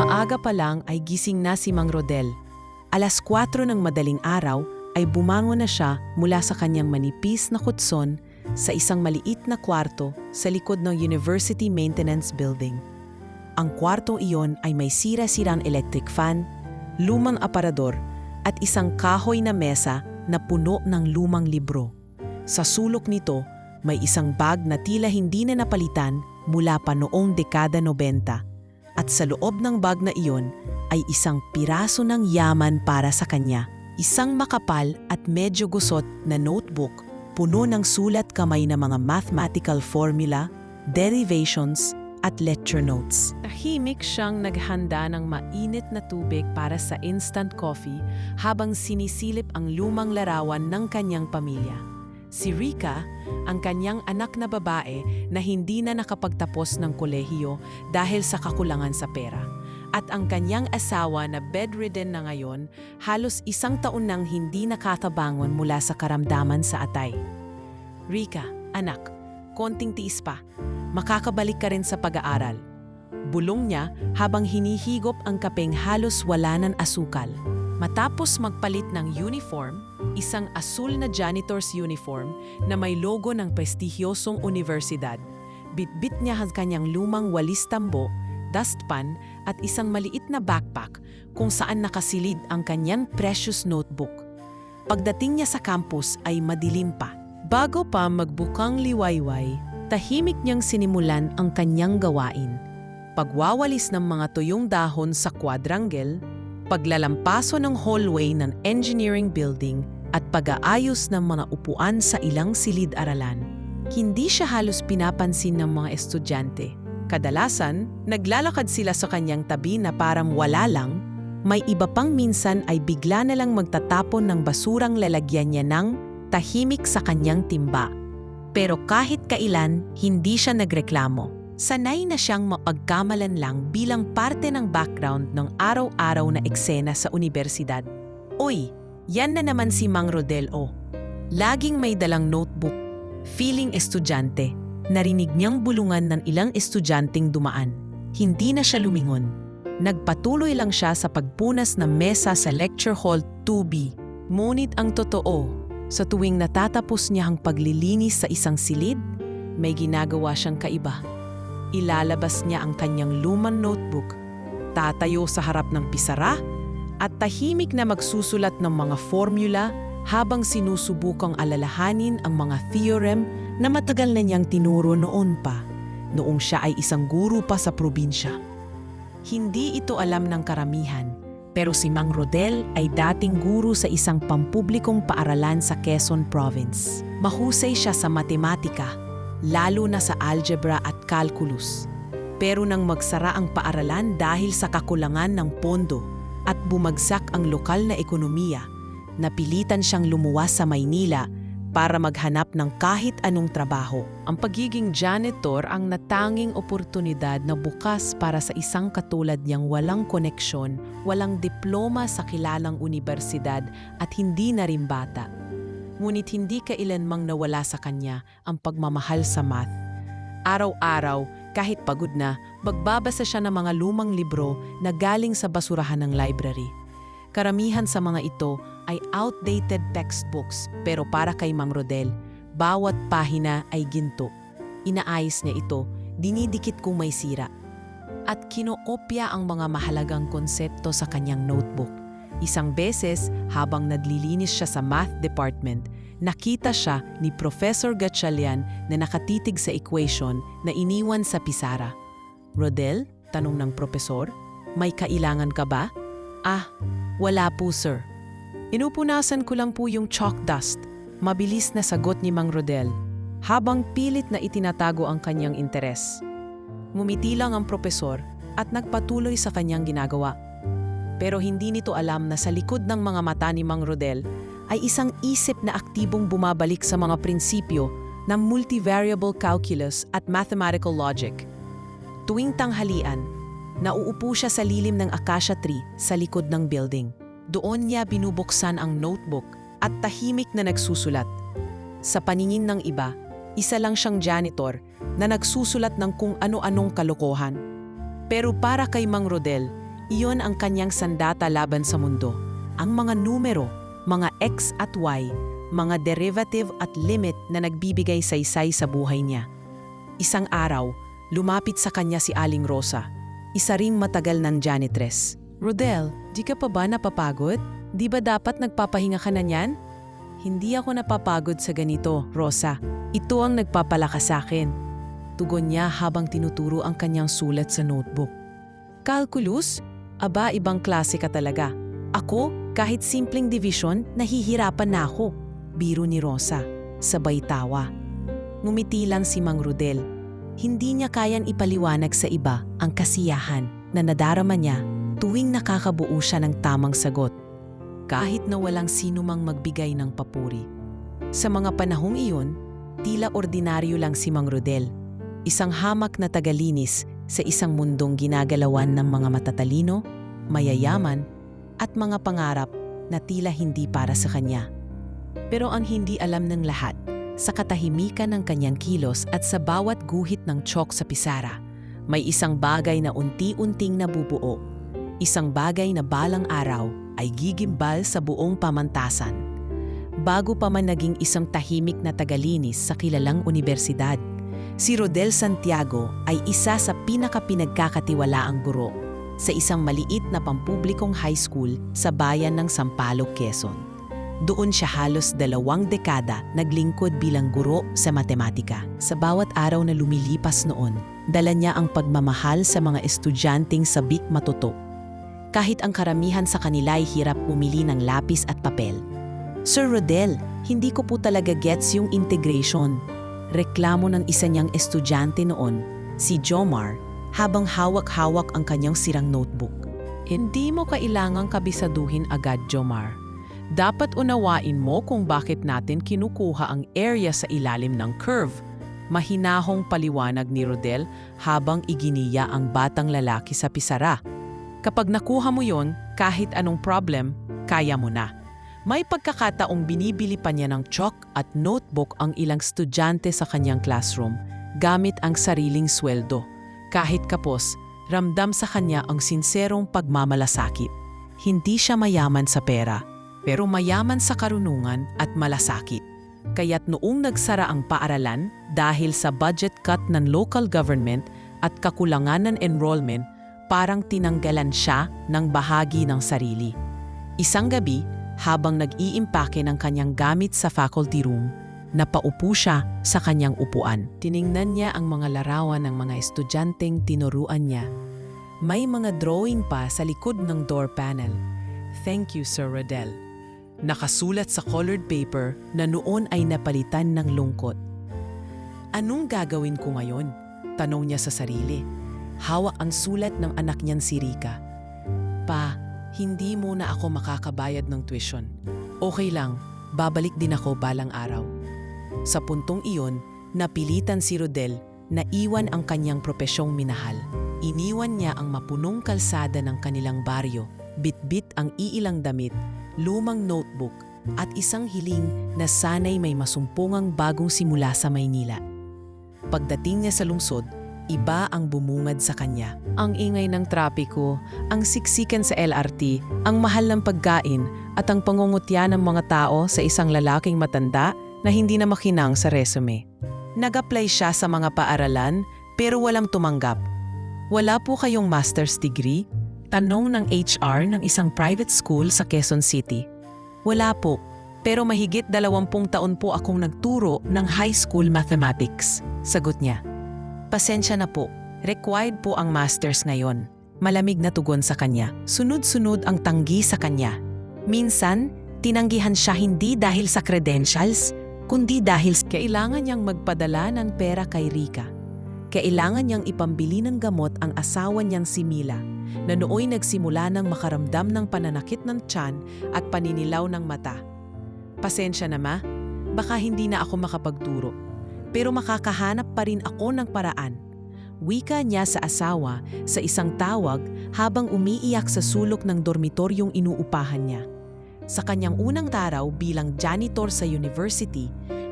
Maaga pa lang ay gising na si Mang Rodel. 4:00 ng madaling araw ay bumangon na siya mula sa kanyang manipis na kutson sa isang maliit na kwarto sa likod ng University Maintenance Building. Ang kwartong iyon ay may sira-sirang electric fan, lumang aparador at isang kahoy na mesa na puno ng lumang libro. Sa sulok nito, may isang bag na tila hindi na napalitan mula pa noong dekada 90. At sa loob ng bag na iyon ay isang piraso ng yaman para sa kanya. Isang makapal at medyo gusot na notebook puno ng sulat kamay na mga mathematical formula, derivations at lecture notes. Tahimik siyang naghanda ng mainit na tubig para sa instant coffee habang sinisilip ang lumang larawan ng kanyang pamilya. Si Rika, ang kanyang anak na babae na hindi na nakapagtapos ng kolehiyo dahil sa kakulangan sa pera. At ang kanyang asawa na bedridden na ngayon, halos 1 taon nang hindi nakatabangon mula sa karamdaman sa atay. Rika, anak, konting tiis pa. Makakabalik ka rin sa pag-aaral. Bulong niya habang hinihigop ang kapeng halos wala ng asukal. Matapos magpalit ng uniform, isang asul na janitor's uniform na may logo ng prestigyosong universidad, bitbit niya ang kanyang lumang walis tambo, dustpan at isang maliit na backpack kung saan nakasilid ang kanyang precious notebook. Pagdating niya sa campus ay madilim pa. Bago pa magbukang liwayway, tahimik niyang sinimulan ang kanyang gawain. Pagwawalis ng mga tuyong dahon sa quadrangle, paglalampaso ng hallway ng engineering building at pag-aayos ng mga upuan sa ilang silid-aralan. Hindi siya halos pinapansin ng mga estudyante. Kadalasan, naglalakad sila sa kanyang tabi na parang wala lang, may iba pang minsan ay bigla na lang magtatapon ng basurang lalagyan niya ng tahimik sa kanyang timba. Pero kahit kailan, hindi siya nagreklamo. Sanay na siyang mapagkamalan lang bilang parte ng background ng araw-araw na eksena sa universidad. Uy, yan na naman si Mang Rodel o. Laging may dalang notebook, feeling estudyante. Narinig niyang bulungan ng ilang estudyanteng dumaan. Hindi na siya lumingon. Nagpatuloy lang siya sa pagpunas ng mesa sa lecture hall 2B. Ngunit ang totoo, sa tuwing natatapos niya ang paglilinis sa isang silid, may ginagawa siyang kaiba. Ilalabas niya ang kanyang lumang notebook, tatayo sa harap ng pisara, at tahimik na magsusulat ng mga formula habang sinusubukang alalahanin ang mga theorem na matagal na niyang tinuro noon pa, noong siya ay isang guro pa sa probinsya. Hindi ito alam ng karamihan, pero si Mang Rodel ay dating guro sa isang pampublikong paaralan sa Quezon Province. Mahusay siya sa matematika, lalo na sa algebra at calculus. Pero nang magsara ang paaralan dahil sa kakulangan ng pondo at bumagsak ang lokal na ekonomiya, napilitan siyang lumuwas sa Maynila para maghanap ng kahit anong trabaho. Ang pagiging janitor ang natanging oportunidad na bukas para sa isang katulad niyang walang koneksyon, walang diploma sa kilalang unibersidad at hindi na rin bata. Ngunit hindi kailanmang nawala sa kanya ang pagmamahal sa math. Araw-araw, kahit pagod na, magbabasa siya ng mga lumang libro na galing sa basurahan ng library. Karamihan sa mga ito ay outdated textbooks, pero para kay Mang Rodel, bawat pahina ay ginto. Inaayos niya ito, dinidikit kung may sira. At kinoopya ang mga mahalagang konsepto sa kanyang notebook. Isang beses, habang naglilinis siya sa math department, nakita siya ni Professor Gatchalian na nakatitig sa equation na iniwan sa pisara. "Rodel?" tanong ng profesor. "May kailangan ka ba?" "Ah, wala po sir. Inupunasan ko lang po yung chalk dust." Mabilis na sagot ni Mang Rodel, habang pilit na itinatago ang kanyang interes. Ngumiti lang ang propesor at nagpatuloy sa kanyang ginagawa. Pero hindi nito alam na sa likod ng mga mata ni Mang Rodel ay isang isip na aktibong bumabalik sa mga prinsipyo ng multivariable calculus at mathematical logic. Tuwing tanghalian, nauupo siya sa lilim ng acacia tree sa likod ng building. Doon niya binubuksan ang notebook at tahimik na nagsusulat. Sa paningin ng iba, Isa lang siyang janitor na nagsusulat ng kung ano-anong kalokohan. Pero para kay Mang Rodel, iyon ang kanyang sandata laban sa mundo. Ang mga numero, mga X at Y, mga derivative at limit na nagbibigay saysay sa buhay niya. Isang araw, lumapit sa kanya si Aling Rosa, isa ring matagal ng janitress. "Rodel, di ka pa ba napapagod? Di ba dapat nagpapahinga ka na niyan?" "Hindi ako napapagod sa ganito, Rosa. Ito ang nagpapalakas sa akin." Tugon niya habang tinuturo ang kanyang sulat sa notebook. "Calculus? Aba, ibang klase ka talaga. Ako, kahit simpleng division, nahihirapan na ako." Biro ni Rosa, sabay tawa. Ngumiti lang si Mang Rodel. Hindi niya kayang ipaliwanag sa iba ang kasiyahan na nadarama niya tuwing nakakabuo siya ng tamang sagot, kahit na walang sino mang magbigay ng papuri. Sa mga panahong iyon, tila ordinaryo lang si Mang Rodel, isang hamak na tagalinis sa isang mundong ginagalawan ng mga matatalino, mayayaman, at mga pangarap na tila hindi para sa kanya. Pero ang hindi alam ng lahat, sa katahimikan ng kanyang kilos at sa bawat guhit ng chalk sa pisara, may isang bagay na unti-unting nabubuo. Isang bagay na balang araw ay gigimbal sa buong pamantasan. Bago pa man naging isang tahimik na tagalinis sa kilalang universidad, si Rodel Santiago ay isa sa pinakapinagkakatiwalaang guro sa isang maliit na pampublikong high school sa bayan ng Sampaloc, Quezon. Doon siya halos 2 dekada naglingkod bilang guro sa matematika. Sa bawat araw na lumilipas noon, dala niya ang pagmamahal sa mga estudyanteng sabik matuto. Kahit ang karamihan sa kanila ay hirap pumili ng lapis at papel. "Sir Rodel, hindi ko po talaga gets yung integration." Reklamo ng isa niyang estudyante noon, si Jomar, habang hawak-hawak ang kanyang sirang notebook. "Hindi mo kailangang kabisaduhin agad, Jomar. Dapat unawain mo kung bakit natin kinukuha ang area sa ilalim ng curve." Mahinahong paliwanag ni Rodel habang iginiya ang batang lalaki sa pisara. "Kapag nakuha mo yon, kahit anong problem, kaya mo na." May pagkakataong binibili pa niya ng chalk at notebook ang ilang estudyante sa kanyang classroom gamit ang sariling sweldo. Kahit kapos, ramdam sa kanya ang sinserong pagmamalasakit. Hindi siya mayaman sa pera, pero mayaman sa karunungan at malasakit. Kaya't noong nagsara ang paaralan dahil sa budget cut ng local government at kakulangan ng enrollment, parang tinanggalan siya ng bahagi ng sarili. Isang gabi, habang nag-iimpake ng kanyang gamit sa faculty room, napaupo siya sa kanyang upuan. Tiningnan niya ang mga larawan ng mga estudyanteng tinuruan niya. May mga drawing pa sa likod ng door panel. "Thank you, Sir Rodel." Nakasulat sa colored paper na noon ay napalitan ng lungkot. "Anong gagawin ko ngayon?" tanong niya sa sarili. Hawak ang sulat ng anak niyan si Rika. "Pa, hindi muna ako makakabayad ng tuition. Okay lang, babalik din ako balang araw." Sa puntong iyon, napilitan si Rodel na iwan ang kanyang propesyong minahal. Iniwan niya ang mapunong kalsada ng kanilang baryo, bitbit ang iilang damit, lumang notebook at isang hiling na sanay may masumpungang bagong simula sa Maynila. Pagdating niya sa lungsod, iba ang bumungad sa kanya. Ang ingay ng trapiko, ang siksikan sa LRT, ang mahal ng pagkain at ang pangungutya ng mga tao sa isang lalaking matanda na hindi na makinang sa resume. Nag-apply siya sa mga paaralan pero walang tumanggap. "Wala po kayong master's degree?" tanong ng HR ng isang private school sa Quezon City. "Wala po, pero mahigit 20 taon po akong nagturo ng high school mathematics," sagot niya. "Pasensya na po, required po ang master's ngayon." Malamig na tugon sa kanya. Sunod-sunod ang tanggi sa kanya. Minsan, tinanggihan siya hindi dahil sa credentials, kundi dahil kailangan niyang magpadala ng pera kay Rika. Kailangan niyang ipambili ng gamot ang asawa niyang si Mila, na nooy nagsimula ng makaramdam ng pananakit ng tiyan at paninilaw ng mata. "Pasensya na ma, baka hindi na ako makapagturo, pero makakahanap pa rin ako ng paraan." Wika niya sa asawa sa isang tawag habang umiiyak sa sulok ng dormitoryong inuupahan niya. Sa kanyang unang araw bilang janitor sa university,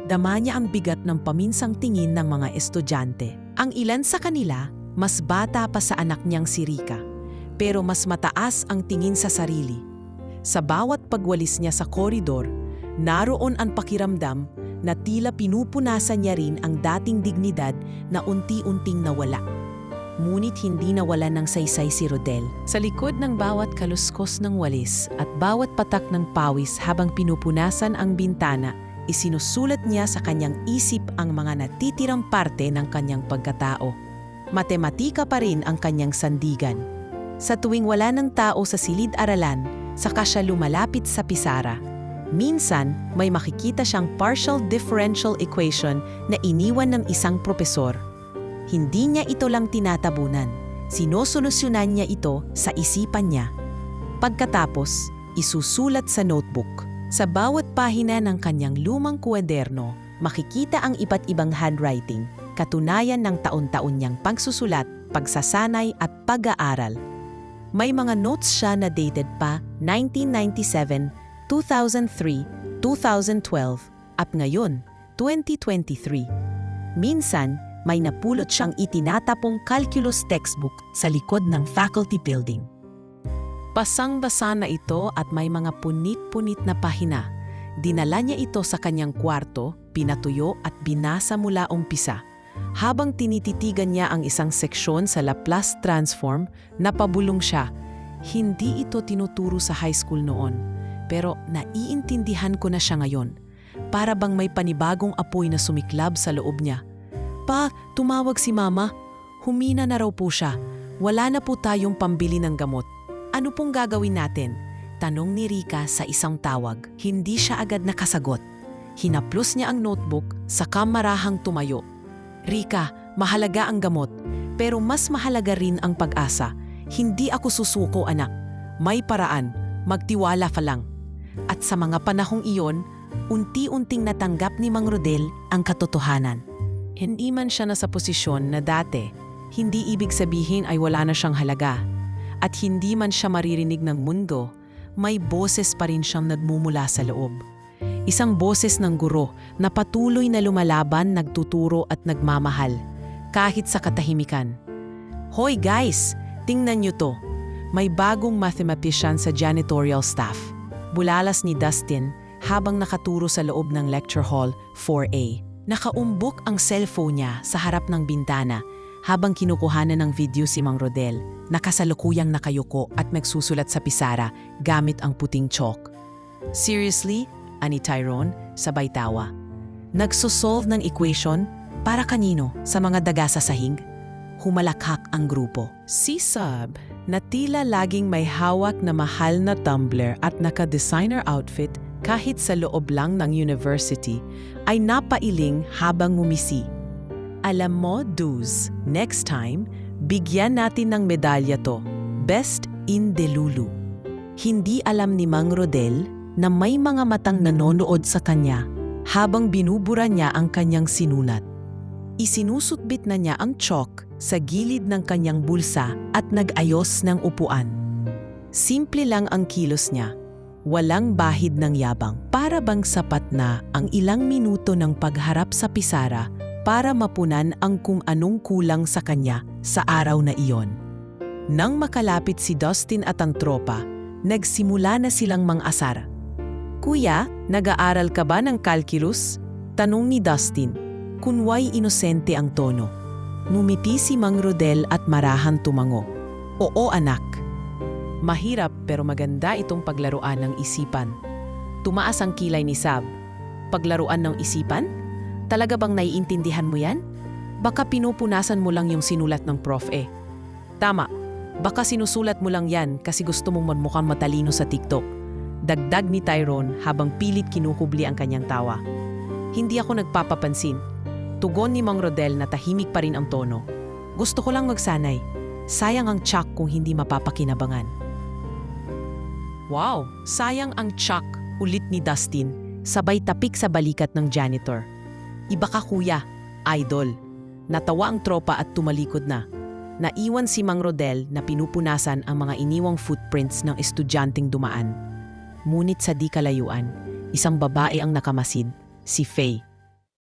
Dama niya ang bigat ng paminsang tingin ng mga estudyante. Ang ilan sa kanila, mas bata pa sa anak niyang si Rika, pero mas mataas ang tingin sa sarili. Sa bawat pagwalis niya sa koridor, naroon ang pakiramdam na tila pinupunasan niya rin ang dating dignidad na unti-unting nawala. Ngunit hindi nawala ng saysay si Rodel. Sa likod ng bawat kaluskos ng walis at bawat patak ng pawis habang pinupunasan ang bintana, isinusulat niya sa kanyang isip ang mga natitirang parte ng kanyang pagkatao. Matematika pa rin ang kanyang sandigan. Sa tuwing wala ng tao sa silid-aralan, saka siya lumalapit sa pisara. Minsan, may makikita siyang partial differential equation na iniwan ng isang propesor. Hindi niya ito lang tinatabunan. Sinosolusyonan niya ito sa isipan niya. Pagkatapos, isusulat sa notebook. Sa bawat pahina ng kanyang lumang kwaderno, makikita ang iba't ibang handwriting, katunayan ng taon-taon niyang pagsusulat, pagsasanay at pag-aaral. May mga notes siya na dated pa 1997, 2003, 2012 at ngayon, 2023. Minsan, may napulot siyang itinatapong calculus textbook sa likod ng faculty building. Basang-basa na ito at may mga punit-punit na pahina. Dinala niya ito sa kanyang kwarto, pinatuyo at binasa mula umpisa. Habang tinititigan niya ang isang seksyon sa Laplace transform, napabulong siya. Hindi ito tinuturo sa high school noon. Pero naiintindihan ko na siya ngayon. Para bang may panibagong apoy na sumiklab sa loob niya. Pa, tumawag si Mama. Humina na raw po siya. Wala na po tayong pambili ng gamot. Ano pong gagawin natin? Tanong ni Rika sa isang tawag. Hindi siya agad nakasagot. Hinaplos niya ang notebook, saka marahang tumayo. Rika, mahalaga ang gamot. Pero mas mahalaga rin ang pag-asa. Hindi ako susuko, anak. May paraan. Magtiwala pa lang. At sa mga panahong iyon, unti-unting natanggap ni Mang Rodel ang katotohanan. Hindi man siya nasa posisyon na dati, hindi ibig sabihin ay wala na siyang halaga. At hindi man siya maririnig ng mundo, may boses pa rin siyang nagmumula sa loob. Isang boses ng guro na patuloy na lumalaban, nagtuturo at nagmamahal, kahit sa katahimikan. Hoy guys, tingnan niyo to. May bagong mathematician sa janitorial staff. Bulalas ni Dustin habang nakaturo sa loob ng lecture hall 4A. Nakaumbok ang cellphone niya sa harap ng bintana habang kinukuhanan ng video si Mang Rodel, nakasalukuyang nakayuko at magsusulat sa pisara gamit ang puting chalk. Seriously? Ani Tyrone, sabay tawa. Nagsosolve ng equation para kanino sa mga daga sa sahig? Humalakhak ang grupo. Si Sab, na tila laging may hawak na mahal na tumbler at naka-designer outfit kahit sa loob lang ng university, ay napailing habang ngumisi. Alam mo, Duz, next time, bigyan natin ng medalya to. Best in Delulu. Hindi alam ni Mang Rodel na may mga matang nanonood sa kanya habang binubura niya ang kanyang sinulat. Isinusutbit na niya ang chalk sa gilid ng kanyang bulsa at nag-ayos ng upuan. Simple lang ang kilos niya. Walang bahid ng yabang, para bang sapat na ang ilang minuto ng pagharap sa pisara para mapunan ang kung anong kulang sa kanya sa araw na iyon. Nang makalapit si Dustin at ang tropa, nagsimula na silang mang-asar. Kuya, nag-aaral ka ba ng calculus? Tanong ni Dustin, kunway inosente ang tono. Ngumiti si Mang Rodel at marahan tumango. Oo anak. Mahirap pero maganda itong paglaruan ng isipan. Tumaas ang kilay ni Sab. Paglaruan ng isipan? Talaga bang naiintindihan mo yan? Baka pinupunasan mo lang yung sinulat ng prof eh. Tama, baka sinusulat mo lang yan kasi gusto mong magmukhang matalino sa TikTok. Dagdag ni Tyrone habang pilit kinuhubli ang kanyang tawa. Hindi ako nagpapapansin. Tugon ni Mang Rodel na tahimik pa rin ang tono. Gusto ko lang magsanay. Sayang ang tsak kung hindi mapapakinabangan. Wow, sayang ang tsak, ulit ni Dustin, sabay tapik sa balikat ng janitor. Iba ka kuya, idol. Natawa ang tropa at tumalikod na. Naiwan si Mang Rodel na pinupunasan ang mga iniwang footprints ng estudyanteng dumaan. Ngunit sa di kalayuan, isang babae ang nakamasid, si Faye.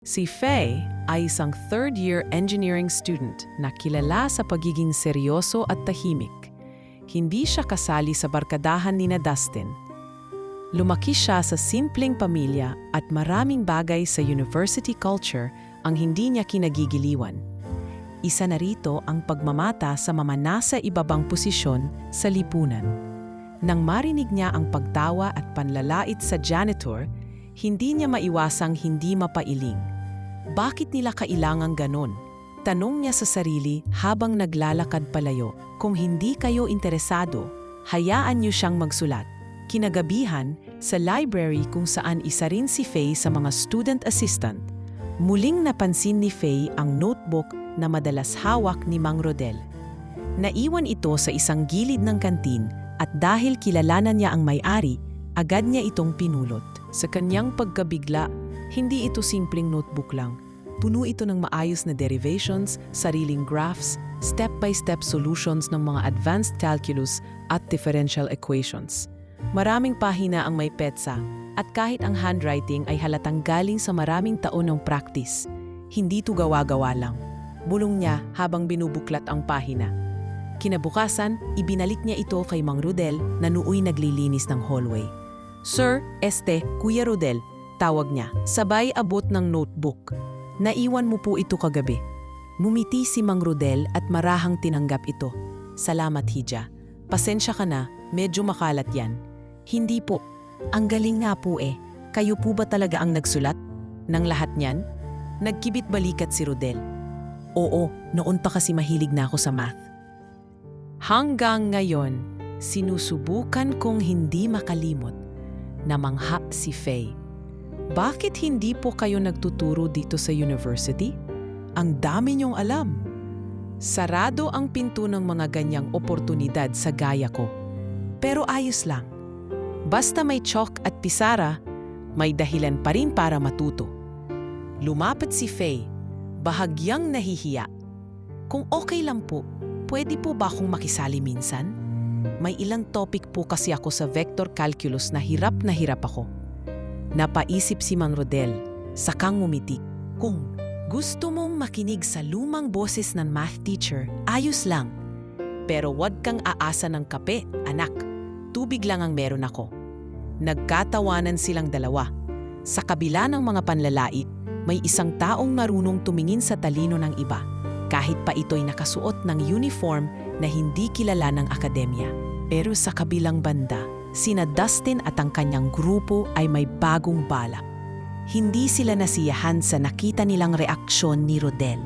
Si Faye ay isang third-year engineering student na kilala sa pagiging seryoso at tahimik. Hindi siya kasali sa barkadahan ni Dustin. Lumaki siya sa simpleng pamilya at maraming bagay sa university culture ang hindi niya kinagigiliwan. Isa na rito ang pagmamata sa mga nasa ibabang posisyon sa lipunan. Nang marinig niya ang pagtawa at panlalait sa janitor, hindi niya maiwasang hindi mapailing. Bakit nila kailangang ganon? Tanong niya sa sarili habang naglalakad palayo. Kung hindi kayo interesado, hayaan niyo siyang magsulat. Kinagabihan, sa library kung saan isa rin si Faye sa mga student assistant, muling napansin ni Faye ang notebook na madalas hawak ni Mang Rodel. Naiwan ito sa isang gilid ng kantin at dahil kilalanan niya ang may-ari, agad niya itong pinulot. Sa kanyang pagkabigla, hindi ito simpleng notebook lang. Puno ito ng maayos na derivations, sariling graphs, step-by-step solutions ng mga advanced calculus at differential equations. Maraming pahina ang may petsa at kahit ang handwriting ay halatang galing sa maraming taon ng practice. Hindi ito gawa-gawa lang. Bulong niya habang binubuklat ang pahina. Kinabukasan, ibinalik niya ito kay Mang Rodel na nooy naglilinis ng hallway. "Sir, Kuya Rodel," tawag niya, sabay abot ng notebook. "Naiwan mo po ito kagabi." Mumiti si Mang Rodel at marahang tinanggap ito. "Salamat, Hija. Pasensya ka na, medyo makalat yan." "Hindi po. Ang galing nga po eh. Kayo po ba talaga ang nagsulat ng lahat niyan?" Nagkibit balikat si Rodel. "Oo, noon pa kasi mahilig na ako sa math." Hanggang ngayon, sinusubukan kong hindi makalimot. Namangha si Faye. "Bakit hindi po kayo nagtuturo dito sa university? Ang dami niyong alam." Sarado ang pinto ng mga ganyang oportunidad sa gaya ko. Pero ayos lang. Basta may chalk at pisara, may dahilan pa rin para matuto. Lumapit si Faye, bahagyang nahihiya. "Kung okay lang po, pwede po ba akong makisali minsan? May ilang topic po kasi ako sa vector calculus na hirap ako." Napaisip si Mang Rodel, sakang ngumiti. "Kung gusto mong makinig sa lumang boses ng math teacher, ayos lang. Pero wag kang aasa ng kape, anak. Tubig lang ang meron ako." Nagkatawanan silang dalawa. Sa kabila ng mga panlalait, may isang taong marunong tumingin sa talino ng iba, kahit pa ito'y nakasuot ng uniform na hindi kilala ng akademya. Pero sa kabilang banda, sina Dustin at ang kanyang grupo ay may bagong balak. Hindi sila nasiyahan sa nakita nilang reaksyon ni Rodel.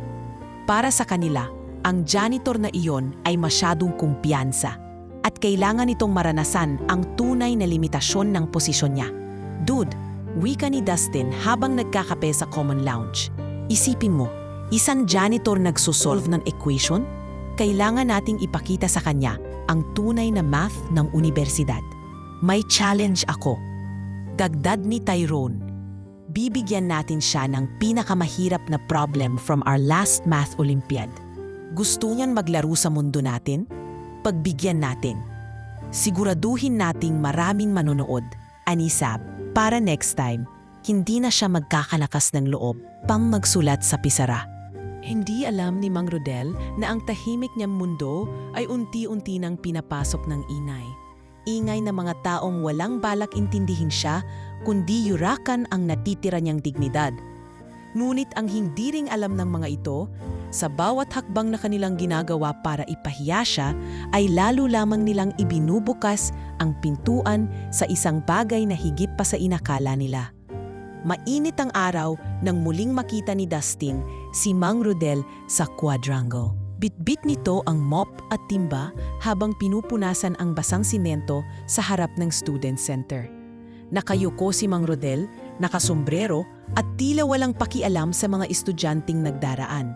Para sa kanila, ang janitor na iyon ay masyadong kumpiyansa at kailangan nitong maranasan ang tunay na limitasyon ng posisyon niya. "Dude," wika ni Dustin habang nagkakape sa common lounge. "Isipin mo, isang janitor nagsosolve ng equation? Kailangan nating ipakita sa kanya ang tunay na math ng universidad. May challenge ako." Dagdag ni Tyrone. "Bibigyan natin siya ng pinakamahirap na problem from our last math Olympiad. Gusto niyan maglaro sa mundo natin? Pagbigyan natin. Siguraduhin nating maraming manonood," ani Sab, para next time, hindi na siya magkakalakas ng loob pang magsulat sa pisara. Hindi alam ni Mang Rodel na ang tahimik niyang mundo ay unti-unti nang pinapasok ng ingay. Ingay na mga taong walang balak intindihin siya, kundi yurakan ang natitira niyang dignidad. Ngunit ang hindi ring alam ng mga ito, sa bawat hakbang na kanilang ginagawa para ipahiya siya, ay lalo lamang nilang ibinubukas ang pintuan sa isang bagay na higit pa sa inakala nila. Mainit ang araw nang muling makita ni Dustin si Mang Rodel sa quadrangle. Bitbit nito ang mop at timba habang pinupunasan ang basang simento sa harap ng student center. Nakayuko si Mang Rodel, nakasombrero at tila walang pakialam sa mga estudyanteng nagdaraan.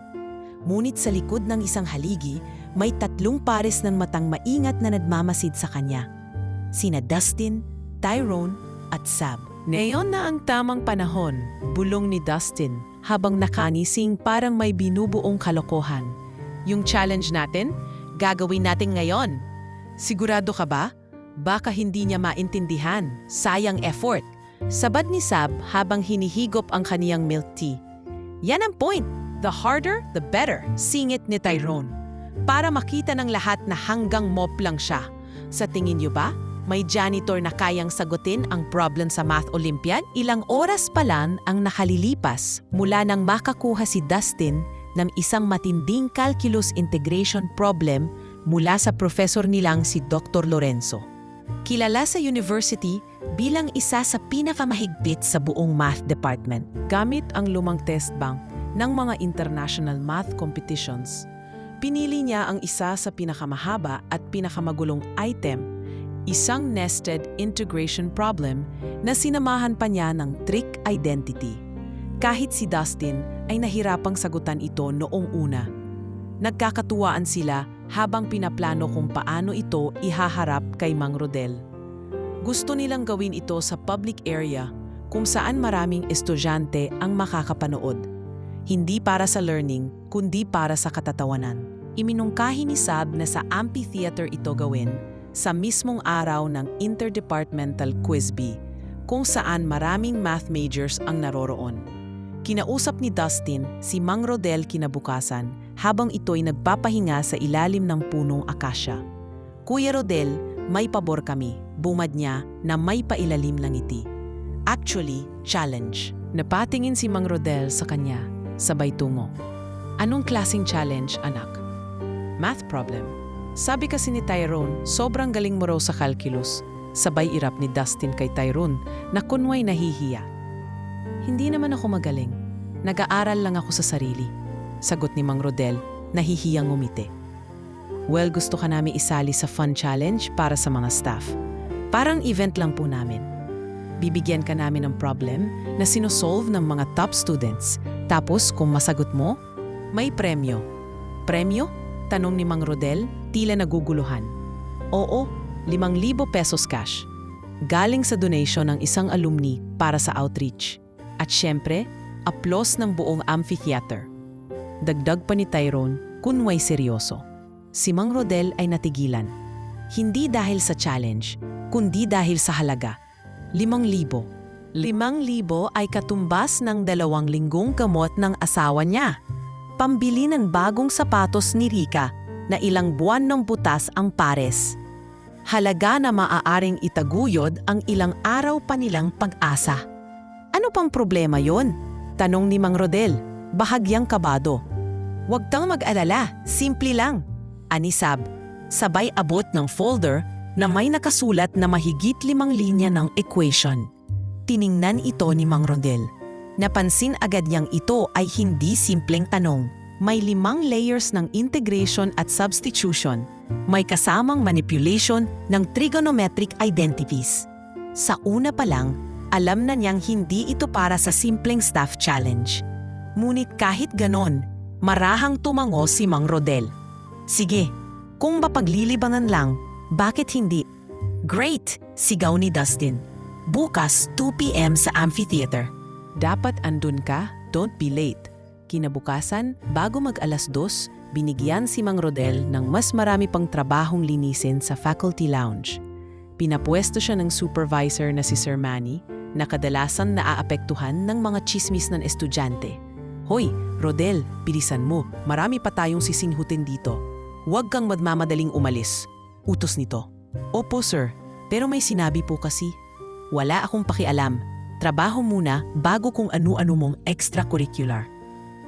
Ngunit sa likod ng isang haligi, may 3 pares ng matang maingat na nagmamasid sa kanya. Sina Dustin, Tyrone at Sab. "Ngayon na ang tamang panahon," bulong ni Dustin habang nakanising parang may binubuong kalokohan. "Yung challenge natin, gagawin natin ngayon. Sigurado ka ba? Baka hindi niya maintindihan. Sayang effort." Sabad ni Sab habang hinihigop ang kaniyang milk tea. Yan ang point. The harder, the better, singit ni Tyrone. Para makita ng lahat na hanggang mop lang siya. Sa tingin niyo ba, may janitor na kayang sagutin ang problem sa Math Olympiad? Ilang oras pa lang ang nakalilipas mula nang makakuha si Dustin ng isang matinding calculus integration problem mula sa professor nilang si Dr. Lorenzo. Kilala sa university bilang isa sa pinakamahigpit sa buong math department. Gamit ang lumang test bank ng mga international math competitions, pinili niya ang isa sa pinakamahaba at pinakamagulong item, isang nested integration problem na sinamahan pa niya ng trick identity. Kahit si Dustin ay nahirapang sagutan ito noong una. Nagkakatuwaan sila habang pinaplano kung paano ito ihaharap kay Mang Rodel. Gusto nilang gawin ito sa public area kung saan maraming estudyante ang makakapanood. Hindi para sa learning, kundi para sa katatawanan. Iminungkahi ni Sab na sa amphitheater ito gawin sa mismong araw ng Interdepartmental Quiz Bee, kung saan maraming math majors ang naroroon. Kinausap ni Dustin si Mang Rodel kinabukasan habang ito'y nagpapahinga sa ilalim ng punong akasya. "Kuya Rodel, may pabor kami," bumad niya na may pailalim ng ngiti. Actually, challenge. Napatingin si Mang Rodel sa kanya, sabay tungo. "Anong klaseng challenge, anak?" "Math problem." Sabi kasi ni Tyrone, sobrang galing mo raw sa calculus. Sabay irap ni Dustin kay Tyrone na kunway nahihiya. "Hindi naman ako magaling. Nag-aaral lang ako sa sarili," sagot ni Mang Rodel, nahihiyang ngumiti. "Well, gusto ka namin isali sa fun challenge para sa mga staff. Parang event lang po namin. Bibigyan ka namin ng problem na sinosolve ng mga top students. Tapos kung masagot mo, may premyo." "Premyo?" tanong ni Mang Rodel, tila naguguluhan. "Oo, 5,000 pesos cash. Galing sa donation ng isang alumni para sa outreach. At syempre, aplos ng buong amphitheater." Dagdag pa ni Tyrone, kunway seryoso. Si Mang Rodel ay natigilan. Hindi dahil sa challenge, kundi dahil sa halaga. 5,000. 5,000 ay katumbas ng 2 linggong gamot ng asawa niya. Pambili ng bagong sapatos ni Rika na ilang buwan ng butas ang pares. Halaga na maaaring itaguyod ang ilang araw pa nilang pag-asa. "Ano pang problema yon?" tanong ni Mang Rodel, bahagyang kabado. "Huwag kang mag-alala, simple lang," ani Sab, sabay abot ng folder na may nakasulat na mahigit 5 linya ng equation. Tiningnan ito ni Mang Rodel. Napansin agad niyang ito ay hindi simpleng tanong. May 5 layers ng integration at substitution. May kasamang manipulation ng trigonometric identities. Sa una pa lang, alam na niyang hindi ito para sa simpleng staff challenge. Ngunit kahit ganon, marahang tumango si Mang Rodel. "Sige, kung mapaglilibangan lang, bakit hindi?" "Great!" sigaw ni Dustin. "Bukas 2 p.m. sa amphitheater. Dapat andun ka, don't be late." Kinabukasan, bago mag-alas 2, binigyan si Mang Rodel ng mas marami pang trabahong linisin sa faculty lounge. Pinapwesto siya ng supervisor na si Sir Manny na kadalasan naaapektuhan ng mga chismis ng estudyante. "Hoy, Rodel, bilisan mo, marami pa tayong sisinhutin dito. Huwag kang magmamadaling umalis," utos nito. "Opo sir, pero may sinabi po kasi." "Wala akong pakialam. Trabaho muna bago kung ano-ano mong extracurricular."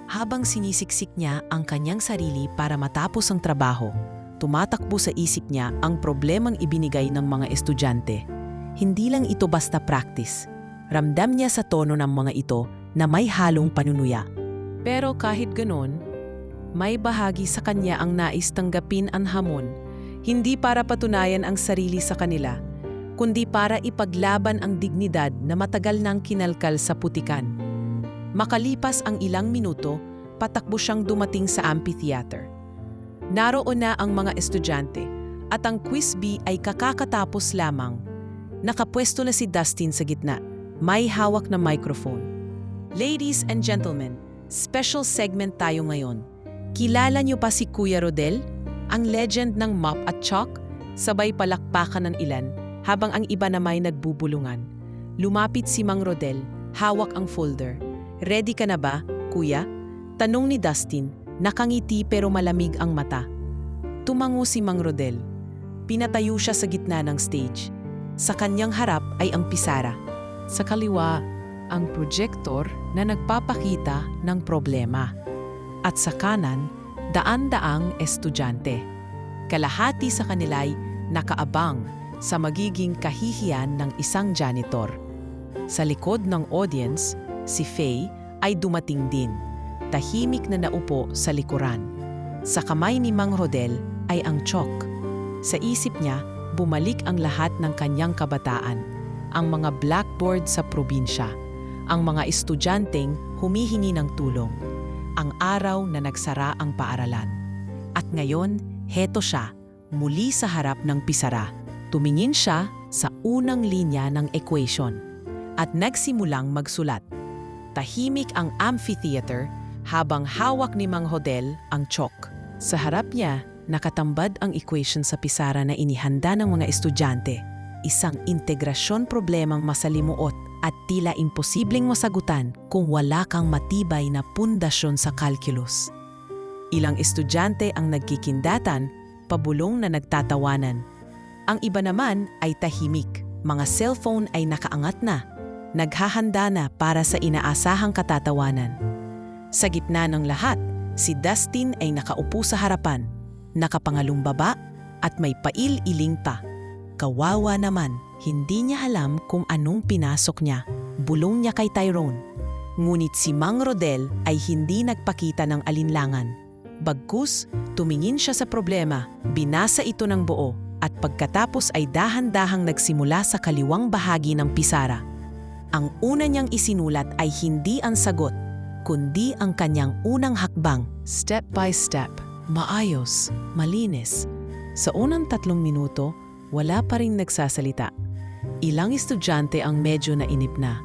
Habang sinisiksik niya ang kanyang sarili para matapos ang trabaho, tumatakbo sa isip niya ang problemang ibinigay ng mga estudyante. Hindi lang ito basta practice. Ramdam niya sa tono ng mga ito na may halong panunuya. Pero kahit ganon, may bahagi sa kanya ang nais tanggapin ang hamon, hindi para patunayan ang sarili sa kanila, kundi para ipaglaban ang dignidad na matagal nang kinalkal sa putikan. Makalipas ang ilang minuto, patakbo siyang dumating sa amphitheater. Naroon na ang mga estudyante at ang quiz bee ay kakatapos lamang. Nakapwesto na si Dustin sa gitna, may hawak na microphone. "Ladies and gentlemen, special segment tayo ngayon. Kilala niyo pa si Kuya Rodel, ang legend ng mop at chalk?" Sabay palakpakan ng ilan habang ang iba na may nagbubulungan. Lumapit si Mang Rodel, hawak ang folder. "Ready ka na ba, kuya? Tanong ni Dustin, nakangiti pero malamig ang mata. Tumango si Mang Rodel. Pinatayo siya sa gitna ng stage. Sa kanyang harap ay ang pisara. Sa kaliwa, ang projector na nagpapakita ng problema. At sa kanan, daan-daang estudyante. Kalahati sa kanila'y nakaabang sa magiging kahihiyan ng isang janitor. Sa likod ng audience, si Faye ay dumating din, tahimik na naupo sa likuran. Sa kamay ni Mang Rodel ay ang chalk. Sa isip niya, bumalik ang lahat ng kanyang kabataan, ang mga blackboard sa probinsya, ang mga estudyanteng humihingi ng tulong, ang araw na nagsara ang paaralan. At ngayon, heto siya, muli sa harap ng pisara. Tumingin siya sa unang linya ng equation at nagsimulang magsulat. Tahimik ang amphitheater habang hawak ni Mang Rodel ang chalk. Sa harap niya, nakatambad ang equation sa pisara na inihanda ng mga estudyante. Isang integrasyon problemang masalimuot at tila imposibleng masagutan kung wala kang matibay na pundasyon sa calculus. Ilang estudyante ang nagkikindatan, pabulong na nagtatawanan. Ang iba naman ay tahimik, mga cellphone ay nakaangat na, naghahanda na para sa inaasahang katatawanan. Sa gitna ng lahat, si Dustin ay nakaupo sa harapan, nakapangalumbaba at may pail-iling pa. Kawawa naman, hindi niya alam kung anong pinasok niya. Bulong niya kay Tyrone. Ngunit si Mang Rodel ay hindi nagpakita ng alinlangan. Bagkus, tumingin siya sa problema, binasa ito ng buo, at pagkatapos ay dahan-dahang nagsimula sa kaliwang bahagi ng pisara. Ang una niyang isinulat ay hindi ang sagot, kundi ang kanyang unang hakbang, step by step, maayos, malinis. Sa unang 3 minuto, wala pa rin nagsasalita. Ilang estudyante ang medyo nainip na.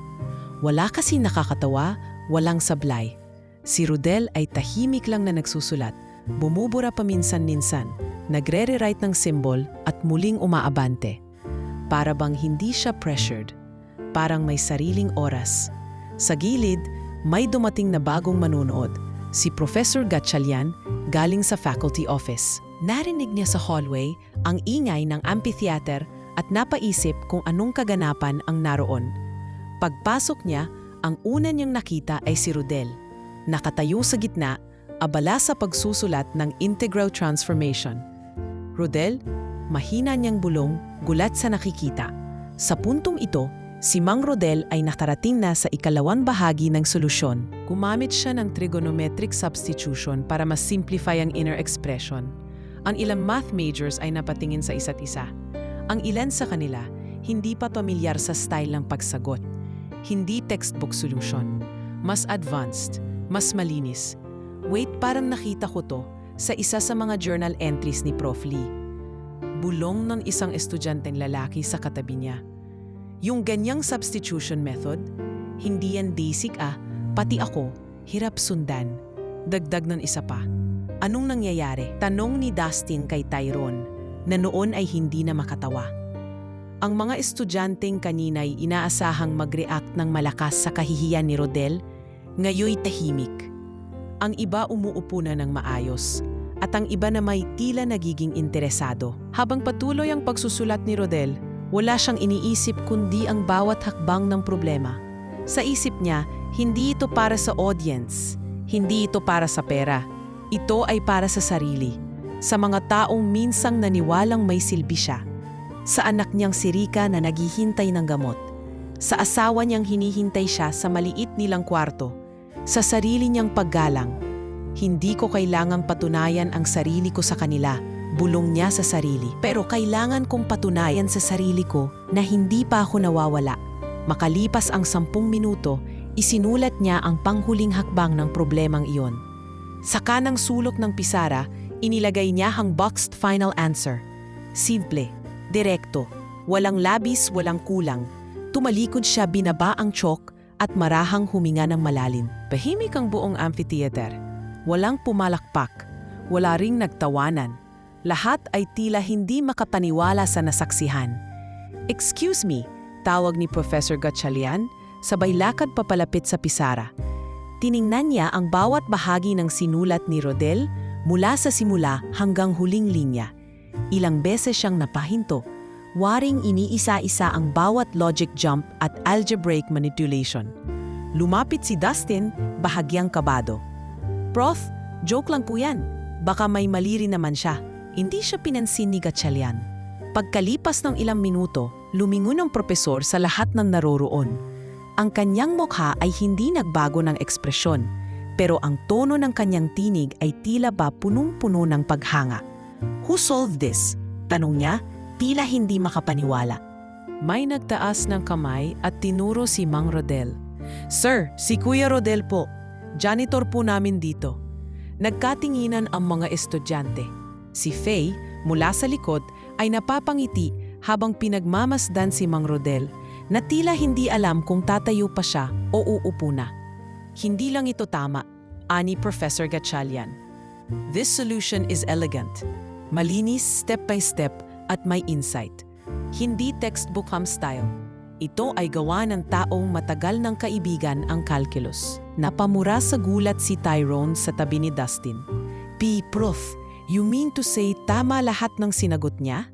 Wala kasi nakakatawa, walang sablay. Si Rodel ay tahimik lang na nagsusulat, bumubura paminsan-minsan, nagre-rewrite ng symbol at muling umaabante. Para bang hindi siya pressured, parang may sariling oras. Sa gilid, may dumating na bagong manunood, si Professor Gatchalian galing sa faculty office. Narinig niya sa hallway ang ingay ng amphitheater at napaisip kung anong kaganapan ang naroon. Pagpasok niya, ang una niyang nakita ay si Rodel. Nakatayo sa gitna, abala sa pagsusulat ng integral transformation. Rodel, mahina niyang bulong, gulat sa nakikita. Sa puntong ito, si Mang Rodel ay nakarating na sa ikalawang bahagi ng solusyon. Gumamit siya ng trigonometric substitution para mas simplify ang inner expression. Ang ilang math majors ay napatingin sa isa't isa. Ang ilan sa kanila, hindi pa pamilyar sa style ng pagsagot. Hindi textbook solution. Mas advanced, mas malinis. Wait, parang nakita ko to sa isa sa mga journal entries ni Prof. Lee. Bulong ng isang estudyanteng lalaki sa katabi niya. Yung ganyang substitution method, hindi yan basic pati ako, hirap sundan. Dagdag ng isa pa. Anong nangyayari? Tanong ni Dustin kay Tyrone, na noon ay hindi na makatawa. Ang mga estudyanteng kanina'y inaasahang mag-react ng malakas sa kahihiyan ni Rodel, ngayoy tahimik. Ang iba umuupo na ng maayos, at ang iba na may tila nagiging interesado. Habang patuloy ang pagsusulat ni Rodel, wala siyang iniisip kundi ang bawat hakbang ng problema. Sa isip niya, hindi ito para sa audience, hindi ito para sa pera. Ito ay para sa sarili, sa mga taong minsang naniwalang may silbi siya. Sa anak niyang si Rika na naghihintay ng gamot. Sa asawa niyang hinihintay siya sa maliit nilang kwarto. Sa sarili niyang paggalang. Hindi ko kailangang patunayan ang sarili ko sa kanila, bulong niya sa sarili. Pero kailangan kong patunayan sa sarili ko na hindi pa ako nawawala. Makalipas ang 10 minuto, isinulat niya ang panghuling hakbang ng problemang iyon. Sa kanang sulok ng pisara, inilagay niya ang boxed final answer. Simple, direkto, walang labis, walang kulang. Tumalikod siya, binaba ang chalk at marahang huminga ng malalim. Tahimik ang buong amphitheater. Walang pumalakpak, wala ring nagtawanan. Lahat ay tila hindi makapaniwala sa nasaksihan. "Excuse me," tawag ni Professor Gatchalian, sabay lakad papalapit sa pisara. Tiningnan niya ang bawat bahagi ng sinulat ni Rodel mula sa simula hanggang huling linya. Ilang beses siyang napahinto, waring iniisa-isa ang bawat logic jump at algebraic manipulation. Lumapit si Dustin, bahagyang kabado. "Prof, joke lang po yan. Baka may mali rin naman siya." Hindi siya pinansin ni Gatchalian. Pagkalipas ng ilang minuto, lumingon ang propesor sa lahat ng naroroon. Ang kanyang mukha ay hindi nagbago ng ekspresyon, pero ang tono ng kanyang tinig ay tila ba punong-puno ng paghanga. "Who solved this?" tanong niya, tila hindi makapaniwala. May nagtaas ng kamay at tinuro si Mang Rodel. "Sir, si Kuya Rodel po. Janitor po namin dito." Nagkatinginan ang mga estudyante. Si Faye, mula sa likod, ay napapangiti habang pinagmamasdan si Mang Rodel na tila hindi alam kung tatayo pa siya o uupo na. "Hindi lang ito tama," ani Professor Gatchalian. "This solution is elegant. Malinis, step by step, at may insight. Hindi textbook style. Ito ay gawa ng taong matagal ng kaibigan ang calculus." Napamura sa gulat si Tyrone sa tabi ni Dustin. Prof, you mean to say tama lahat ng sinagot niya?"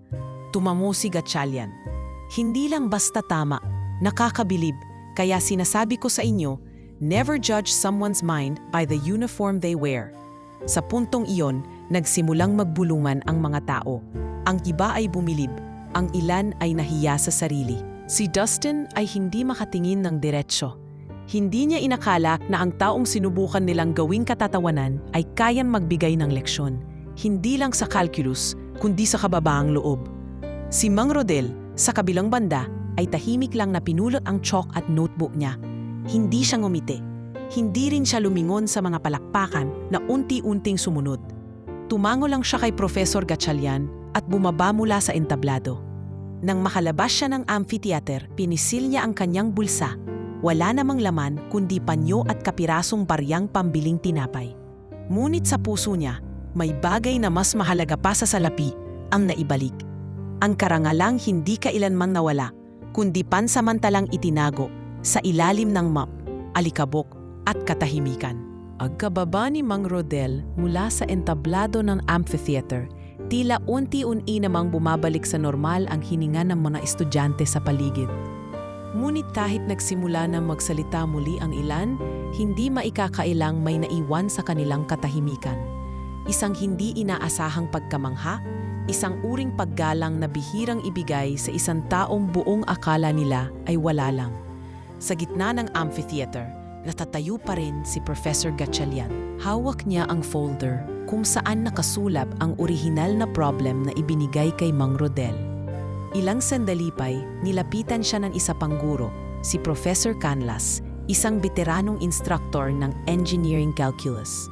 Tumamo si Gatchalian. "Hindi lang basta tama, nakakabilib. Kaya sinasabi ko sa inyo, never judge someone's mind by the uniform they wear." Sa puntong iyon, nagsimulang magbulungan ang mga tao. Ang iba ay bumilib, ang ilan ay nahiya sa sarili. Si Dustin ay hindi makatingin ng diretsyo. Hindi niya inakala na ang taong sinubukan nilang gawing katatawanan ay kayang magbigay ng leksyon. Hindi lang sa calculus, kundi sa kababaang loob. Si Mang Rodel, sa kabilang banda, ay tahimik lang na pinulot ang chalk at notebook niya. Hindi siya ngumiti. Hindi rin siya lumingon sa mga palakpakan na unti-unting sumunod. Tumango lang siya kay Professor Gatchalian at bumaba mula sa entablado. Nang makalabas siya ng amphitheater, pinisil niya ang kanyang bulsa. Wala namang laman kundi panyo at kapirasong baryang pambiling tinapay. Ngunit sa puso niya, may bagay na mas mahalaga pa sa salapi ang naibalik. Ang karangalang hindi kailanmang nawala, kundi pansamantalang itinago sa ilalim ng map, alikabok at katahimikan. Agkababa ni Mang Rodel mula sa entablado ng amphitheater, tila unti-unti namang bumabalik sa normal ang hininga ng mga estudyante sa paligid. Ngunit kahit nagsimula na magsalita muli ang ilan, hindi maikakailang may naiwan sa kanilang katahimikan. Isang hindi inaasahang pagkamangha, isang uring paggalang na bihirang ibigay sa isang taong buong akala nila ay wala lang. Sa gitna ng amphitheater, natatayo pa rin si Professor Gatchalian. Hawak niya ang folder kung saan nakasulap ang orihinal na problem na ibinigay kay Mang Rodel. Ilang sandali pa'y nilapitan siya ng isa pang guro, si Professor Canlas, isang veteranong instructor ng engineering calculus.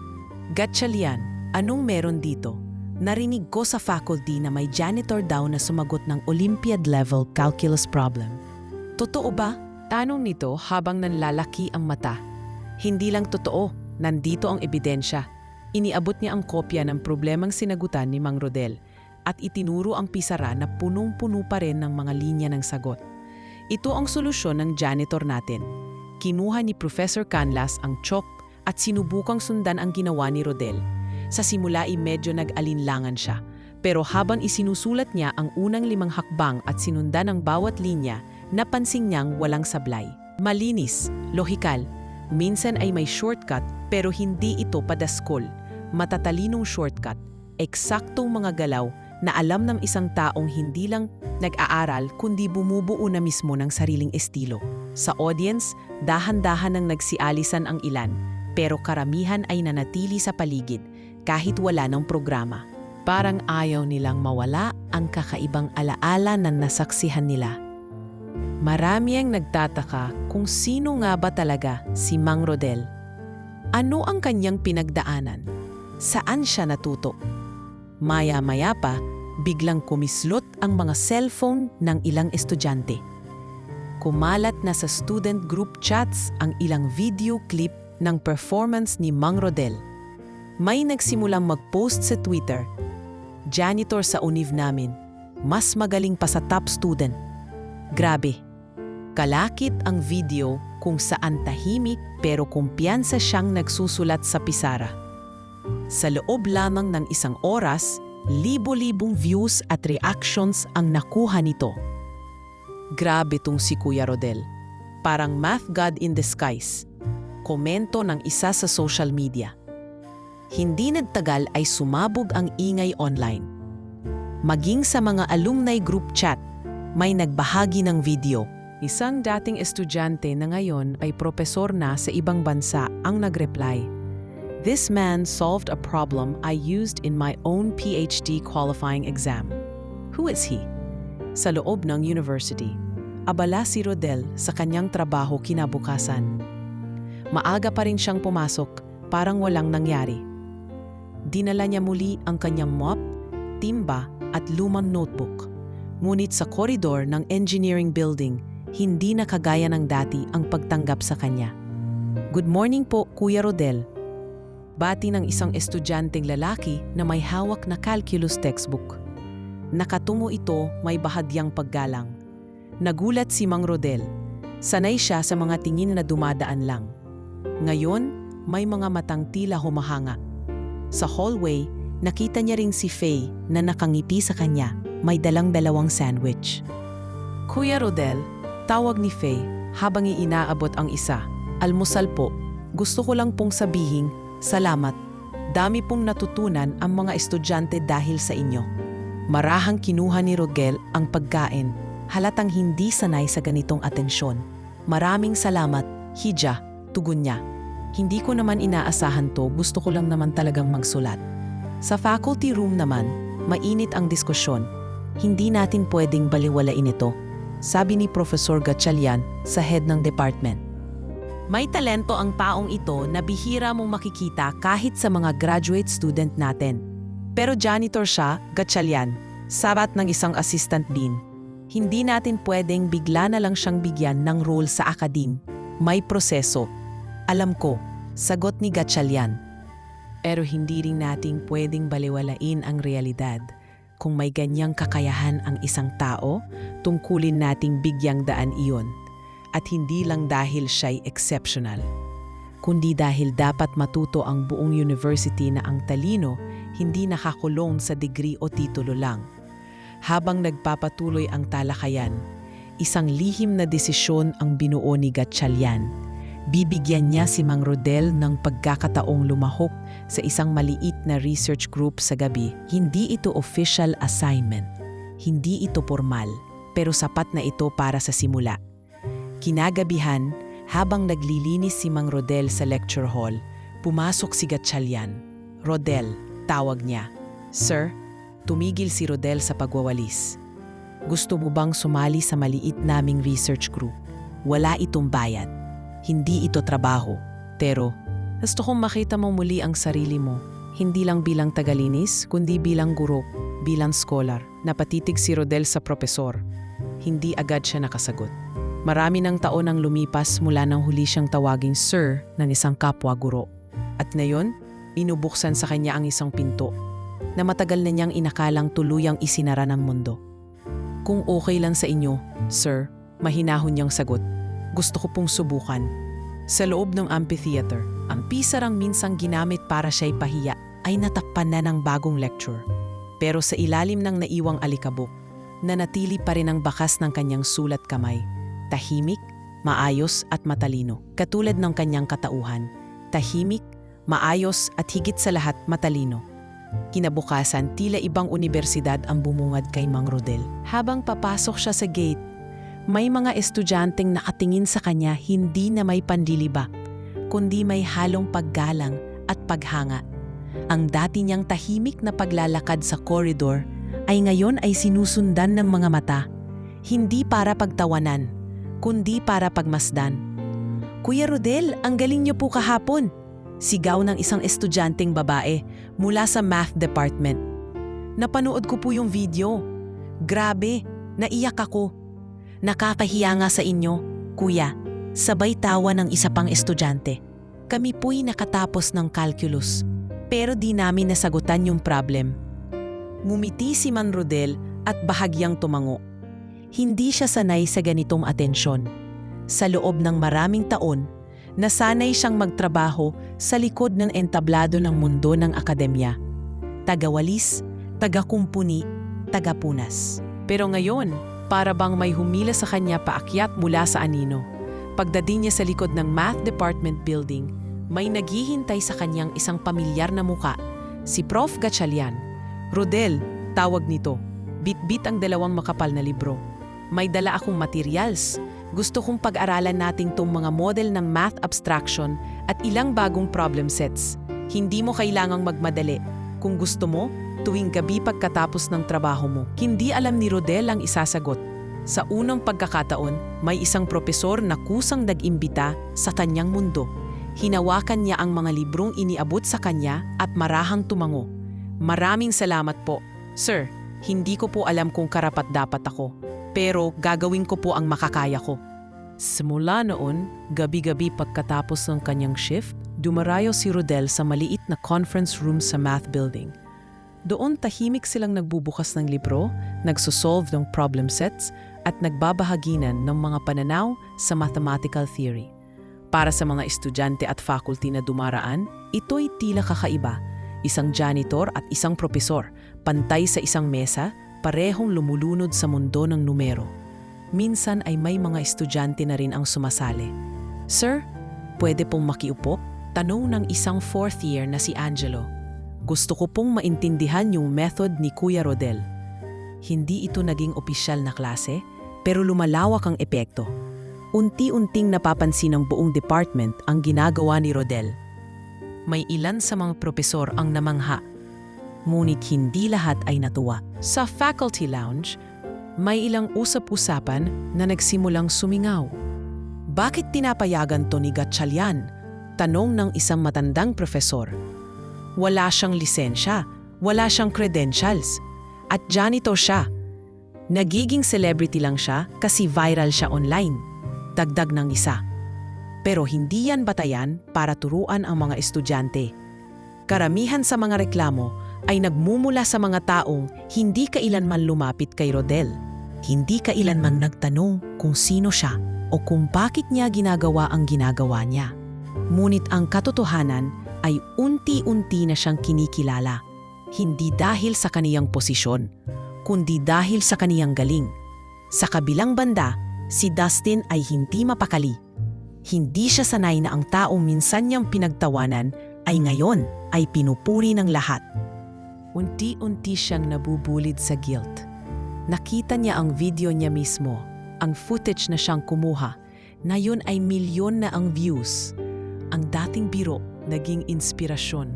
"Gatchalian, anong meron dito? Narinig ko sa faculty na may janitor daw na sumagot ng Olympiad-level calculus problem." "Totoo ba?" tanong nito habang nanlalaki ang mata. "Hindi lang totoo, nandito ang ebidensya." Iniabot niya ang kopya ng problemang sinagutan ni Mang Rodel at itinuro ang pisara na punong-puno pa rin ng mga linya ng sagot. "Ito ang solusyon ng janitor natin." Kinuha ni Professor Canlas ang chalk at sinubukang sundan ang ginawa ni Rodel. Sa simula ay medyo nag-alinlangan siya, pero habang isinusulat niya ang unang 5 hakbang at sinundan ang bawat linya, napansin niyang walang sablay. Malinis, lohikal, minsan ay may shortcut pero hindi ito padaskol. Matatalinong shortcut, eksaktong mga galaw na alam ng isang taong hindi lang nag-aaral kundi bumubuo na mismo ng sariling estilo. Sa audience, dahan-dahan nang nagsialisan ang ilan, pero karamihan ay nanatili sa paligid kahit wala ng programa. Parang ayaw nilang mawala ang kakaibang alaala na nasaksihan nila. Marami ang nagtataka kung sino nga ba talaga si Mang Rodel. Ano ang kanyang pinagdaanan? Saan siya natuto? Maya-maya pa, biglang kumislot ang mga cellphone ng ilang estudyante. Kumalat na sa student group chats ang ilang video clip ng performance ni Mang Rodel. May nagsimulang mag-post sa Twitter, "Janitor sa univ namin, mas magaling pa sa top student." Grabe. Kalakit ang video kung saan tahimik pero kumpiyansa siyang nagsusulat sa pisara. Sa loob lamang ng isang oras, libo-libong views at reactions ang nakuha nito. Grabe tong si Kuya Rodel. Parang math god in disguise. Komento ng isa sa social media. Hindi nagtagal ay sumabog ang ingay online. Maging sa mga alumni group chat, may nagbahagi ng video. Isang dating estudyante na ngayon ay propesor na sa ibang bansa ang nagreply. "This man solved a problem I used in my own PhD qualifying exam." Who is he? Sa loob ng university, abala si Rodel sa kanyang trabaho kinabukasan. Maaga pa rin siyang pumasok, parang walang nangyari. Dinala niya muli ang kanyang mop, timba at lumang notebook. Ngunit sa koridor ng engineering building, hindi na kagaya ng dati ang pagtanggap sa kanya. "Good morning po, Kuya Rodel." Bati ng isang estudyanteng lalaki na may hawak na calculus textbook. Nakatungo ito may bahagyang paggalang. Nagulat si Mang Rodel. Sanay siya sa mga tingin na dumadaan lang. Ngayon, may mga matang tila humahanga. Sa hallway, nakita niya ring si Faye na nakangiti sa kanya, may dalang-dalawang sandwich. "Kuya Rodel," tawag ni Faye habang inaabot ang isa. "Almusal po. Gusto ko lang pong sabihing, salamat. Dami pong natutunan ang mga estudyante dahil sa inyo." Marahang kinuha ni Rodel ang pagkain. Halatang hindi sanay sa ganitong atensyon. "Maraming salamat, Hija," tugon niya. "Hindi ko naman inaasahan to, gusto ko lang naman talagang magsulat." Sa faculty room naman, mainit ang diskusyon. "Hindi natin pwedeng baliwalain ito," sabi ni Professor Gatchalian sa head ng department. "May talento ang taong ito na bihira mong makikita kahit sa mga graduate student natin. Pero janitor siya, Gatchalian, sabat ng isang assistant dean. Hindi natin pwedeng bigla na lang siyang bigyan ng role sa academe. May proseso." "Alam ko," sagot ni Gatchalian. "Pero hindi rin nating pwedeng baliwalain ang realidad. Kung may ganyang kakayahan ang isang tao, tungkulin nating bigyang daan iyon. At hindi lang dahil siya'y exceptional, kundi dahil dapat matuto ang buong university na ang talino hindi nakakulong sa degree o titulo lang." Habang nagpapatuloy ang talakayan, isang lihim na desisyon ang binuo ni Gatchalian. Bibigyan niya si Mang Rodel ng pagkakataong lumahok sa isang maliit na research group sa gabi. Hindi ito official assignment. Hindi ito formal, pero sapat na ito para sa simula. Kinagabihan, habang naglilinis si Mang Rodel sa lecture hall, pumasok si Gatchalian. "Rodel," tawag niya. "Sir," tumigil si Rodel sa pagwawalis. "Gusto mo bang sumali sa maliit naming research group? Wala itong bayad. Hindi ito trabaho. Pero, gusto kong makita mo muli ang sarili mo. Hindi lang bilang tagalinis, kundi bilang guro, bilang scholar." Napatitig si Rodel sa propesor. Hindi agad siya nakasagot. Marami ng taon ang lumipas mula nang huli siyang tawaging sir ng isang kapwa guro. At ngayon, inubuksan sa kanya ang isang pinto na matagal na niyang inakalang tuluyang isinara ng mundo. "Kung okay lang sa inyo, sir," mahinahon niyang sagot. "Gusto ko pong subukan." Sa loob ng amphitheater, ang pisarang minsang ginamit para siya'y pahiya ay natakpan na ng bagong lecture. Pero sa ilalim ng naiwang alikabok, nanatili pa rin ang bakas ng kanyang sulat kamay. Tahimik, maayos at matalino. Katulad ng kanyang katauhan. Tahimik, maayos at higit sa lahat matalino. Kinabukasan, tila ibang universidad ang bumungad kay Mang Rodel. Habang papasok siya sa gate, may mga estudyanteng nakatingin sa kanya hindi na may panlilibak, kundi may halong paggalang at paghanga. Ang dati niyang tahimik na paglalakad sa koridor ay ngayon ay sinusundan ng mga mata, hindi para pagtawanan, kundi para pagmasdan. "Kuya Rodel, ang galing niyo po kahapon!" Sigaw ng isang estudyanteng babae mula sa math department. "Napanood ko po yung video. Grabe, naiyak ako." "Nakakahiya nga sa inyo, kuya," sabay tawa ng isa pang estudyante. "Kami po'y nakatapos ng calculus, pero di namin nasagutan yung problem." Ngumiti si Mang Rodel at bahagyang tumango. Hindi siya sanay sa ganitong atensyon. sa loob ng maraming taon, nasanay siyang magtrabaho sa likod ng entablado ng mundo ng akademya. Tagawalis, tagakumpuni, tagapunas. Pero ngayon, para bang may humila sa kanya paakyat mula sa anino. Pagdating niya sa likod ng Math Department building, may naghihintay sa kanyang isang pamilyar na muka, si Prof. Gatchalian. Rodel, tawag nito. Bit-bit ang dalawang makapal na libro. May dala akong materials. Gusto kong pag-aralan nating tong mga model ng math abstraction at ilang bagong problem sets. Hindi mo kailangang magmadali. Kung gusto mo, tuwing gabi pagkatapos ng trabaho mo. Hindi alam ni Rodel ang isasagot. Sa unang pagkakataon, may isang propesor na kusang nag-imbita sa kanyang mundo. Hinawakan niya ang mga librong iniabot sa kanya at marahang tumango. Maraming salamat po. Sir, hindi ko po alam kung karapat-dapat ako. Pero gagawin ko po ang makakaya ko. Simula noon, gabi-gabi pagkatapos ng kanyang shift, dumarayo si Rodel sa maliit na conference room sa math building. Doon tahimik silang nagbubukas ng libro, nagsosolve ng problem sets, at nagbabahaginan ng mga pananaw sa mathematical theory. Para sa mga estudyante at faculty na dumaraan, ito'y tila kakaiba. Isang janitor at isang propesor, pantay sa isang mesa, parehong lumulunod sa mundo ng numero. Minsan ay may mga estudyante na rin ang sumasali. Sir, pwede pong makiupo? Tanong ng isang fourth year na si Angelo. Gusto ko pong maintindihan yung method ni Kuya Rodel. Hindi ito naging opisyal na klase, pero lumalawak ang epekto. Unti-unting napapansin ng buong department ang ginagawa ni Rodel. May ilan sa mga propesor ang namangha. Ngunit hindi lahat ay natuwa. Sa faculty lounge, may ilang usap-usapan na nagsimulang sumingaw. Bakit tinapayagan to ni Gatchalian? Tanong ng isang matandang profesor. Wala siyang lisensya, wala siyang credentials, at janitor siya. Nagiging celebrity lang siya kasi viral siya online. Dagdag ng isa. Pero hindi yan batayan para turuan ang mga estudyante. Karamihan sa mga reklamo ay nagmumula sa mga taong hindi kailanman lumapit kay Rodel. Hindi kailanman nagtanong kung sino siya o kung bakit niya ginagawa ang ginagawa niya. Ngunit ang katotohanan ay unti-unti na siyang kinikilala. Hindi dahil sa kaniyang posisyon, kundi dahil sa kaniyang galing. Sa kabilang banda, si Dustin ay hindi mapakali. Hindi siya sanay na ang taong minsan niyang pinagtawanan ay ngayon ay pinupuri ng lahat. Unti-unti siyang nabubulid sa guilt. Nakita niya ang video niya mismo, ang footage na siyang kumuha, na yun ay milyon na ang views. Ang dating biro naging inspirasyon.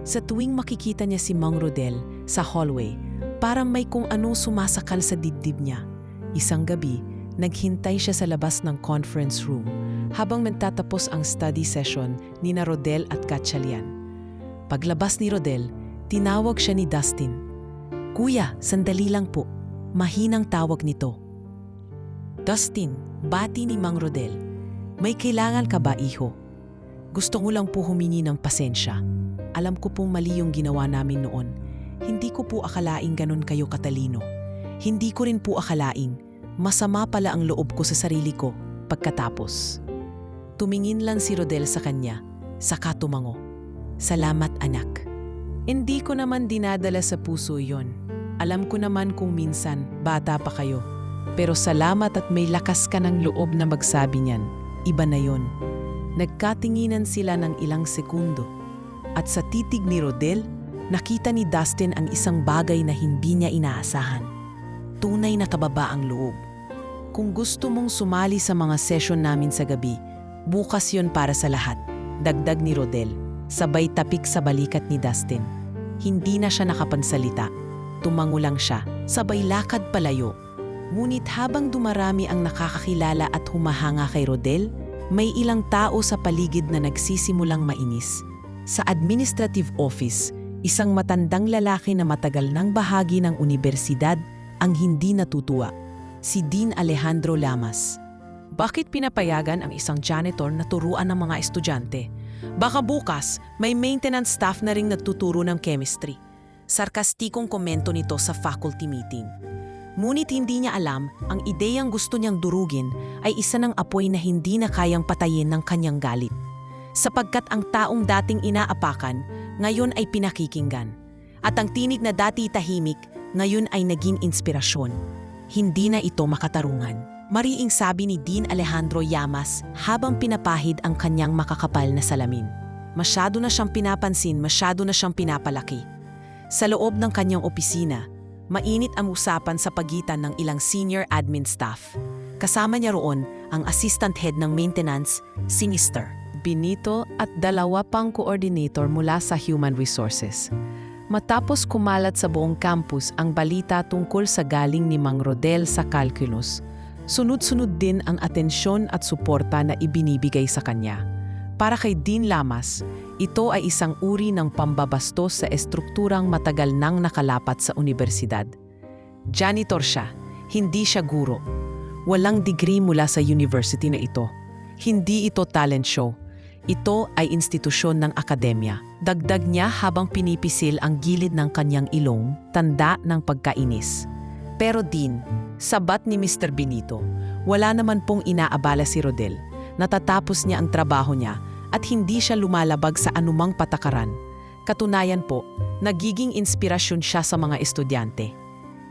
Sa tuwing makikita niya si Mang Rodel sa hallway, parang may kung ano sumasakal sa dibdib niya. Isang gabi, naghintay siya sa labas ng conference room habang magtatapos ang study session ni na Rodel at Gatchalian. Paglabas ni Rodel, tinawag siya ni Dustin. Kuya, sandali lang po. Mahinang tawag nito. Dustin, bati ni Mang Rodel. May kailangan ka ba, iho? Gusto ko lang po humingi ng pasensya. Alam ko pong mali yung ginawa namin noon. Hindi ko po akalaing ganun kayo katalino. Hindi ko rin po akalaing masama pala ang loob ko sa sarili ko pagkatapos. Tumingin lang si Rodel sa kanya, saka tumango. Salamat, anak. Hindi ko naman dinadala sa puso yon. Alam ko naman kung minsan bata pa kayo. Pero salamat at may lakas ka ng loob na magsabi niyan. Iba na yon. Nagkatinginan sila ng ilang sekundo. At sa titig ni Rodel, nakita ni Dustin ang isang bagay na hindi niya inaasahan. Tunay na kababaang loob. Kung gusto mong sumali sa mga session namin sa gabi, bukas yon para sa lahat. Dagdag ni Rodel, sabay tapik sa balikat ni Dustin. Hindi na siya nakapansalita. Tumango lang siya, sabay lakad palayo. Ngunit habang dumarami ang nakakakilala at humahanga kay Rodel, may ilang tao sa paligid na nagsisimulang mainis. Sa administrative office, isang matandang lalaki na matagal nang bahagi ng universidad ang hindi natutuwa, si Dean Alejandro Lamas. Bakit pinapayagan ang isang janitor na turuan ng mga estudyante? Baka bukas, may maintenance staff na ring nagtuturo ng chemistry. Sarkastikong komento nito sa faculty meeting. Ngunit hindi niya alam, ang ideyang gusto niyang durugin ay isa ng apoy na hindi na kayang patayin ng kanyang galit. Sapagkat ang taong dating inaapakan, ngayon ay pinakikinggan. At ang tinig na dati tahimik, ngayon ay naging inspirasyon. Hindi na ito makatarungan. Mariing sabi ni Dean Alejandro Llamas habang pinapahid ang kanyang makakapal na salamin. Masyado na siyang pinapansin, masyado na siyang pinapalaki. Sa loob ng kanyang opisina, mainit ang usapan sa pagitan ng ilang senior admin staff. Kasama niya roon ang assistant head ng maintenance, si Mr. Benito at 2 pang coordinator mula sa Human Resources. Matapos kumalat sa buong campus ang balita tungkol sa galing ni Mang Rodel sa calculus, sunod-sunod din ang atensyon at suporta na ibinibigay sa kanya. Para kay Dean Llamas, ito ay isang uri ng pambabastos sa estrukturang matagal nang nakalapat sa universidad. Janitor siya, hindi siya guro. Walang degree mula sa university na ito. Hindi ito talent show. Ito ay institusyon ng akademya. Dagdag niya habang pinipisil ang gilid ng kanyang ilong, tanda ng pagkainis. Pero Dean, sabat ni Mr. Benito, wala naman pong inaabala si Rodel. Natatapos niya ang trabaho niya at hindi siya lumalabag sa anumang patakaran. Katunayan po, nagiging inspirasyon siya sa mga estudyante.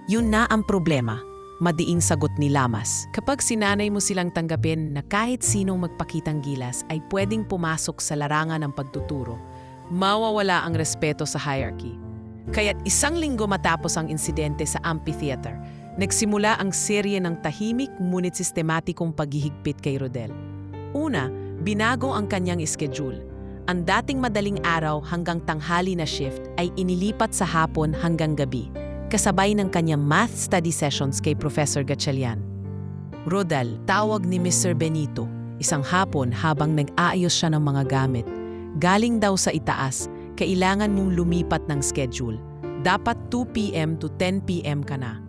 Yun na ang problema, madiing sagot ni Llamas. Kapag sinanay mo silang tanggapin na kahit sinong magpakitang gilas ay pwedeng pumasok sa larangan ng pagtuturo, mawawala ang respeto sa hierarchy. Kaya't 1 linggo matapos ang insidente sa amphitheater, nagsimula ang serye ng tahimik ngunit sistematikong paghihigpit kay Rodel. Una, binago ang kanyang schedule. Ang dating madaling araw hanggang tanghali na shift ay inilipat sa hapon hanggang gabi, kasabay ng kanyang math study sessions kay Professor Gatchalian. Rodel, tawag ni Mr. Benito, isang hapon habang nag-aayos siya ng mga gamit. Galing daw sa itaas, kailangan mong lumipat ng schedule. Dapat 2 p.m. to 10 p.m. ka na.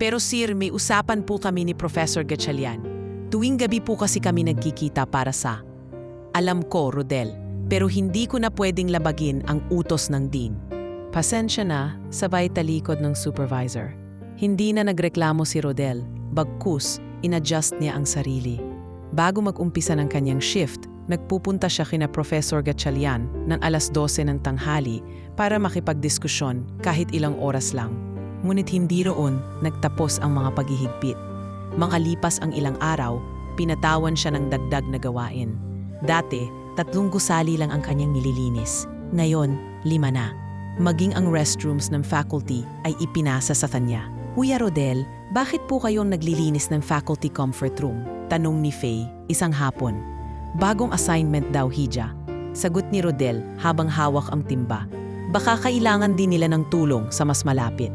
Pero sir, may usapan po kami ni Professor Gatchalian. Tuwing gabi po kasi kami nagkikita para sa... Alam ko, Rodel, pero hindi ko na pwedeng labagin ang utos ng Dean. Pasensya na, sabay talikod ng supervisor. Hindi na nagreklamo si Rodel, bagkus, inadjust niya ang sarili. Bago mag-umpisa ng kanyang shift, nagpupunta siya kina Professor Gatchalian ng 12:00 ng tanghali para makipagdiskusyon kahit ilang oras lang. Ngunit hindi roon nagtapos ang mga paghihigpit. Makalipas ang ilang araw, pinatawan siya ng dagdag na gawain. Dati, 3 gusali lang ang kanyang nililinis. Ngayon, 5 na. Maging ang restrooms ng faculty ay ipinasa sa kanya. Kuya Rodel, bakit po kayong naglilinis ng faculty comfort room? Tanong ni Faye, isang hapon. Bagong assignment daw, Hija. Sagot ni Rodel habang hawak ang timba. Baka kailangan din nila ng tulong sa mas malapit.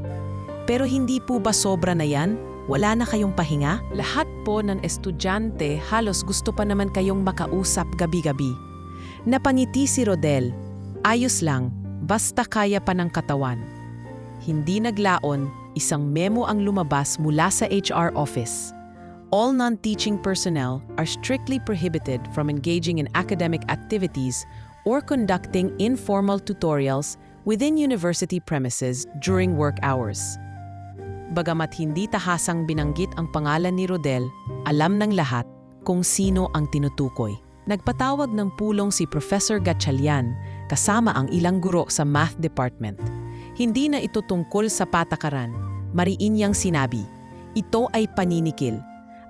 Pero hindi po ba sobra na yan? Wala na kayong pahinga? Lahat po ng estudyante halos gusto pa naman kayong makausap gabi-gabi. Napangiti si Rodel. Ayos lang, basta kaya pa ng katawan. Hindi naglaon, isang memo ang lumabas mula sa HR office. All non-teaching personnel are strictly prohibited from engaging in academic activities or conducting informal tutorials within university premises during work hours. Bagamat hindi tahasang binanggit ang pangalan ni Rodel, alam ng lahat kung sino ang tinutukoy. Nagpatawag ng pulong si Professor Gatchalian kasama ang ilang guro sa math department. Hindi na ito tungkol sa patakaran. Mariin niyang sinabi, ito ay paninikil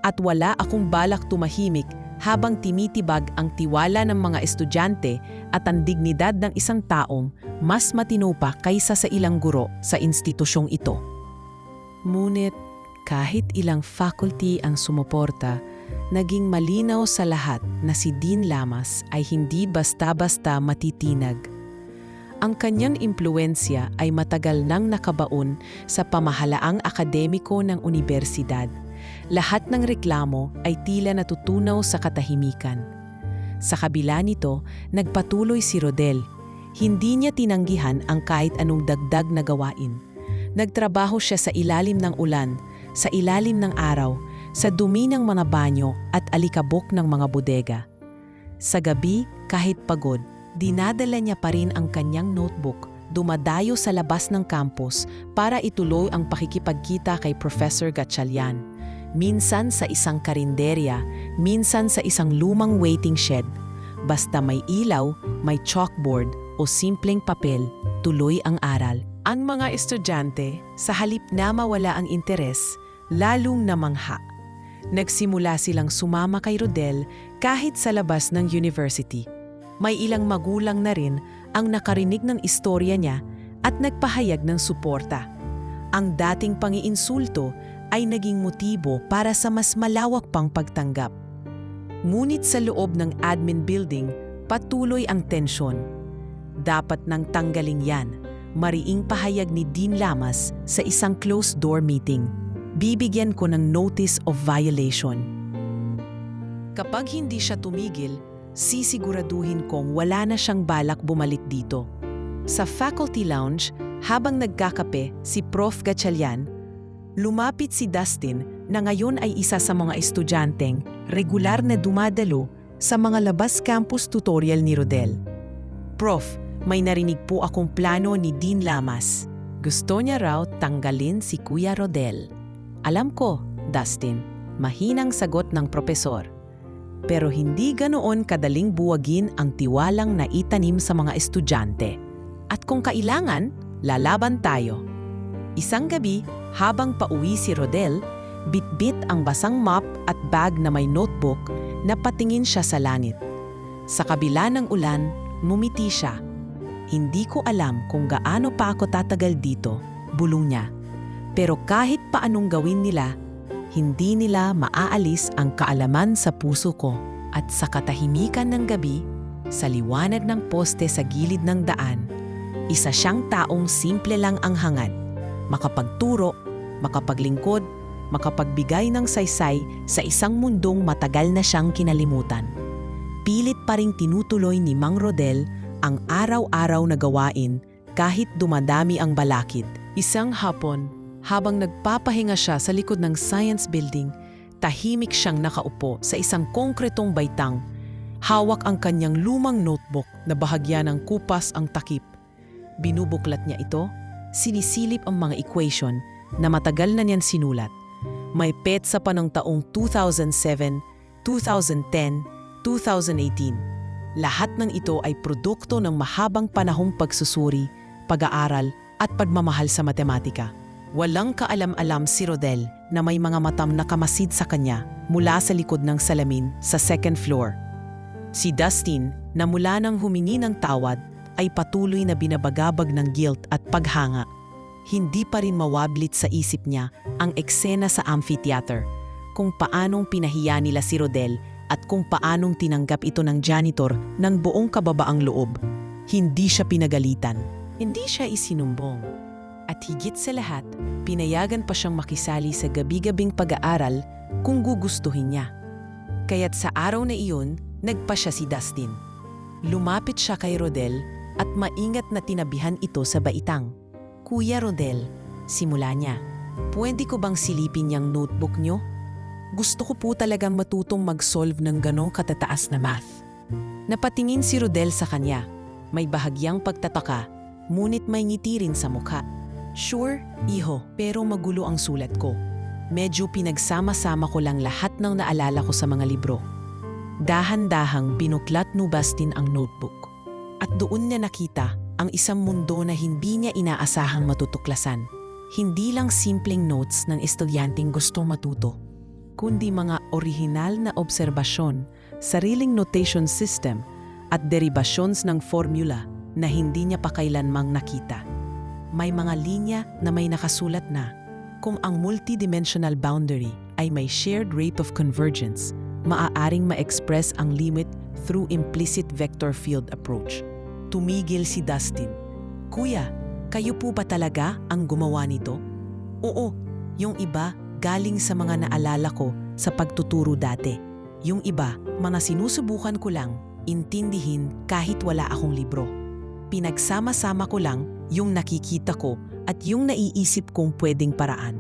at wala akong balak tumahimik habang timitibag ang tiwala ng mga estudyante at ang dignidad ng isang taong mas matino pa kaysa sa ilang guro sa institusyong ito. Ngunit kahit ilang faculty ang sumuporta, naging malinaw sa lahat na si Dean Llamas ay hindi basta-basta matitinag. Ang kanyang impluensya ay matagal nang nakabaon sa pamahalaang akademiko ng universidad. Lahat ng reklamo ay tila natutunaw sa katahimikan. Sa kabila nito, nagpatuloy si Rodel. Hindi niya tinanggihan ang kahit anong dagdag na gawain. Nagtrabaho siya sa ilalim ng ulan, sa ilalim ng araw, sa dumi ng mga banyo at alikabok ng mga bodega. Sa gabi, kahit pagod, dinadala niya pa rin ang kanyang notebook, dumadayo sa labas ng campus para ituloy ang pakikipagkita kay Professor Gatchalian. Minsan sa isang karinderya, minsan sa isang lumang waiting shed. Basta may ilaw, may chalkboard o simpleng papel, tuloy ang aral. Ang mga estudyante, sa halip na mawala ang interes, lalong namangha. Nagsimula silang sumama kay Rodel kahit sa labas ng university. May ilang magulang na rin ang nakarinig ng istorya niya at nagpahayag ng suporta. Ang dating pangiinsulto ay naging motibo para sa mas malawak pang pagtanggap. Ngunit sa loob ng admin building, patuloy ang tensyon. Dapat nang tanggalin yan, mariing pahayag ni Dean Lamas sa isang closed-door meeting. Bibigyan ko ng notice of violation. Kapag hindi siya tumigil, sisiguraduhin kong wala na siyang balak bumalik dito. Sa faculty lounge, habang nagkakape si Prof. Gatchalian, lumapit si Dustin na ngayon ay isa sa mga estudyanteng regular na dumadalo sa mga labas campus tutorial ni Rodel. Prof, may narinig po akong plano ni Dean Lamas. Gusto niya raw tanggalin si Kuya Rodel. Alam ko, Dustin, mahinang sagot ng propesor. Pero hindi ganoon kadaling buwagin ang tiwalang naitanim sa mga estudyante. At kung kailangan, lalaban tayo. Isang gabi, habang pauwi si Rodel, bitbit ang basang mop at bag na may notebook na patingin siya sa langit. Sa kabila ng ulan, ngumiti siya. Hindi ko alam kung gaano pa ako tatagal dito, bulong niya. Pero kahit paanong gawin nila, hindi nila maaalis ang kaalaman sa puso ko. At sa katahimikan ng gabi, sa liwanag ng poste sa gilid ng daan, isa siyang taong simple lang ang hangad. Makapagturo, makapaglingkod, makapagbigay ng saysay sa isang mundong matagal na siyang kinalimutan. Pilit pa ring tinutuloy ni Mang Rodel ang araw-araw na gawain kahit dumadami ang balakid. Isang hapon, habang nagpapahinga siya sa likod ng science building, tahimik siyang nakaupo sa isang konkretong baitang. Hawak ang kanyang lumang notebook na bahagya ng kupas ang takip. Binubuklat niya ito, sinisilip ang mga equation na matagal na niyan sinulat. May petsa pa ng taong 2007, 2010, 2018. Lahat ng ito ay produkto ng mahabang panahong pagsusuri, pag-aaral at pagmamahal sa matematika. Walang kaalam-alam si Rodel na may mga matam na kamasid sa kanya mula sa likod ng salamin sa second floor. Si Dustin, na mula nang humingi ng tawad, ay patuloy na binabagabag ng guilt at paghanga. Hindi pa rin mawablit sa isip niya ang eksena sa amphitheater, kung paanong pinahiya nila si Rodel at kung paanong tinanggap ito ng janitor ng buong kababaang loob. Hindi siya pinagalitan. Hindi siya isinumbong. At higit sa lahat, pinayagan pa siyang makisali sa gabi-gabing pag-aaral kung gugustuhin niya. Kaya't sa araw na iyon, nagpa siya si Dustin. Lumapit siya kay Rodel at maingat na tinabihan ito sa baitang. Kuya Rodel, simula niya, pwede ko bang silipin niyang notebook niyo? Gusto ko po talagang matutong mag-solve ng ganong katataas na math. Napatingin si Rodel sa kanya. May bahagyang pagtataka, ngunit may ngiti rin sa mukha. Sure, iho, pero magulo ang sulat ko. Medyo pinagsama-sama ko lang lahat ng naalala ko sa mga libro. Dahan-dahang binuklat ni Dustin ang notebook. At doon niya nakita ang isang mundo na hindi niya inaasahang matutuklasan. Hindi lang simpleng notes ng estudyanteng gustong matuto, kundi mga orihinal na obserbasyon, sariling notation system, at derivations ng formula na hindi niya pa kailanmang nakita. May mga linya na may nakasulat na, kung ang multidimensional boundary ay may shared rate of convergence, maaaring ma-express ang limit through implicit vector field approach. Tumigil si Dustin. Kuya, kayo po ba talaga ang gumawa nito? Oo, yung iba galing sa mga naalala ko sa pagtuturo dati. Yung iba, mga sinusubukan ko lang, intindihin kahit wala akong libro. Pinagsama-sama ko lang yung nakikita ko at yung naiisip kong pwedeng paraan.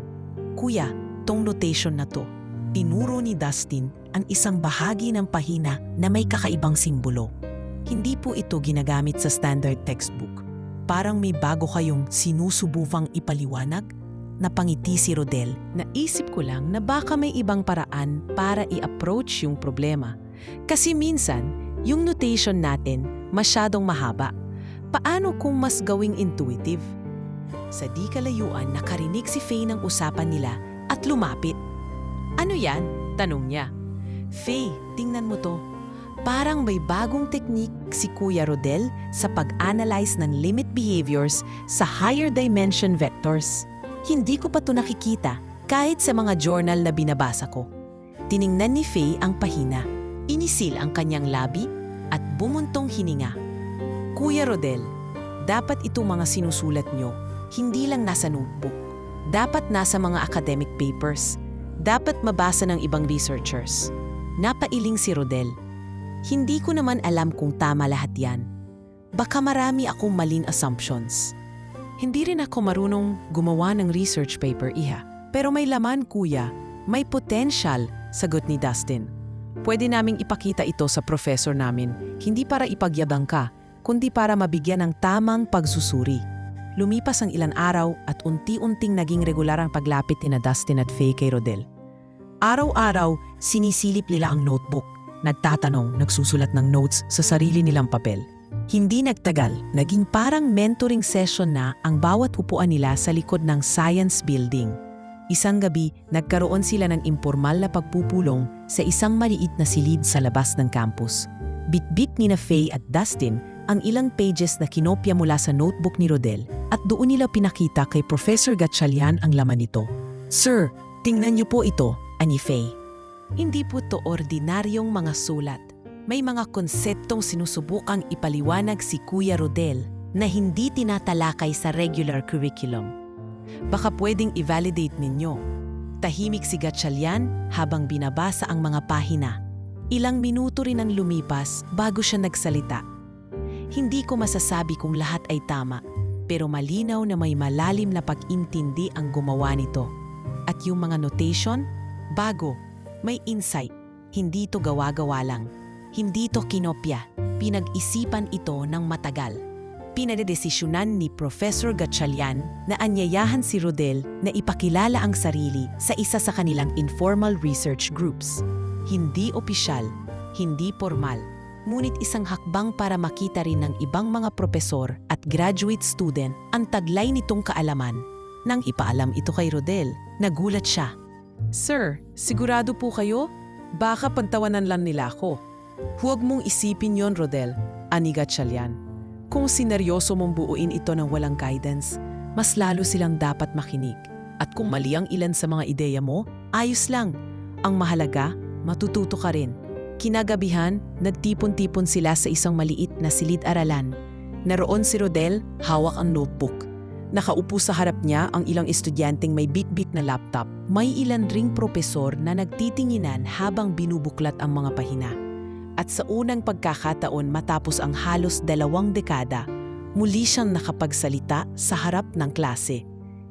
Kuya, tong notation na to, tinuro ni Dustin ang isang bahagi ng pahina na may kakaibang simbolo. Hindi po ito ginagamit sa standard textbook. parang may bago kayong sinusubukang ipaliwanag? Napangiti si Rodel. Naisip ko lang na baka may ibang paraan para i-approach yung problema. Kasi minsan, yung notation natin masyadong mahaba. Paano kung mas gawing intuitive? Sa di kalayuan, nakarinig si Faye ng usapan nila at lumapit. Ano yan? Tanong niya. Faye, tingnan mo to. Parang may bagong technique si Kuya Rodel sa pag-analyze ng limit behaviors sa higher dimension vectors. Hindi ko pa to nakikita kahit sa mga journal na binabasa ko. Tiningnan ni Faye ang pahina, inisil ang kanyang labi at bumuntong hininga. Kuya Rodel, dapat itong mga sinusulat nyo, hindi lang nasa notebook. Dapat nasa mga academic papers. Dapat mabasa ng ibang researchers. Napailing si Rodel. Hindi ko naman alam kung tama lahat yan. Baka marami akong maling assumptions. Hindi rin ako marunong gumawa ng research paper, iha. Pero may laman, kuya. May potential, sagot ni Dustin. Pwede naming ipakita ito sa professor namin, hindi para ipagyabang ka, kundi para mabigyan ng tamang pagsusuri. Lumipas ang ilang araw at unti-unting naging regular ang paglapit ni Dustin at Faye kay Rodel. Araw-araw, sinisilip nila ang notebook. Nagtatanong, nagsusulat ng notes sa sarili nilang papel. Hindi nagtagal, naging parang mentoring session na ang bawat upuan nila sa likod ng science building. Isang gabi, nagkaroon sila ng impormal na pagpupulong sa isang maliit na silid sa labas ng campus. Bitbit ni na Faye at Dustin ang ilang pages na kinopya mula sa notebook ni Rodel at doon nila pinakita kay Professor Gatchalian ang laman nito. Sir, tingnan niyo po ito, ani Faye. Hindi po to ordinaryong mga sulat. May mga konseptong sinusubukang ipaliwanag si Kuya Rodel na hindi tinatalakay sa regular curriculum. Baka pwedeng i-validate ninyo. Tahimik si Gatchalian habang binabasa ang mga pahina. Ilang minuto rin ang lumipas bago siya nagsalita. Hindi ko masasabi kung lahat ay tama, pero malinaw na may malalim na pag-intindi ang gumawa nito. At yung mga notation, bago. May insight, hindi to gawa-gawa lang. Hindi to kinopya, pinag-isipan ito ng matagal. Pinadedesisyonan ni Professor Gatchalian na anyayahan si Rodel na ipakilala ang sarili sa isa sa kanilang informal research groups. Hindi opisyal, hindi formal, ngunit isang hakbang para makita rin ng ibang mga propesor at graduate student ang taglay nitong kaalaman. Nang ipaalam ito kay Rodel, nagulat siya. Sir, sigurado po kayo? Baka pantawanan lang nila ako. Huwag mong isipin yon, Rodel, ani Gatchalian. Kung sineryoso mong buuin ito ng walang guidance, mas lalo silang dapat makinig. At kung mali ang ilan sa mga ideya mo, ayos lang. Ang mahalaga, matututo ka rin. Kinagabihan, nagtipon-tipon sila sa isang maliit na silid-aralan. Naroon si Rodel, hawak ang notebook. Nakaupo sa harap niya ang ilang estudyanteng may bit-bit na laptop. May ilan ring propesor na nagtitinginan habang binubuklat ang mga pahina. At sa unang pagkakataon matapos ang halos 2 dekada, muli siyang nakapagsalita sa harap ng klase.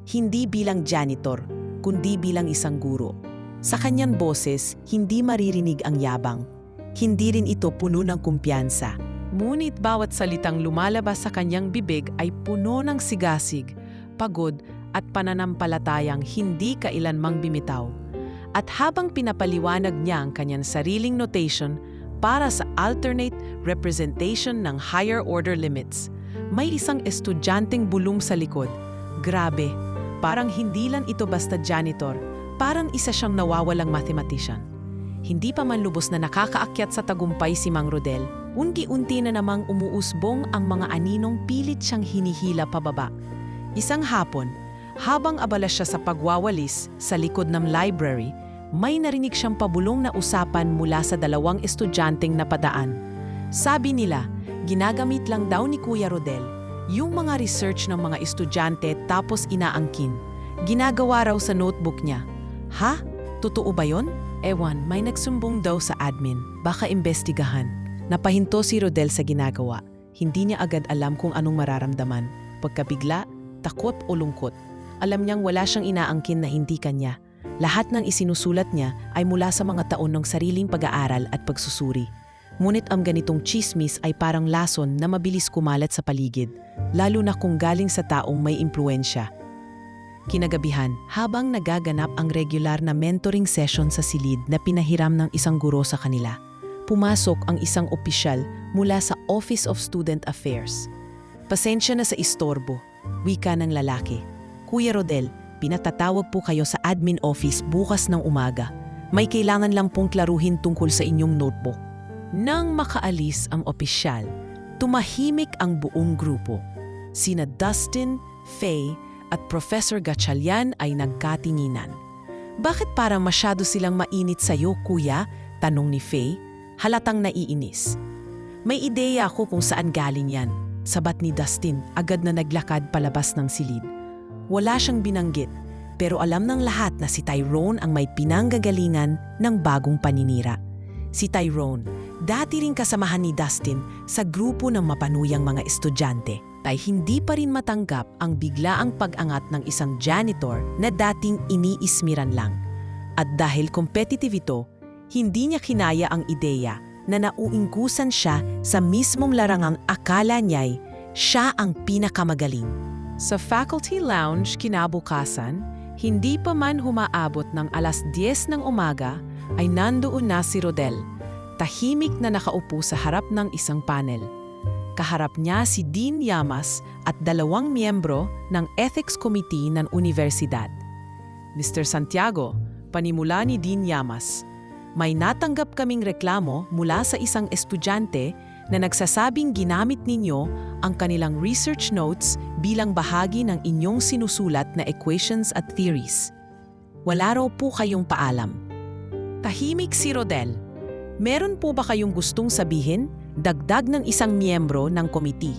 Hindi bilang janitor, kundi bilang isang guro. Sa kanyang boses, hindi maririnig ang yabang. Hindi rin ito puno ng kumpiyansa. Ngunit bawat salitang lumalabas sa kanyang bibig ay puno ng sigasig, pagod at pananampalatayang hindi kailanmang bimitaw. At habang pinapaliwanag niya ang kanyang sariling notation para sa alternate representation ng higher order limits, may isang estudyanteng bulong sa likod. Grabe, parang hindi lang ito basta janitor, parang isa siyang nawawalang mathematician. Hindi pa man lubos na nakakaakyat sa tagumpay si Mang Rodel, unti-unti na namang umuusbong ang mga aninong pilit siyang hinihila pababa. Isang hapon, habang abala siya sa pagwawalis sa likod ng library, may narinig siyang pabulong na usapan mula sa 2 estudyanteng napadaan. Sabi nila, ginagamit lang daw ni Kuya Rodel yung mga research ng mga estudyante tapos inaangkin. Ginagawa raw sa notebook niya. Ha? Totoo ba yon? Ewan, may nagsumbong daw sa admin. Baka imbestigahan. Napahinto si Rodel sa ginagawa. Hindi niya agad alam kung anong mararamdaman. Pagkabigla, takot o lungkot. Alam niyang wala siyang inaangkin na hindi kanya. Lahat ng isinusulat niya ay mula sa mga taon ng sariling pag-aaral at pagsusuri. Ngunit ang ganitong chismis ay parang lason na mabilis kumalat sa paligid, lalo na kung galing sa taong may impluensya. Kinagabihan, habang nagaganap ang regular na mentoring session sa silid na pinahiram ng isang guro sa kanila, pumasok ang isang opisyal mula sa Office of Student Affairs. Pasensya na sa istorbo, wika ng lalaki. Kuya Rodel, pinatatawag po kayo sa admin office bukas ng umaga. May kailangan lang pong klaruhin tungkol sa inyong notebook. Nang makaalis ang opisyal, tumahimik ang buong grupo. Sina Dustin, Faye, at Professor Gatchalian ay nagkatinginan. Bakit parang masyado silang mainit sa'yo, kuya? Tanong ni Faye, halatang naiinis. May ideya ako kung saan galing yan. Sabat ni Dustin, agad na naglakad palabas ng silid. Wala siyang binanggit, pero alam ng lahat na si Tyrone ang may pinanggagalingan ng bagong paninira. Si Tyrone, dati ring kasamahan ni Dustin sa grupo ng mapanuyang mga estudyante, ay hindi pa rin matanggap ang biglaang pag-angat ng isang janitor na dating iniismiran lang. At dahil competitive ito, hindi niya kinaya ang ideya na nauingkusan siya sa mismong larangang akala niya'y siya ang pinakamagaling. Sa faculty lounge kinabukasan, hindi pa man humaabot ng 10:00 ng umaga, ay nandoon na si Rodel, tahimik na nakaupo sa harap ng isang panel. Kaharap niya si Dean Llamas at 2 miyembro ng Ethics Committee ng Universidad. Mr. Santiago, panimula ni Dean Llamas, may natanggap kaming reklamo mula sa isang estudyante na nagsasabing ginamit ninyo ang kanilang research notes bilang bahagi ng inyong sinusulat na equations at theories. Wala raw po kayong paalam. Tahimik si Rodel. Meron po ba kayong gustong sabihin? Dagdag ng isang miyembro ng committee.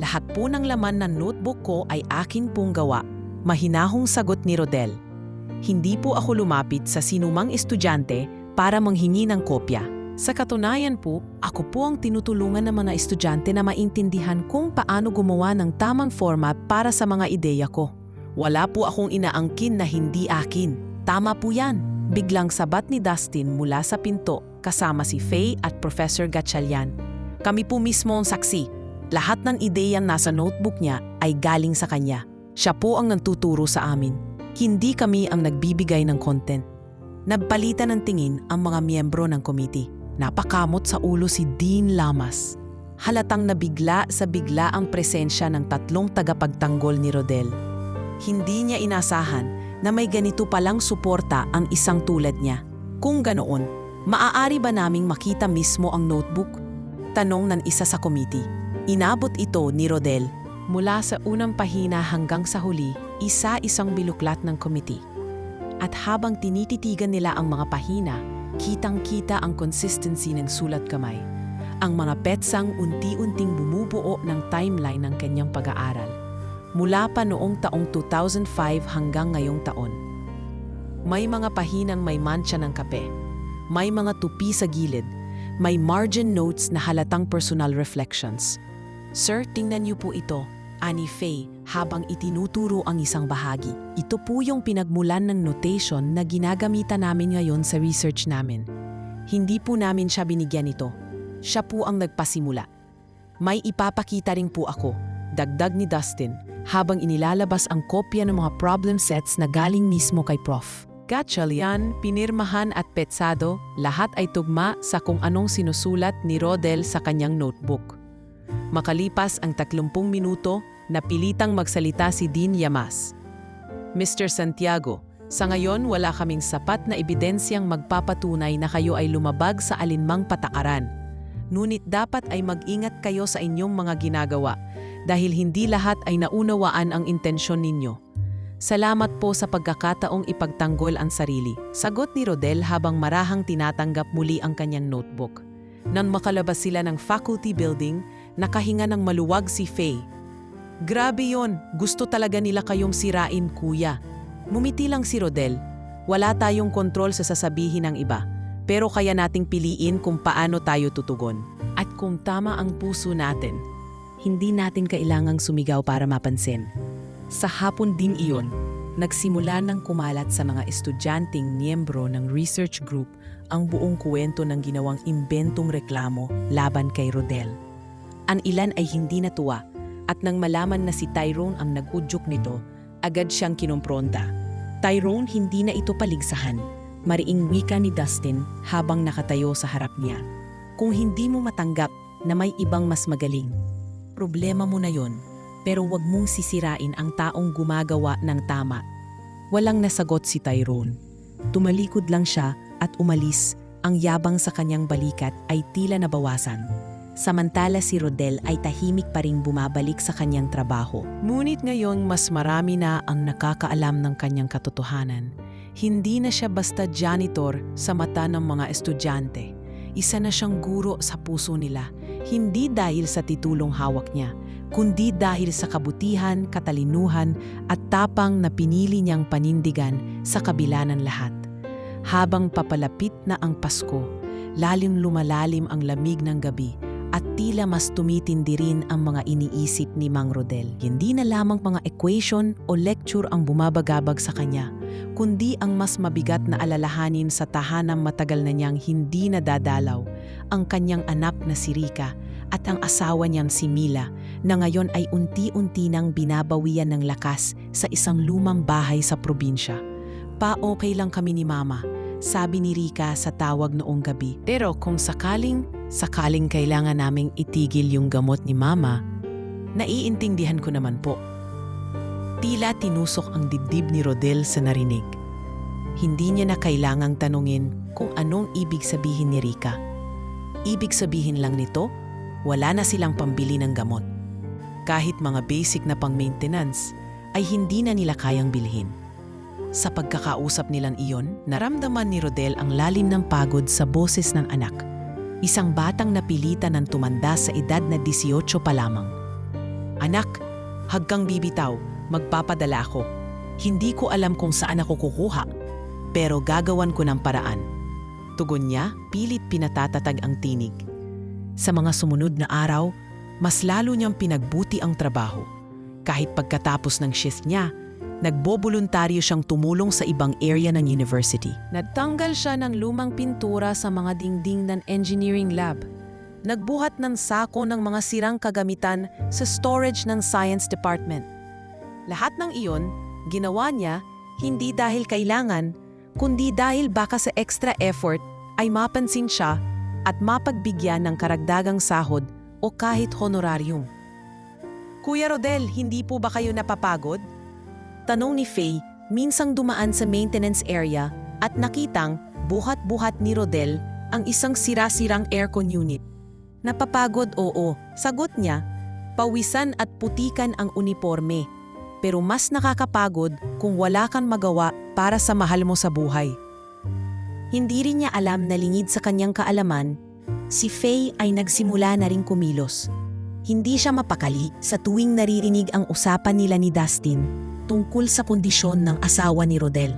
Lahat po ng laman ng notebook ko ay akin pong gawa. Mahinahong sagot ni Rodel. Hindi po ako lumapit sa sinumang estudyante para manghingi ng kopya. Sa katunayan po, ako po ang tinutulungan ng mga estudyante na maintindihan kung paano gumawa ng tamang format para sa mga ideya ko. Wala po akong inaangkin na hindi akin. Tama po yan. Biglang sabat ni Dustin mula sa pinto kasama si Faye at Professor Gatchalian. Kami po mismo ang saksi. Lahat ng ideyang nasa notebook niya ay galing sa kanya. Siya po ang nagtuturo sa amin. Hindi kami ang nagbibigay ng content. Nagpalitan ng tingin ang mga miyembro ng committee. Napakamot sa ulo si Dean Llamas. Halatang nabigla sa bigla ang presensya ng 3 tagapagtanggol ni Rodel. Hindi niya inasahan na may ganito palang suporta ang isang tulad niya. Kung ganoon, maaari ba naming makita mismo ang notebook? Tanong ng isa sa committee. Inabot ito ni Rodel. Mula sa unang pahina hanggang sa huli, isa-isang biluklat ng committee. At habang tinititigan nila ang mga pahina, kitang-kita ang consistency ng sulat kamay. Ang mga petsang unti-unting bumubuo ng timeline ng kanyang pag-aaral. Mula pa noong taong 2005 hanggang ngayong taon. May mga pahinang may mantsa ng kape. May mga tupi sa gilid. May margin notes na halatang personal reflections. Sir, tingnan niyo po ito, ani Faye, habang itinuturo ang isang bahagi. Ito po yung pinagmulan ng notation na ginagamitan namin ngayon sa research namin. Hindi po namin siya binigyan ito. Siya po ang nagpasimula. May ipapakita rin po ako, dagdag ni Dustin, habang inilalabas ang kopya ng mga problem sets na galing mismo kay Prof. Gatchalian, pinirmahan at petsado, lahat ay tugma sa kung anong sinusulat ni Rodel sa kanyang notebook. Makalipas ang 30 minuto, napilitang magsalita si Dean Llamas. Mr. Santiago, sa ngayon wala kaming sapat na ebidensyang magpapatunay na kayo ay lumabag sa alinmang patakaran. Ngunit dapat ay mag-ingat kayo sa inyong mga ginagawa dahil hindi lahat ay naunawaan ang intensyon ninyo. Salamat po sa pagkakataong ipagtanggol ang sarili, sagot ni Rodel habang marahang tinatanggap muli ang kanyang notebook. Nang makalabas sila ng faculty building, nakahinga ng maluwag si Faye. Grabe yon, gusto talaga nila kayong sirain, kuya. Mumiti lang si Rodel. Wala tayong kontrol sa sasabihin ng iba, pero kaya nating piliin kung paano tayo tutugon. At kung tama ang puso natin, hindi natin kailangang sumigaw para mapansin. Sa hapon ding iyon, nagsimula ng kumalat sa mga estudyanteng miyembro ng research group ang buong kwento ng ginawang imbentong reklamo laban kay Rodel. Ang ilan ay hindi natuwa at nang malaman na si Tyrone ang nagudyok nito, agad siyang kinumpronta. Tyrone, hindi na ito paligsahan, mariing wika ni Dustin habang nakatayo sa harap niya. Kung hindi mo matanggap na may ibang mas magaling, problema mo na yon. Pero wag mong sisirain ang taong gumagawa ng tama. Walang nasagot si Tyrone. Tumalikod lang siya at umalis. Ang yabang sa kanyang balikat ay tila nabawasan. Samantala si Rodel ay tahimik pa ring bumabalik sa kanyang trabaho. Ngunit ngayong mas marami na ang nakakaalam ng kanyang katotohanan. Hindi na siya basta janitor sa mata ng mga estudyante. Isa na siyang guro sa puso nila. Hindi dahil sa titulong hawak niya, kundi dahil sa kabutihan, katalinuhan at tapang na pinili niyang panindigan sa kabila ng lahat. Habang papalapit na ang Pasko, lalim lumalalim ang lamig ng gabi at tila mas tumitindi rin ang mga iniisip ni Mang Rodel. Hindi na lamang mga equation o lecture ang bumabagabag sa kanya, kundi ang mas mabigat na alalahanin sa tahanang matagal na niyang hindi nadadalaw, ang kanyang anak na si Rika at ang asawa niyang si Mila na ngayon ay unti-unti nang binabawian ng lakas sa isang lumang bahay sa probinsya. Pa-okay lang kami ni Mama, sabi ni Rika sa tawag noong gabi. Pero kung sakaling kailangan naming itigil yung gamot ni Mama, naiintindihan ko naman po. Tila tinusok ang dibdib ni Rodel sa narinig. Hindi niya na kailangang tanungin kung anong ibig sabihin ni Rika. Ibig sabihin lang nito, wala na silang pambili ng gamot. Kahit mga basic na pang-maintenance ay hindi na nila kayang bilhin. Sa pagkakausap nilang iyon, naramdaman ni Rodel ang lalim ng pagod sa boses ng anak. Isang batang napilitan ng tumanda sa edad na 18 pa lamang. Anak, haggang bibitaw, magpapadala ako. Hindi ko alam kung saan ako kukuha, pero gagawan ko ng paraan. Tugon niya, pilit pinatatatag ang tinig. Sa mga sumunod na araw, mas lalo niyang pinagbuti ang trabaho. Kahit pagkatapos ng shift niya, nagboboluntaryo siyang tumulong sa ibang area ng university. Nagtanggal siya ng lumang pintura sa mga dingding ng engineering lab. Nagbuhat ng sako ng mga sirang kagamitan sa storage ng science department. Lahat ng iyon, ginawa niya hindi dahil kailangan, kundi dahil baka sa extra effort ay mapansin siya at mapagbigyan ng karagdagang sahod o kahit honorarium. Kuya Rodel, hindi po ba kayo napapagod? Tanong ni Faye, minsang dumaan sa maintenance area at nakitang buhat-buhat ni Rodel ang isang sira-sirang aircon unit. Napapagod, oo, sagot niya. Pawisan at putikan ang uniforme. Pero mas nakakapagod kung wala kang magawa para sa mahal mo sa buhay. Hindi rin niya alam na lingid sa kanyang kaalaman, si Faye ay nagsimula na ring kumilos. Hindi siya mapakali sa tuwing naririnig ang usapan nila ni Dustin tungkol sa kondisyon ng asawa ni Rodel.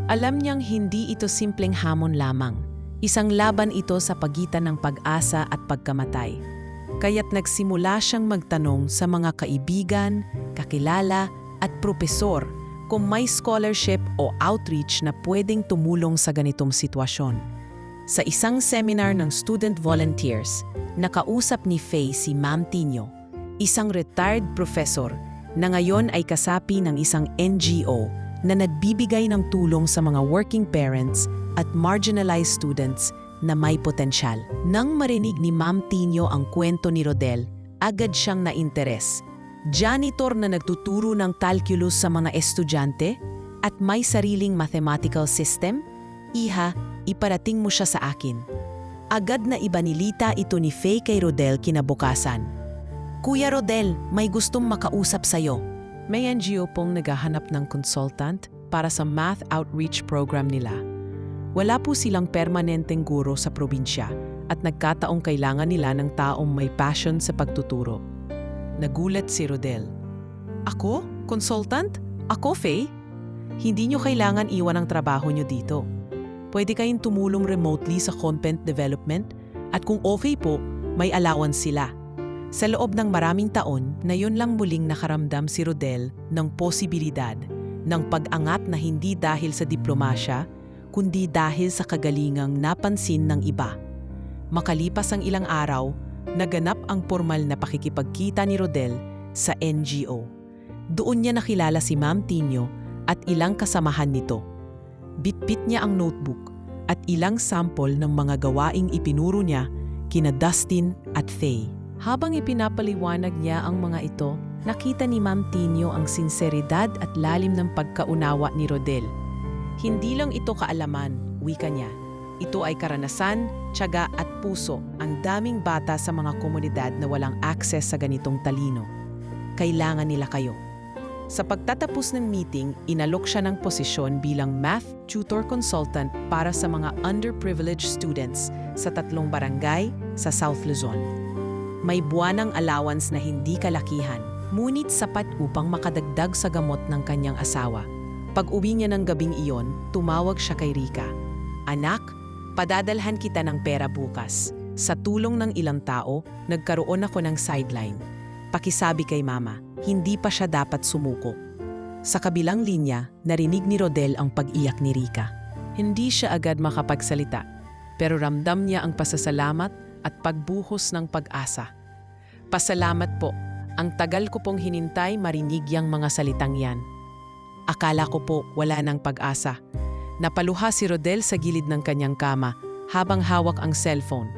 Alam niyang hindi ito simpleng hamon lamang. Isang laban ito sa pagitan ng pag-asa at pagkamatay. Kaya't nagsimula siyang magtanong sa mga kaibigan, kakilala at propesor kung may scholarship o outreach na pwedeng tumulong sa ganitong sitwasyon. Sa isang seminar ng student volunteers, nakausap ni Faye si Ma'am Tino, isang retired professor na ngayon ay kasapi ng isang NGO na nagbibigay ng tulong sa mga working parents at marginalized students na may potensyal. Nang marinig ni Ma'am Tino ang kwento ni Rodel, agad siyang nainteres. Janitor na nagtuturo ng calculus sa mga estudyante at may sariling mathematical system? Iha, iparating mo siya sa akin. Agad na ibanilita ito ni Faye kay Rodel kinabukasan. Kuya Rodel, may gustong makausap sa'yo. May NGO pong naghahanap ng consultant para sa math outreach program nila. Wala po silang permanenteng guro sa probinsya at nagkataong kailangan nila ng taong may passion sa pagtuturo. Nagulat si Rodel. Ako? Consultant? Ako, Faye? Hindi nyo kailangan iwan ang trabaho nyo dito. Pwede kayong tumulong remotely sa content development at kung okay po, may allowance sila. Sa loob ng maraming taon na yun lang muling nakaramdam si Rodel ng posibilidad ng pag-angat na hindi dahil sa diplomasya, kundi dahil sa kagalingang napansin ng iba. Makalipas ang ilang araw, naganap ang formal na pakikipagkita ni Rodel sa NGO. Doon niya nakilala si Ma'am Tino at ilang kasamahan nito. Bitbit niya ang notebook at ilang sample ng mga gawaing ipinuro niya kina Dustin at Faye. Habang ipinapaliwanag niya ang mga ito, nakita ni Ma'am Tino ang sinseridad at lalim ng pagkaunawa ni Rodel. Hindi lang ito kaalaman, wika niya. Ito ay karanasan, tiyaga at puso ang daming bata sa mga komunidad na walang access sa ganitong talino. Kailangan nila kayo. Sa pagtatapos ng meeting, inalok siya ng posisyon bilang math tutor consultant para sa mga underprivileged students sa 3 barangay sa South Luzon. May buwanang allowance na hindi kalakihan, ngunit sapat upang makadagdag sa gamot ng kanyang asawa. Pag-uwi niya ng gabing iyon, tumawag siya kay Rika. "Anak, padadalhan kita ng pera bukas. Sa tulong ng ilang tao, nagkaroon ako ng sideline. Pakisabi kay Mama, hindi pa siya dapat sumuko." Sa kabilang linya, narinig ni Rodel ang pag-iyak ni Rika. Hindi siya agad makapagsalita, pero ramdam niya ang pasasalamat at pagbuhos ng pag-asa. "Pasalamat po. Ang tagal ko pong hinintay marinig yang mga salitang yan. Akala ko po wala ng pag-asa." Napaluha si Rodel sa gilid ng kanyang kama habang hawak ang cellphone.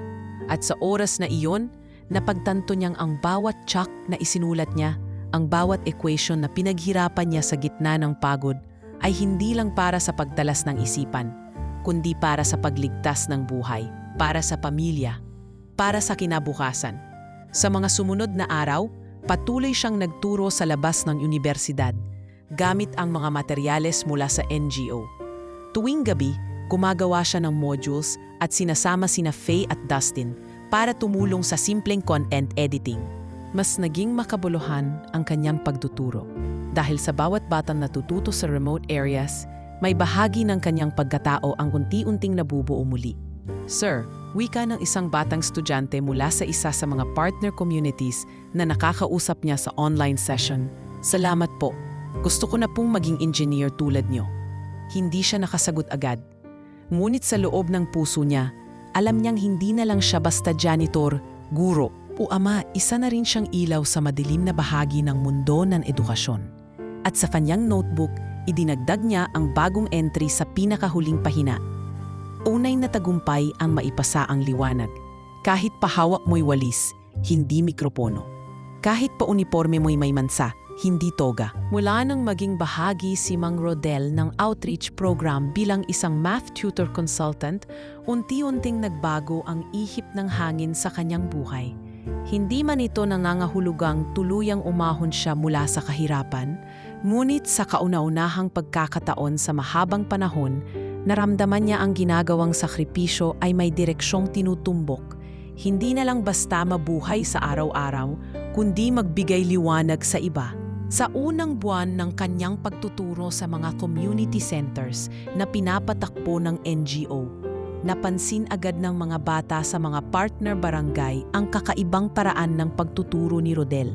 At sa oras na iyon, napagtanto niyang ang bawat check na isinulat niya, ang bawat equation na pinaghirapan niya sa gitna ng pagod, ay hindi lang para sa pagtalas ng isipan, kundi para sa pagligtas ng buhay, para sa pamilya, para sa kinabukasan. Sa mga sumunod na araw, patuloy siyang nagturo sa labas ng unibersidad, gamit ang mga materyales mula sa NGO. Tuwing gabi, gumagawa siya ng modules at sinasama sina Faye at Dustin para tumulong sa simpleng content editing. Mas naging makabuluhan ang kanyang pagtuturo. Dahil sa bawat batang natututo sa remote areas, may bahagi ng kanyang pagkatao ang unti-unting nabubuo muli. "Sir," wika ng isang batang estudyante mula sa isa sa mga partner communities na nakakausap niya sa online session, "Salamat po. Gusto ko na pong maging engineer tulad niyo." Hindi siya nakasagot agad. Ngunit sa loob ng puso niya, alam niyang hindi na lang siya basta janitor, guro, o ama, isa na rin siyang ilaw sa madilim na bahagi ng mundo ng edukasyon. At sa kanyang notebook, idinagdag niya ang bagong entry sa pinakahuling pahina. "Unay na tagumpay ang maipasa ang liwanag. Kahit pahawak mo'y walis, hindi mikropono. Kahit pa uniforme mo'y may mansa, hindi toga." Mula nang maging bahagi si Mang Rodel ng outreach program bilang isang math tutor consultant, unti-unting nagbago ang ihip ng hangin sa kanyang buhay. Hindi man ito nangangahulugang tuluyang umahon siya mula sa kahirapan, ngunit sa kauna-unahang pagkakataon sa mahabang panahon, naramdaman niya ang ginagawang sakripisyo ay may direksyong tinutumbok. Hindi na lang basta mabuhay sa araw-araw, kundi magbigay liwanag sa iba. Sa unang buwan ng kanyang pagtuturo sa mga community centers na pinapatakbo ng NGO, napansin agad ng mga bata sa mga partner barangay ang kakaibang paraan ng pagtuturo ni Rodel.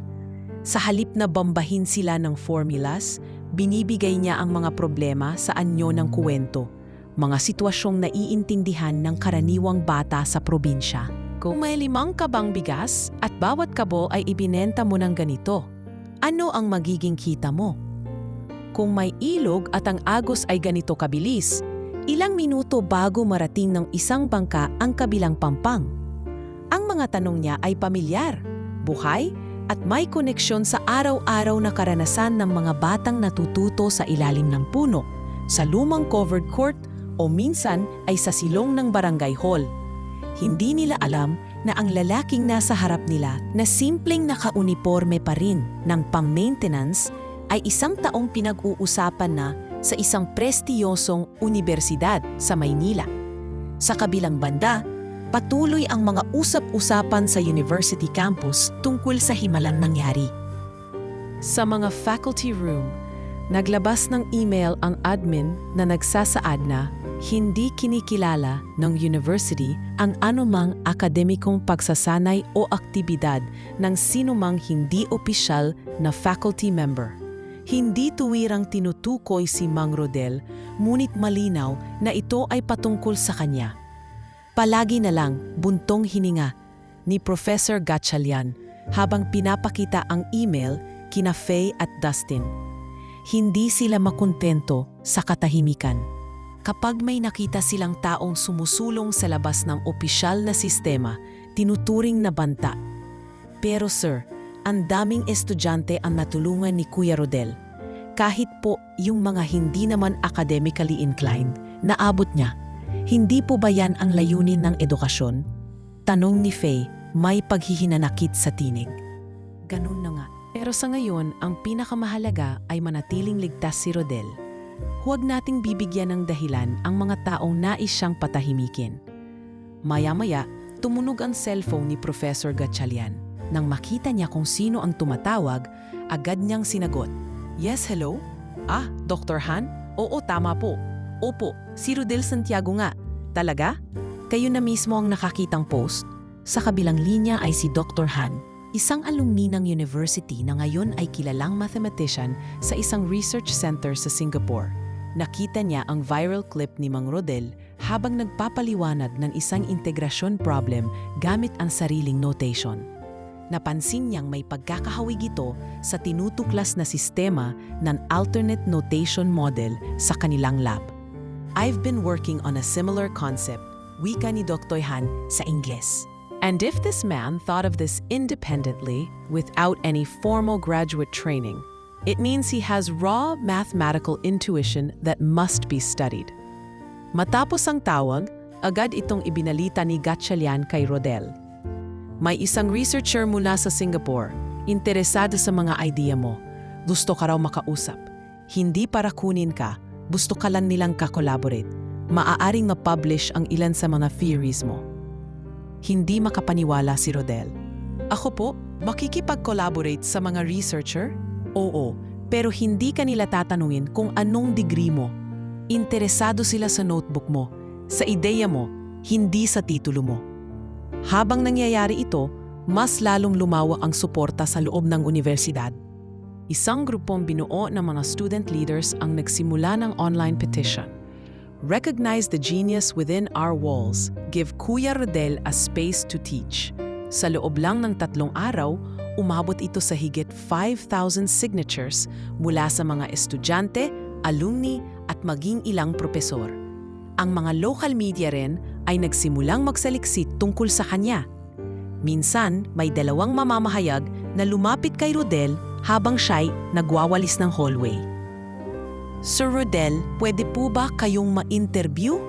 Sa halip na bambahin sila ng formulas, binibigay niya ang mga problema sa anyo ng kuwento, mga sitwasyong naiintindihan ng karaniwang bata sa probinsya. Kung may 5 kabang bigas at bawat kabo ay ibinenta mo ng ganito, ano ang magiging kita mo? Kung may ilog at ang agos ay ganito kabilis, ilang minuto bago marating ng isang bangka ang kabilang pampang? Ang mga tanong niya ay pamilyar, buhay, at may koneksyon sa araw-araw na karanasan ng mga batang natututo sa ilalim ng puno, sa lumang covered court o minsan ay sa silong ng barangay hall. Hindi nila alam na ang lalaking nasa harap nila na simpleng nakauniporme pa rin ng pang-maintenance ay isang taong pinag-uusapan na sa isang prestiyosong unibersidad sa Maynila. Sa kabilang banda, patuloy ang mga usap-usapan sa university campus tungkol sa himalang nangyari. Sa mga faculty room, naglabas ng email ang admin na nagsasaad na hindi kinikilala ng university ang anumang akademikong pagsasanay o aktibidad ng sinumang hindi opisyal na faculty member. Hindi tuwirang tinutukoy si Mang Rodel, ngunit malinaw na ito ay patungkol sa kanya. Palagi na lang buntong hininga ni Professor Gatchalian habang pinapakita ang email kina Faye at Dustin. Hindi sila makontento sa katahimikan. Kapag may nakita silang taong sumusulong sa labas ng opisyal na sistema, tinuturing na banta. Pero sir, ang daming estudyante ang natulungan ni Kuya Rodel. Kahit po yung mga hindi naman academically inclined, naabot niya. Hindi po ba yan ang layunin ng edukasyon? Tanong ni Faye, may paghihinanakit sa tinig. Ganun na nga. Pero sa ngayon, ang pinakamahalaga ay manatiling ligtas si Rodel. Huwag nating bibigyan ng dahilan ang mga taong nais siyang patahimikin. Maya-maya, tumunog ang cellphone ni Professor Gatchalian. Nang makita niya kung sino ang tumatawag, agad niyang sinagot. Yes, hello? Ah, Dr. Han? Oo, tama po. Opo, si Rodel Santiago nga. Talaga? Kayo na mismo ang nakakitang post? Sa kabilang linya ay si Dr. Han, isang alumni ng university na ngayon ay kilalang mathematician sa isang research center sa Singapore. Nakita niya ang viral clip ni Mang Rodel habang nagpapaliwanag ng isang integrasyon problem gamit ang sariling notation. Napansin niyang may pagkakahawig ito sa tinutuklas na sistema ng alternate notation model sa kanilang lab. I've been working on a similar concept, wika ni Dr. Han sa Ingles. And if this man thought of this independently, without any formal graduate training, it means he has raw mathematical intuition that must be studied. Matapos ang tawag, agad itong ibinalita ni Gatchalian kay Rodel. May isang researcher mula sa Singapore, interesado sa mga idea mo. Gusto ka raw makausap. Hindi para kunin ka, gusto ka lang nilang kakolaborate. Maaaring ma-publish ang ilan sa mga theories mo. Hindi makapaniwala si Rodel. Ako po, makikipag-collaborate sa mga researcher? Oo, pero hindi kanila tatanungin kung anong degree mo. Interesado sila sa notebook mo, sa ideya mo, hindi sa titulo mo. Habang nangyayari ito, mas lalong lumawak ang suporta sa loob ng universidad. Isang grupong binuo ng mga student leaders ang nagsimula ng online petition. Recognize the genius within our walls. Give Kuya Rodel a space to teach. Sa loob lang ng 3 araw, umabot ito sa higit 5,000 signatures mula sa mga estudyante, alumni at maging ilang propesor. Ang mga local media rin ay nagsimulang magsaliksik tungkol sa kanya. Minsan, may 2 mamamahayag na lumapit kay Rodel habang siya'y nagwawalis ng hallway. Sir Rodel, pwede po ba kayong ma-interview?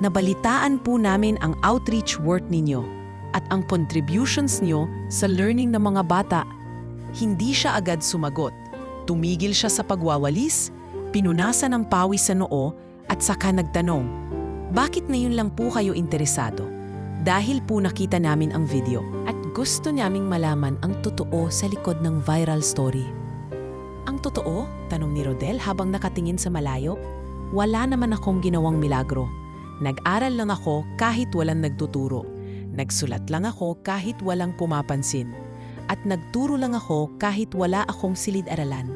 Nabalitaan po namin ang outreach work ninyo at ang contributions niyo sa learning ng mga bata. Hindi siya agad sumagot. Tumigil siya sa pagwawalis, pinunasan ng pawis sa noo at saka nagtanong, bakit ngayon lang po kayo interesado? Dahil po nakita namin ang video at gusto naming malaman ang totoo sa likod ng viral story. Ang totoo? Tanong ni Rodel habang nakatingin sa malayo. Wala naman akong ginawang milagro. Nag-aral lang ako kahit walang nagtuturo. Nagsulat lang ako kahit walang pumapansin. At nagturo lang ako kahit wala akong silid-aralan.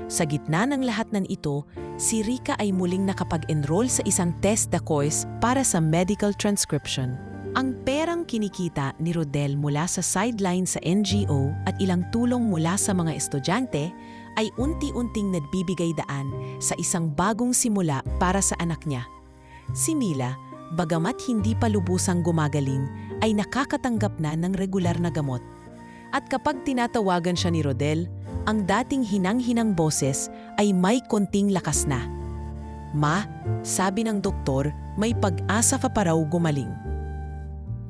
Sa gitna ng lahat ng ito, si Rika ay muling nakapag-enroll sa isang test na course para sa medical transcription. Ang perang kinikita ni Rodel mula sa sideline sa NGO at ilang tulong mula sa mga estudyante ay unti-unting nagbibigay daan sa isang bagong simula para sa anak niya. Si Mila, bagamat hindi pa lubusang gumagaling, ay nakakatanggap na ng regular na gamot. At kapag tinatawagan siya ni Rodel, ang dating hinang-hinang boses ay may konting lakas na. Ma, sabi ng doktor, may pag-asa ka pa raw gumaling.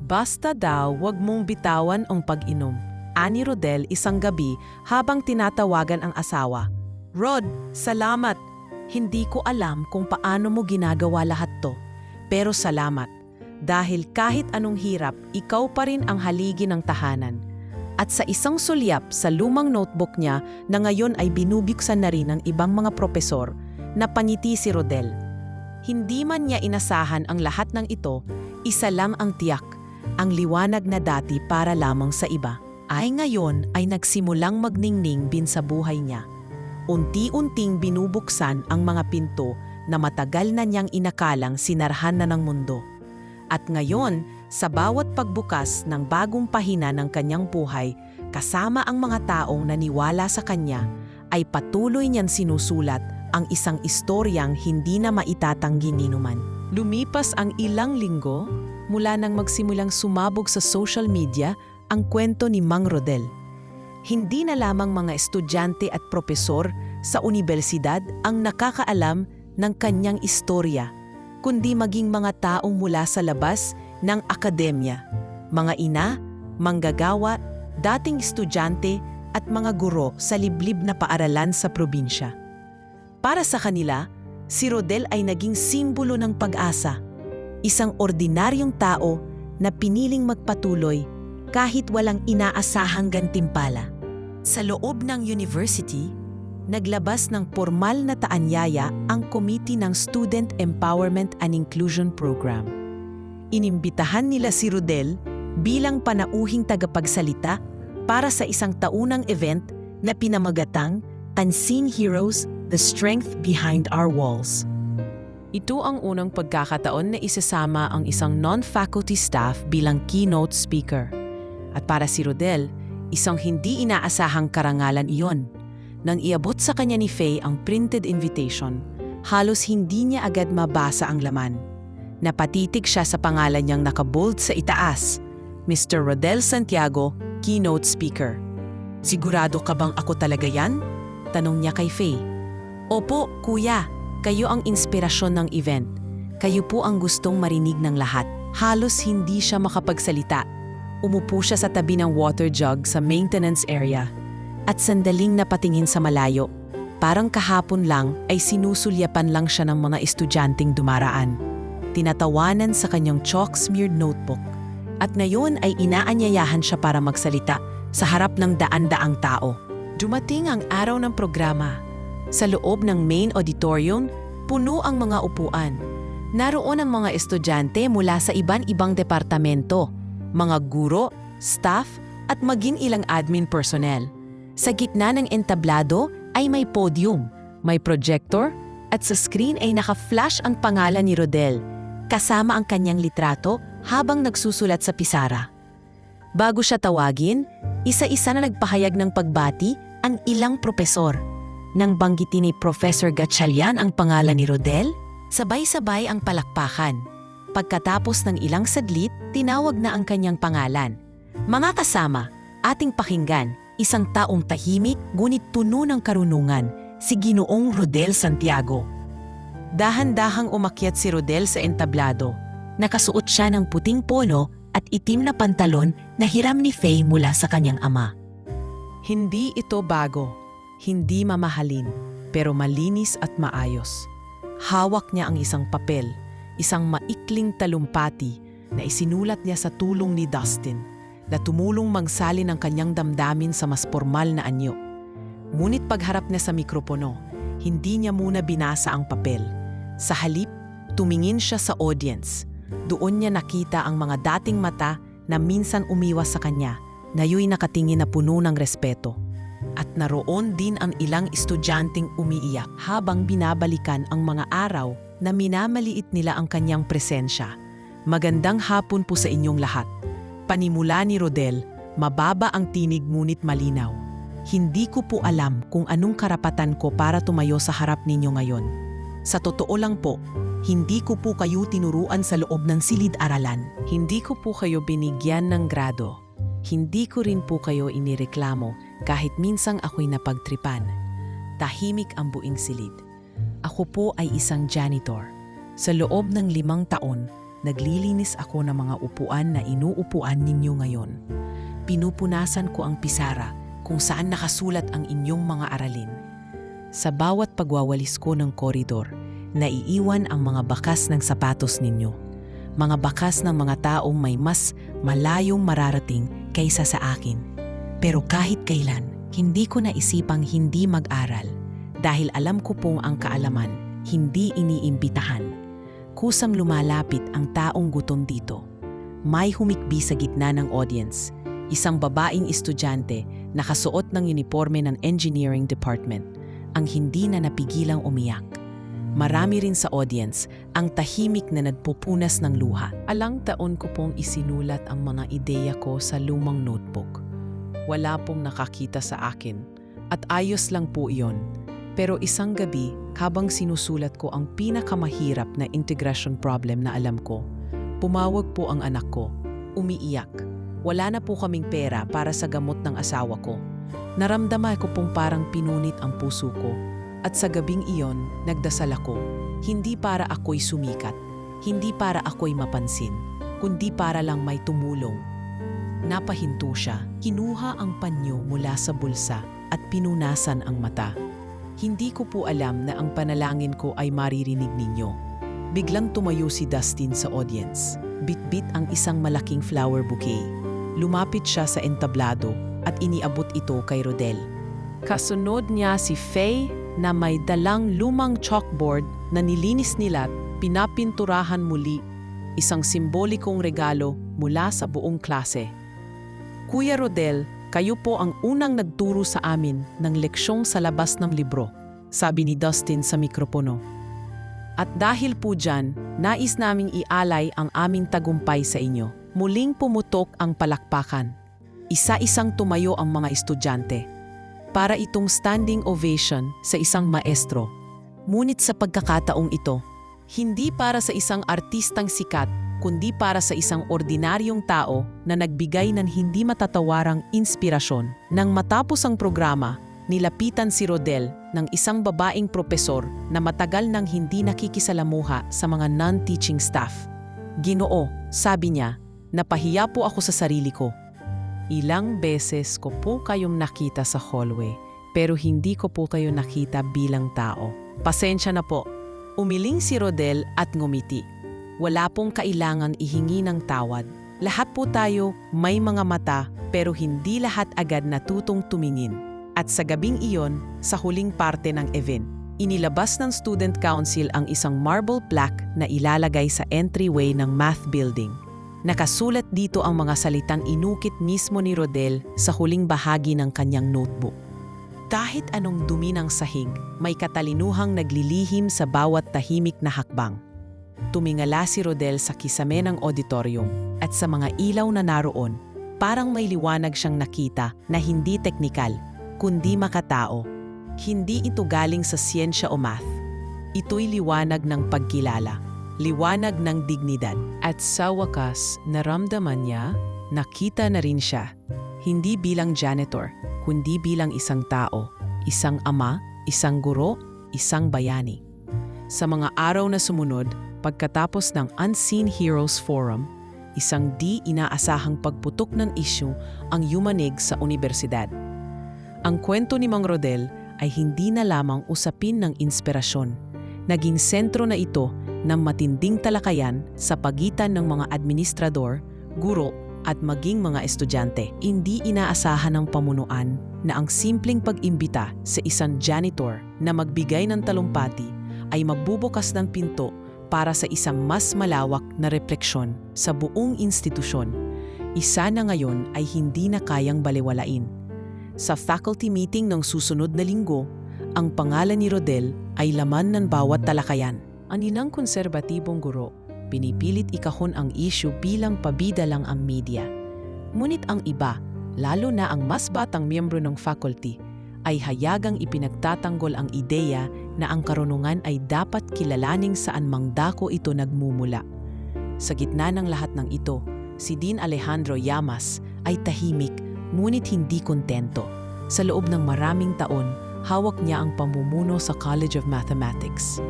Basta daw wag mong bitawan ang pag-inom. Ani Rodel isang gabi habang tinatawagan ang asawa. Rod, salamat. Hindi ko alam kung paano mo ginagawa lahat to. Pero salamat. Dahil kahit anong hirap, ikaw pa rin ang haligi ng tahanan. At sa isang sulyap sa lumang notebook niya na ngayon ay binubuksan na rin ng ibang mga propesor, napangiti si Rodel. Hindi man niya inasahan ang lahat ng ito, isa lang ang tiyak, ang liwanag na dati para lamang sa iba, ay ngayon ay nagsimulang magningning bin sa buhay niya. unti-unting binubuksan ang mga pinto na matagal na niyang inakalang sinarhan na ng mundo. At ngayon, sa bawat pagbukas ng bagong pahina ng kanyang buhay, kasama ang mga taong naniwala sa kanya, ay patuloy niyang sinusulat ang isang istoryang hindi na maitatanggi ninuman. Lumipas ang ilang linggo mula nang magsimulang sumabog sa social media ang kwento ni Mang Rodel. Hindi na lamang mga estudyante at propesor sa unibersidad ang nakakaalam ng kanyang istorya, kundi maging mga taong mula sa labas ng akademya, mga ina, manggagawa, dating estudyante at mga guro sa liblib na paaralan sa probinsya. Para sa kanila, si Rodel ay naging simbolo ng pag-asa, isang ordinaryong tao na piniling magpatuloy kahit walang inaasahang gantimpala. Sa loob ng university, naglabas ng formal na taanyaya ang Committee ng Student Empowerment and Inclusion Program. Inimbitahan nila si Rodel bilang panauhing tagapagsalita para sa isang taunang event na pinamagatang Unseen Heroes, The Strength Behind Our Walls. Ito ang unang pagkakataon na isasama ang isang non-faculty staff bilang keynote speaker. At para si Rodel, isang hindi inaasahang karangalan iyon. Nang iabot sa kanya ni Faye ang printed invitation, halos hindi niya agad mabasa ang laman. Napatitig siya sa pangalan niyang nakabold sa itaas, Mr. Rodel Santiago, Keynote Speaker. "Sigurado ka bang ako talaga yan?" tanong niya kay Faye. "Opo, kuya. Kayo ang inspirasyon ng event. Kayo po ang gustong marinig ng lahat." Halos hindi siya makapagsalita. Umupo siya sa tabi ng water jug sa maintenance area at sandaling napatingin sa malayo. Parang kahapon lang ay sinusulyapan lang siya ng mga estudyanteng dumaraan. Tinatawanan sa kanyang chalk-smeared notebook. At ngayon ay inaanyayahan siya para magsalita sa harap ng daan-daang tao. Dumating ang araw ng programa. Sa loob ng main auditorium, puno ang mga upuan. Naroon ang mga estudyante mula sa iban-ibang departamento, mga guro, staff, at maging ilang admin personnel. Sa gitna ng entablado ay may podium, may projector, at sa screen ay naka-flash ang pangalan ni Rodel, kasama ang kanyang litrato habang nagsusulat sa pisara. Bago siya tawagin, isa-isa na nagpahayag ng pagbati ang ilang propesor. Nang banggitin ni Professor Gatchalian ang pangalan ni Rodel, sabay-sabay ang palakpakan. Pagkatapos ng ilang saglit, tinawag na ang kanyang pangalan. Mga kasama, ating pakinggan, isang taong tahimik ngunit puno ng karunungan, si Ginoong Rodel Santiago. Dahan-dahang umakyat si Rodel sa entablado. Nakasuot siya ng puting polo at itim na pantalon na hiram ni Faye mula sa kanyang ama. Hindi ito bago, hindi mamahalin, pero malinis at maayos. Hawak niya ang isang papel, isang maikling talumpati na isinulat niya sa tulong ni Dustin, na tumulong mangsali ng kanyang damdamin sa mas formal na anyo. Ngunit pagharap niya sa mikropono, hindi niya muna binasa ang papel. Sa halip, tumingin siya sa audience. Doon niya nakita ang mga dating mata na minsan umiwas sa kanya, nayo'y nakatingin na puno ng respeto. At naroon din ang ilang estudyanteng umiiyak habang binabalikan ang mga araw na minamaliit nila ang kanyang presensya. Magandang hapon po sa inyong lahat. Panimula ni Rodel, mababa ang tinig ngunit malinaw. Hindi ko po alam kung anong karapatan ko para tumayo sa harap ninyo ngayon. Sa totoo lang po, hindi ko po kayo tinuruan sa loob ng silid-aralan. Hindi ko po kayo binigyan ng grado. Hindi ko rin po kayo inireklamo kahit minsang ako'y napagtripan. Tahimik ang buing silid. Ako po ay isang janitor. Sa loob ng 5 taon, naglilinis ako ng mga upuan na inuupuan ninyo ngayon. Pinupunasan ko ang pisara kung saan nakasulat ang inyong mga aralin. Sa bawat pagwawalis ko ng koridor, naiiwan ang mga bakas ng sapatos ninyo. Mga bakas ng mga taong may mas malayong mararating kaysa sa akin. Pero kahit kailan, hindi ko naisipang hindi mag-aral dahil alam ko pong ang kaalaman, hindi iniimbitahan. Kusang lumalapit ang taong gutom dito. May humikbi sa gitna ng audience. Isang babaeng estudyante nakasuot ng uniforme ng engineering department. ang hindi na napigilang umiyak. Marami rin sa audience ang tahimik na nagpupunas ng luha. Alang taon ko pong isinulat ang mga ideya ko sa lumang notebook. Wala pong nakakita sa akin at ayos lang po iyon. Pero isang gabi, habang sinusulat ko ang pinakamahirap na integration problem na alam ko, pumawag po ang anak ko. Umiiyak. Wala na po kaming pera para sa gamot ng asawa ko. Naramdaman ko pong parang pinunit ang puso ko. At sa gabing iyon, nagdasal ako. Hindi para ako'y sumikat. Hindi para ako'y mapansin. Kundi para lang may tumulong. Napahinto siya. Kinuha ang panyo mula sa bulsa at pinunasan ang mata. Hindi ko po alam na ang panalangin ko ay maririnig ninyo. Biglang tumayo si Dustin sa audience. Bit-bit ang isang malaking flower bouquet. Lumapit siya sa entablado at iniabot ito kay Rodel. Kasunod niya si Faye na may dalang lumang chalkboard na nilinis nila at pinapinturahan muli, isang simbolikong regalo mula sa buong klase. Kuya Rodel, kayo po ang unang nagturo sa amin ng leksyong sa labas ng libro, sabi ni Dustin sa mikropono. At dahil po dyan, nais naming ialay ang aming tagumpay sa inyo. Muling pumutok ang palakpakan. Isa-isang tumayo ang mga estudyante. Para itong standing ovation sa isang maestro. Ngunit sa pagkakataong ito, hindi para sa isang artistang sikat, kundi para sa isang ordinaryong tao na nagbigay ng hindi matatawarang inspirasyon. Nang matapos ang programa, nilapitan si Rodel ng isang babaeng propesor na matagal nang hindi nakikisalamuha sa mga non-teaching staff. Ginoo, sabi niya, napahiya po ako sa sarili ko. Ilang beses ko po kayong nakita sa hallway, pero hindi ko po kayo nakita bilang tao. Pasensya na po. Umiling si Rodel at ngumiti. Wala pong kailangan ihingi ng tawad. Lahat po tayo may mga mata, pero hindi lahat agad natutong tumingin. At sa gabing iyon, sa huling parte ng event, inilabas ng Student Council ang isang marble plaque na ilalagay sa entryway ng math building. Nakasulat dito ang mga salitang inukit mismo ni Rodel sa huling bahagi ng kanyang notebook. Kahit anong dumi ng sahig, may katalinuhang naglilihim sa bawat tahimik na hakbang. Tumingala si Rodel sa kisame ng auditorium at sa mga ilaw na naroon, parang may liwanag siyang nakita na hindi teknikal, kundi makatao. Hindi ito galing sa siyensya o math. Ito'y liwanag ng pagkilala. Liwanag ng dignidad. At sa wakas, naramdaman niya, nakita na rin siya. Hindi bilang janitor, kundi bilang isang tao, isang ama, isang guro, isang bayani. Sa mga araw na sumunod, pagkatapos ng Unseen Heroes Forum, isang di inaasahang pagputok ng issue ang yumanig sa universidad. Ang kwento ni Mang Rodel ay hindi na lamang usapin ng inspirasyon. Naging sentro na ito ng matinding talakayan sa pagitan ng mga administrador, guro at maging mga estudyante. Hindi inaasahan ng pamunuan na ang simpleng pag-imbita sa isang janitor na magbigay ng talumpati ay magbubukas ng pinto para sa isang mas malawak na refleksyon sa buong institusyon. Isa na ngayon ay hindi na kayang balewalain. Sa faculty meeting ng susunod na linggo, ang pangalan ni Rodel ay laman ng bawat talakayan. Ang inang konserbatibong guro, pinipilit ikahon ang issue bilang pabida lang ang media. Ngunit ang iba, lalo na ang mas batang miyembro ng faculty, ay hayagang ipinagtatanggol ang ideya na ang karunungan ay dapat kilalaning saan mang dako ito nagmumula. Sa gitna ng lahat ng ito, si Dean Alejandro Llamas ay tahimik ngunit hindi kontento. Sa loob ng maraming taon, hawak niya ang pamumuno sa College of Mathematics.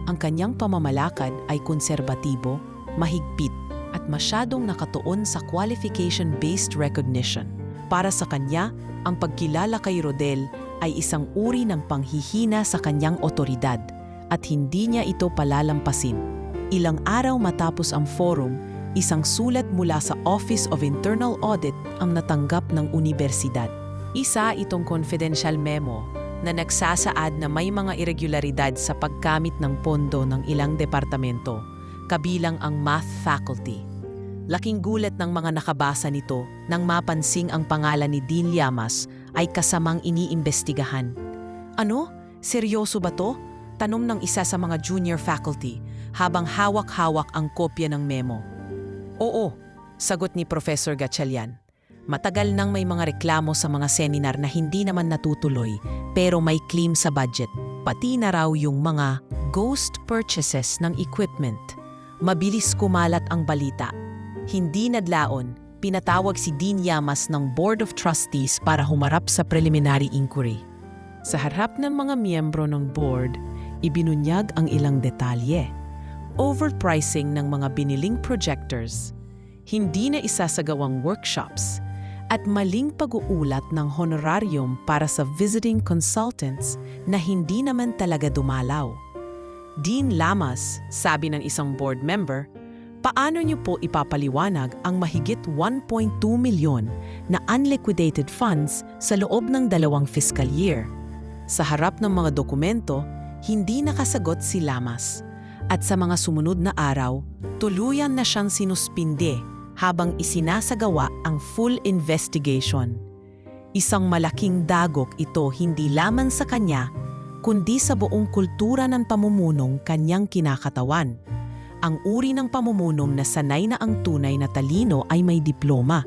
Ang kanyang pamamalakad ay konserbatibo, mahigpit, at masyadong nakatuon sa qualification-based recognition. Para sa kanya, ang pagkilala kay Rodel ay isang uri ng panghihina sa kanyang otoridad at hindi niya ito palalampasin. Ilang araw matapos ang forum, isang sulat mula sa Office of Internal Audit ang natanggap ng universidad. Isa itong confidential memo na nagsasaad na may mga irregularidad sa paggamit ng pondo ng ilang departamento, kabilang ang math faculty. Laking gulat ng mga nakabasa nito nang mapansing ang pangalan ni Dean Llamas ay kasamang iniimbestigahan. Ano? Seryoso ba to? Tanong ng isa sa mga junior faculty habang hawak-hawak ang kopya ng memo. Oo, sagot ni Professor Gatchalian. Matagal nang may mga reklamo sa mga seminar na hindi naman natutuloy pero may claim sa budget. Pati na raw yung mga ghost purchases ng equipment. Mabilis kumalat ang balita. Hindi nadlaon, pinatawag si Dean Llamas ng Board of Trustees para humarap sa preliminary inquiry. Sa harap ng mga miyembro ng board, ibinunyag ang ilang detalye. Overpricing ng mga biniling projectors, hindi na isasagawang workshops, at maling pag-uulat ng honorarium para sa visiting consultants na hindi naman talaga dumalaw. Dean Llamas, sabi ng isang board member, paano niyo po ipapaliwanag ang mahigit 1.2 milyon na unliquidated funds sa loob ng 2 fiscal year? Sa harap ng mga dokumento, hindi nakasagot si Llamas. At sa mga sumunod na araw, tuluyan na siyang sinuspinde habang isinasagawa ang full investigation. Isang malaking dagok ito hindi lamang sa kanya, kundi sa buong kultura ng pamumunong kanyang kinakatawan. Ang uri ng pamumunong na sanay na ang tunay na talino ay may diploma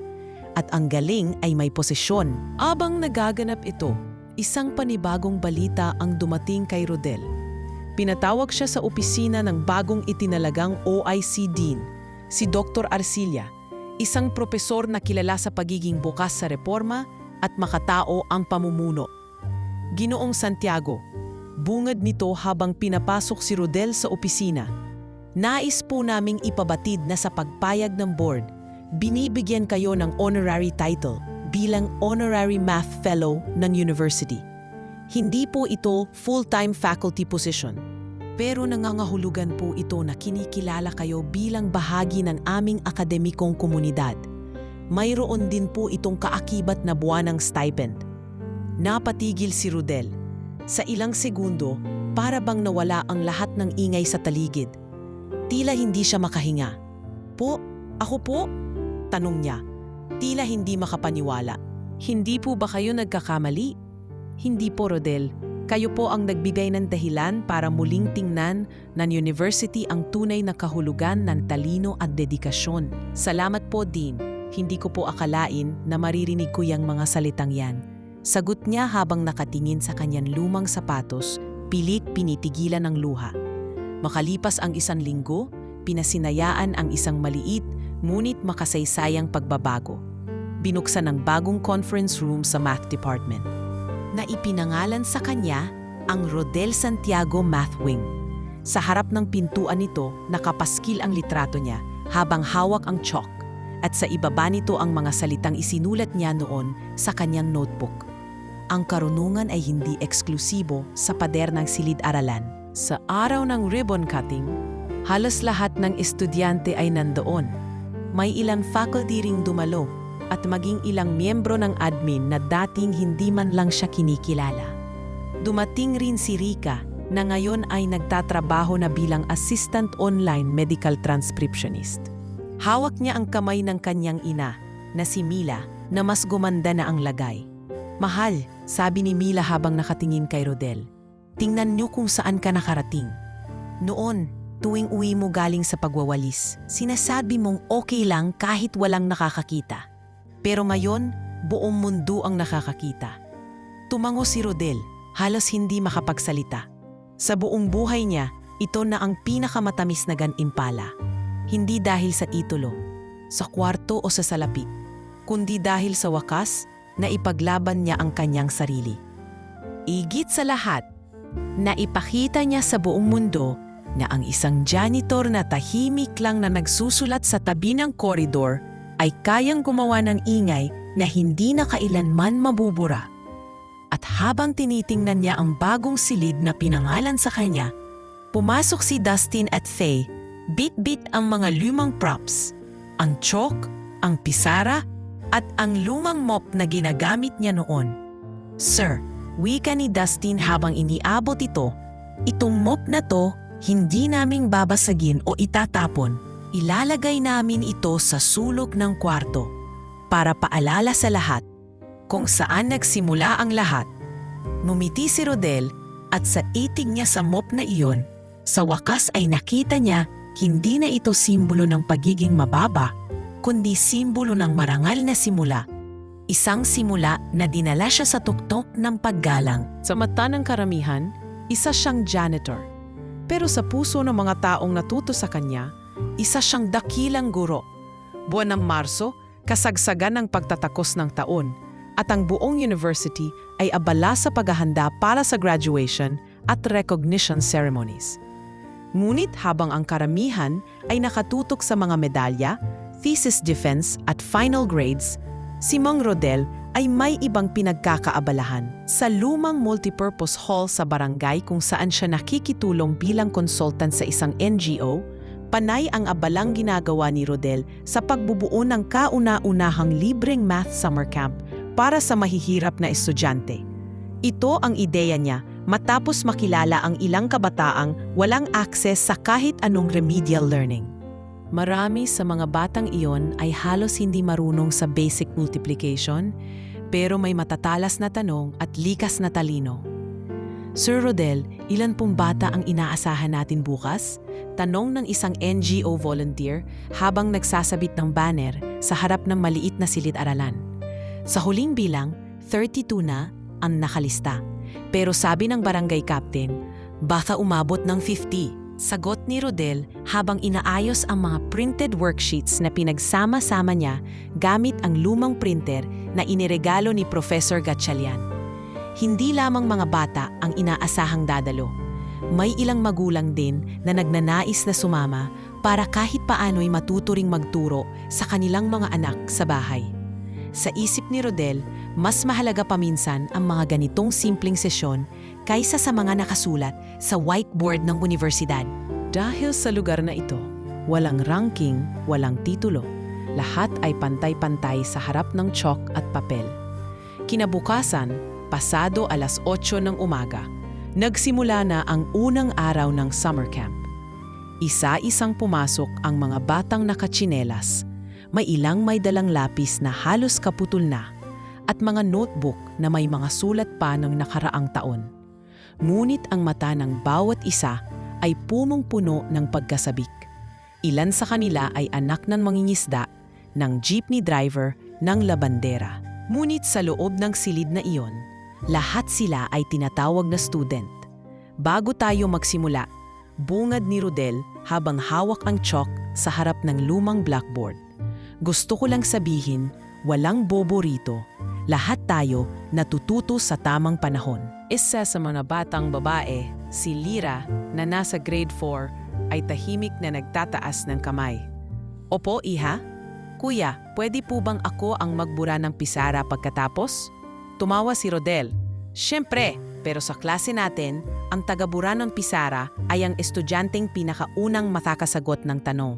at ang galing ay may posisyon. Abang nagaganap ito, isang panibagong balita ang dumating kay Rodel. Pinatawag siya sa opisina ng bagong itinalagang OIC Dean, si Dr. Arcilla, isang propesor na kilala sa pagiging bukas sa reforma at makatao ang pamumuno. Ginoong Santiago, bungad nito habang pinapasok si Rodel sa opisina. Nais po naming ipabatid na sa pagpayag ng board, binibigyan kayo ng honorary title bilang Honorary Math Fellow ng University. Hindi po ito full-time faculty position, pero nangangahulugan po ito na kinikilala kayo bilang bahagi ng aming akademikong komunidad. Mayroon din po itong kaakibat na buwanang stipend. Napatigil si Rodel. Sa ilang segundo, para bang nawala ang lahat ng ingay sa taligid. Tila hindi siya makahinga. Po? Ako po? Tanong niya. Tila hindi makapaniwala. Hindi po ba kayo nagkakamali? Hindi po, Rodel. Kayo po ang nagbigay ng dahilan para muling tingnan ng university ang tunay na kahulugan ng talino at dedikasyon. Salamat po, Dean. Hindi ko po akalain na maririnig ko yang mga salitang yan. Sagot niya habang nakatingin sa kanyang lumang sapatos, pilit pinitigilan ng luha. Makalipas ang 1 linggo, pinasinayaan ang isang maliit ngunit makasaysayang pagbabago. Binuksan ang bagong conference room sa math department na ipinangalan sa kanya ang Rodel Santiago Math Wing. Sa harap ng pintuan nito, nakapaskil ang litrato niya habang hawak ang chalk at sa ibaba nito ang mga salitang isinulat niya noon sa kanyang notebook. Ang karunungan ay hindi eksklusibo sa pader ng silid-aralan. Sa araw ng ribbon cutting, halos lahat ng estudyante ay nandoon. May ilang faculty ring dumalo at maging ilang miyembro ng admin na dating hindi man lang siya kinikilala. Dumating rin si Rika na ngayon ay nagtatrabaho na bilang assistant online medical transcriptionist. Hawak niya ang kamay ng kanyang ina na si Mila na mas gumanda na ang lagay. Mahal, sabi ni Mila habang nakatingin kay Rodel. Tingnan niyo kung saan ka nakarating. Noon, tuwing uwi mo galing sa pagwawalis, sinasabi mong okay lang kahit walang nakakakita. Pero ngayon, buong mundo ang nakakakita. Tumango si Rodel, halos hindi makapagsalita. Sa buong buhay niya, ito na ang pinakamatamis na gantimpala. Hindi dahil sa titulo, sa kwarto o sa salapi, kundi dahil sa wakas na ipaglaban niya ang kanyang sarili. Igit sa lahat, naipakita niya sa buong mundo na ang isang janitor na tahimik lang na nagsusulat sa tabi ng koridor ay kayang gumawa ng ingay na hindi na kailanman mabubura. At habang tinitingnan niya ang bagong silid na pinangalan sa kanya, pumasok si Dustin at Faye, bit-bit ang mga lumang props, ang chalk, ang pisara, at ang lumang mop na ginagamit niya noon. Sir, wika ni Dustin habang iniabot ito, itong mop na to, hindi naming babasagin o itatapon. Ilalagay namin ito sa sulok ng kwarto para paalala sa lahat kung saan nagsimula ang lahat. Ngumiti si Rodel At sa itig niya sa mop na iyon, sa wakas ay nakita niya hindi na ito simbolo ng pagiging mababa, kundi simbolo ng marangal na simula. Isang simula na dinala siya sa tuktok ng paggalang. Sa mata ng karamihan, isa siyang janitor. Pero sa puso ng mga taong natuto sa kanya, isa siyang dakilang guro. Buwan ng Marso, kasagsagan ng pagtatakos ng taon, at ang buong university ay abala sa paghahanda para sa graduation at recognition ceremonies. Ngunit habang ang karamihan ay nakatutok sa mga medalya, thesis defense at final grades, si Mang Rodel ay may ibang pinagkakaabalahan sa lumang multipurpose hall sa barangay kung saan siya nakikitulong bilang consultant sa isang NGO. Panay ang abalang ginagawa ni Rodel sa pagbubuo ng kauna-unahang libreng math summer camp para sa mahihirap na estudyante. Ito ang ideya niya matapos makilala ang ilang kabataang walang access sa kahit anong remedial learning. Marami sa mga batang iyon ay halos hindi marunong sa basic multiplication, pero may matatalas na tanong at likas na talino. Sir Rodel, ilan pong bata ang inaasahan natin bukas? Tanong ng isang NGO volunteer habang nagsasabit ng banner sa harap ng maliit na silid-aralan. Sa huling bilang, 32 na ang nakalista. Pero sabi ng barangay captain, baka umabot ng 50. Sagot ni Rodel habang inaayos ang mga printed worksheets na pinagsama-sama niya gamit ang lumang printer na iniregalo ni Professor Gatchalian. Hindi lamang mga bata ang inaasahang dadalo. May ilang magulang din na nagnanais na sumama para kahit paano'y matuturing magturo sa kanilang mga anak sa bahay. Sa isip ni Rodel, mas mahalaga paminsan ang mga ganitong simpleng sesyon kaysa sa mga nakasulat sa whiteboard ng universidad. Dahil sa lugar na ito, walang ranking, walang titulo. Lahat ay pantay-pantay sa harap ng chalk at papel. Kinabukasan, pasado 8:00 ng umaga, nagsimula na ang unang araw ng summer camp. Isa-isang pumasok ang mga batang nakatsinelas. May ilang may dalang lapis na halos kaputol na at mga notebook na may mga sulat pa ng nakaraang taon. Ngunit ang mata ng bawat isa ay punong-puno ng pagkasabik. Ilan sa kanila ay anak ng mangingisda, ng jeepney driver, ng labandera. Ngunit sa loob ng silid na iyon, lahat sila ay tinatawag na student. Bago tayo magsimula, bungad ni Rodel habang hawak ang chalk sa harap ng lumang blackboard. Gusto ko lang sabihin, walang bobo rito. Lahat tayo natututo sa tamang panahon. Isa sa mga batang babae, si Lyra, na nasa grade 4, ay tahimik na nagtataas ng kamay. Opo, iha? Kuya, pwede po bang ako ang magbura ng pisara pagkatapos? Tumawa si Rodel. Siyempre, pero sa klase natin, ang tagabura ng pisara ay ang estudyanteng pinakaunang makakasagot ng tanong.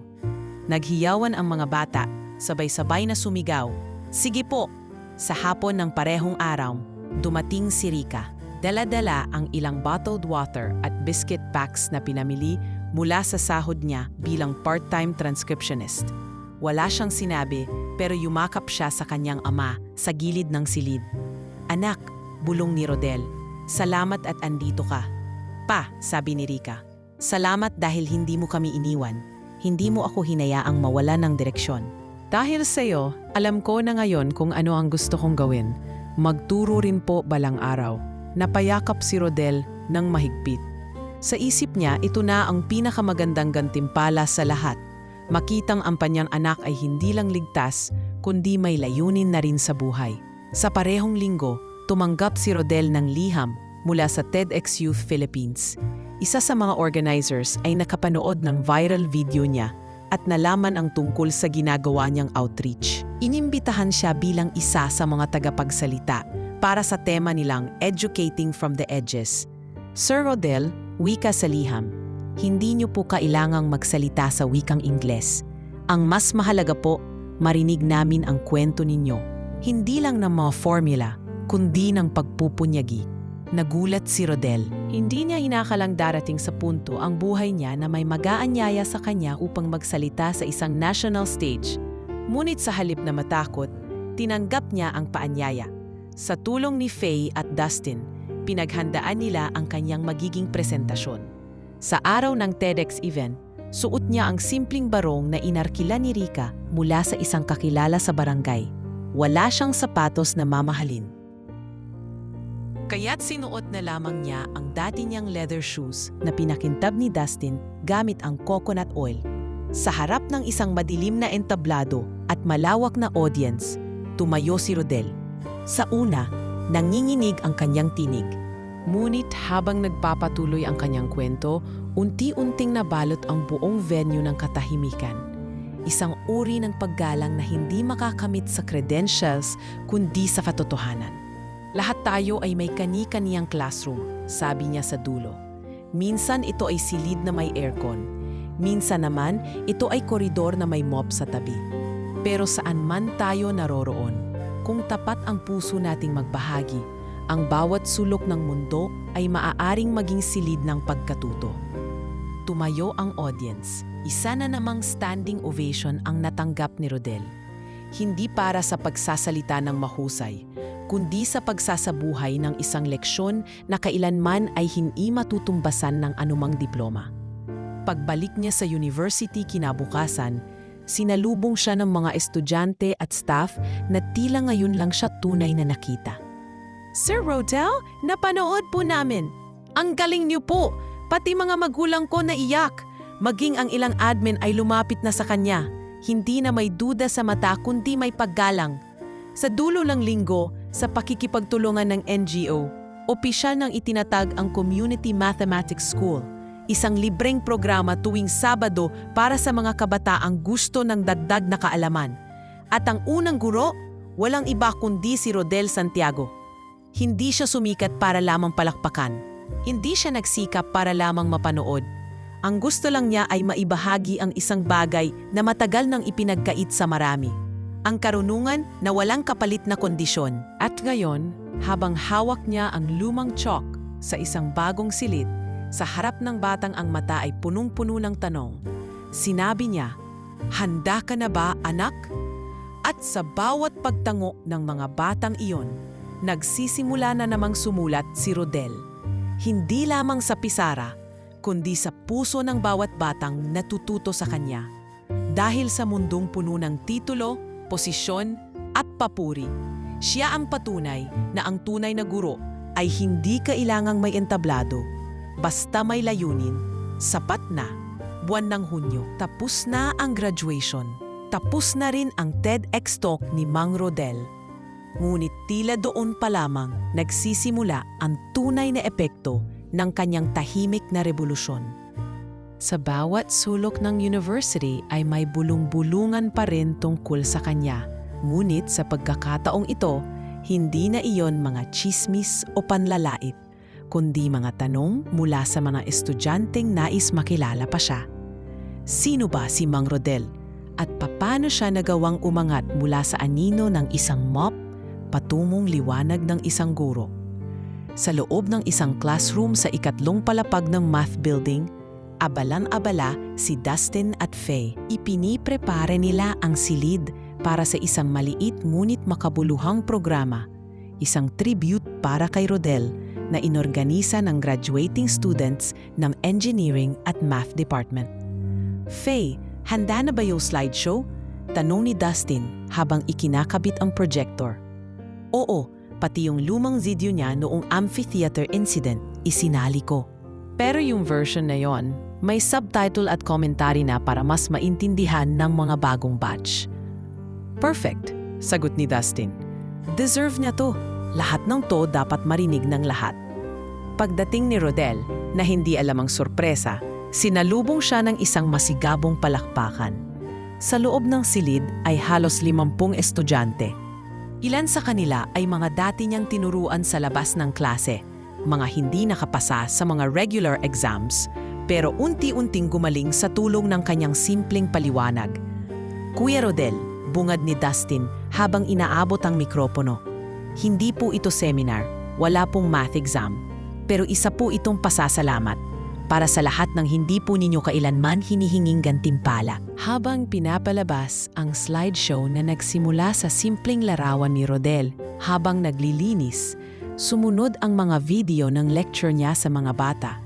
Naghiyawan ang mga bata, sabay-sabay na sumigaw. Sige po! Sa hapon ng parehong araw, dumating si Rika. Dala-dala ang ilang bottled water at biscuit packs na pinamili mula sa sahod niya bilang part-time transcriptionist. Wala siyang sinabi pero yumakap siya sa kanyang ama sa gilid ng silid. Anak, bulong ni Rodel, salamat at andito ka. Pa, sabi ni Rika, salamat dahil hindi mo kami iniwan. Hindi mo ako hinayaang mawala ng direksyon. Dahil sa iyo, alam ko na ngayon kung ano ang gusto kong gawin. Magturo rin po balang araw. Napayakap si Rodel ng mahigpit. Sa isip niya, ito na ang pinakamagandang gantimpala sa lahat. Makitang ang kanyang anak ay hindi lang ligtas, kundi may layunin na rin sa buhay. Sa parehong linggo, tumanggap si Rodel ng liham mula sa TEDx Youth Philippines. Isa sa mga organizers ay nakapanood ng viral video niya at nalaman ang tungkol sa ginagawa niyang outreach. Inimbitahan siya bilang isa sa mga tagapagsalita para sa tema nilang Educating from the Edges. Sir Rodel, wika sa liham, hindi niyo po kailangang magsalita sa wikang Ingles. Ang mas mahalaga po, marinig namin ang kwento ninyo. Hindi lang ng mga formula, kundi ng pagpupunyagi. Nagulat si Rodel. Hindi niya inakalang darating sa punto ang buhay niya na may mag-aanyaya sa kanya upang magsalita sa isang national stage. Ngunit sa halip na matakot, tinanggap niya ang paanyaya. Sa tulong ni Faye at Dustin, pinaghandaan nila ang kanyang magiging presentasyon. Sa araw ng TEDx event, suot niya ang simpleng barong na inarkila ni Rika mula sa isang kakilala sa barangay. Wala siyang sapatos na mamahalin. Kaya't sinuot na lamang niya ang dati niyang leather shoes na pinakintab ni Dustin gamit ang coconut oil. Sa harap ng isang madilim na entablado at malawak na audience, tumayo si Rodel. Sa una, nanginginig ang kanyang tinig. Ngunit habang nagpapatuloy ang kanyang kwento, unti-unting nabalot ang buong venue ng katahimikan. Isang uri ng paggalang na hindi makakamit sa credentials kundi sa katotohanan. Lahat tayo ay may kani-kaniyang classroom, sabi niya sa dulo. Minsan ito ay silid na may aircon. Minsan naman, ito ay koridor na may mop sa tabi. Pero saan man tayo naroroon, kung tapat ang puso nating magbahagi, ang bawat sulok ng mundo ay maaaring maging silid ng pagkatuto. Tumayo ang audience. Isa na namang standing ovation ang natanggap ni Rodel. Hindi para sa pagsasalita ng mahusay, kundi sa pagsasabuhay ng isang leksyon na kailanman ay hindi matutumbasan ng anumang diploma. Pagbalik niya sa university kinabukasan, sinalubong siya ng mga estudyante at staff na tila ngayon lang siya tunay na nakita. Sir Rodel, napanood po namin. Ang galing niyo po, pati mga magulang ko naiyak. Maging ang ilang admin ay lumapit na sa kanya. Hindi na may duda sa mata kundi may paggalang. Sa dulo ng linggo, sa pakikipagtulungan ng NGO, opisyal nang itinatag ang Community Mathematics School, isang libreng programa tuwing Sabado para sa mga kabataang gusto ng dagdag na kaalaman. At ang unang guro, walang iba kundi si Rodel Santiago. Hindi siya sumikat para lamang palakpakan. Hindi siya nagsikap para lamang mapanood. Ang gusto lang niya ay maibahagi ang isang bagay na matagal nang ipinagkait sa marami. Ang karunungan na walang kapalit na kondisyon. At ngayon, habang hawak niya ang lumang chalk sa isang bagong silid, sa harap ng batang ang mata ay punong-puno ng tanong. Sinabi niya, "Handa ka na ba, anak?" At sa bawat pagtango ng mga batang iyon, nagsisimula na namang sumulat si Rodel. Hindi lamang sa pisara, kundi sa puso ng bawat batang natututo sa kanya. Dahil sa mundong puno ng titulo, posisyon at papuri, siya ang patunay na ang tunay na guro ay hindi kailangang may entablado. Basta may layunin, sapat na. Buwan ng Hunyo, tapos na ang graduation. Tapos na rin ang TEDx talk ni Mang Rodel. Ngunit tila doon pa lamang nagsisimula ang tunay na epekto ng kanyang tahimik na revolusyon. Sa bawat sulok ng university ay may bulong-bulungan pa rin tungkol sa kanya. Ngunit sa pagkakataong ito, hindi na iyon mga chismis o panlalait, kundi mga tanong mula sa mga estudyanteng nais makilala pa siya. Sino ba si Mang Rodel? At paano siya nagawang umangat mula sa anino ng isang mop patungong liwanag ng isang guro? Sa loob ng isang classroom sa ikatlong palapag ng math building, abalang-abala si Dustin at Faye. Ipiniprepare nila ang silid para sa isang maliit ngunit makabuluhang programa, isang tribute para kay Rodel na inorganisa ng graduating students ng engineering at math department. Faye, handa na ba yung slideshow? Tanong ni Dustin habang ikinakabit ang projector. Oo, pati yung lumang video niya noong amphitheater incident, isinali ko. Pero yung version na yon, may subtitle at commentary na para mas maintindihan ng mga bagong batch. Perfect, sagot ni Dustin. Deserve niya to. Lahat ng to dapat marinig ng lahat. Pagdating ni Rodel, na hindi alam ang sorpresa, sinalubong siya ng isang masigabong palakpakan. Sa loob ng silid ay halos 50 estudyante. Ilan sa kanila ay mga dati niyang tinuruan sa labas ng klase, mga hindi nakapasa sa mga regular exams, pero unti-unting gumaling sa tulong ng kanyang simpleng paliwanag. Kuya Rodel, bungad ni Dustin habang inaabot ang mikropono. Hindi po ito seminar, wala pong math exam, pero isa po itong pasasalamat para sa lahat ng hindi po ninyo kailanman hinihinging gantimpala. Habang pinapalabas ang slideshow na nagsimula sa simpleng larawan ni Rodel habang naglilinis, Sumunod ang mga video ng lecture niya sa mga bata,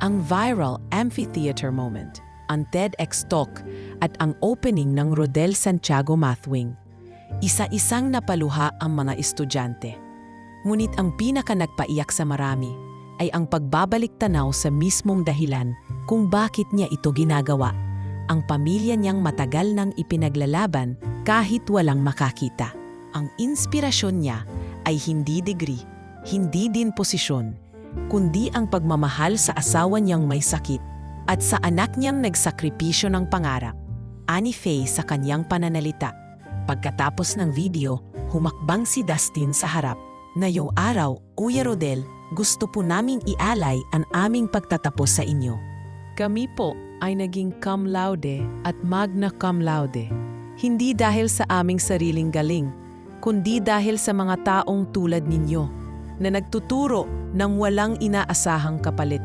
ang viral amphitheater moment, ang TEDx talk at ang opening ng Rodel Santiago Math Wing. Isa-isang napaluha ang mga estudyante. Ngunit ang pinaka nagpaiyak sa marami ay ang pagbabalik tanaw sa mismong dahilan kung bakit niya ito ginagawa. Ang pamilya niyang matagal nang ipinaglalaban kahit walang makakita. Ang inspirasyon niya ay hindi degree, hindi din posisyon, kundi ang pagmamahal sa asawa niyang may sakit at sa anak niyang nagsakripisyo ng pangarap. Ani Faye sa kanyang pananalita. Pagkatapos ng video, humakbang si Dustin sa harap. Ngayong araw, Kuya Rodel, gusto po naming ialay ang aming pagtatapos sa inyo. Kami po ay naging cum laude at magna cum laude. Hindi dahil sa aming sariling galing, kundi dahil sa mga taong tulad ninyo na nagtuturo ng walang inaasahang kapalit.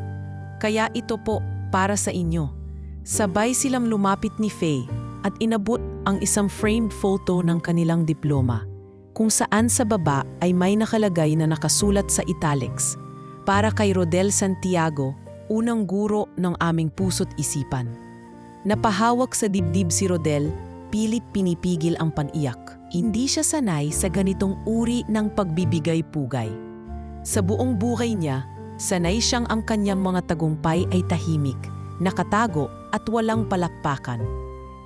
Kaya ito po para sa inyo. Sabay silang lumapit ni Faye at inabot ang isang framed photo ng kanilang diploma, kung saan sa baba ay may nakalagay na nakasulat sa italics, "Para kay Rodel Santiago, unang guro ng aming puso't isipan." Napahawak sa dibdib si Rodel, pilit pinipigil ang paniyak. Hindi siya sanay sa ganitong uri ng pagbibigay-pugay. Sa buong buhay niya, sanay siyang ang kanyang mga tagumpay ay tahimik, nakatago at walang palakpakan.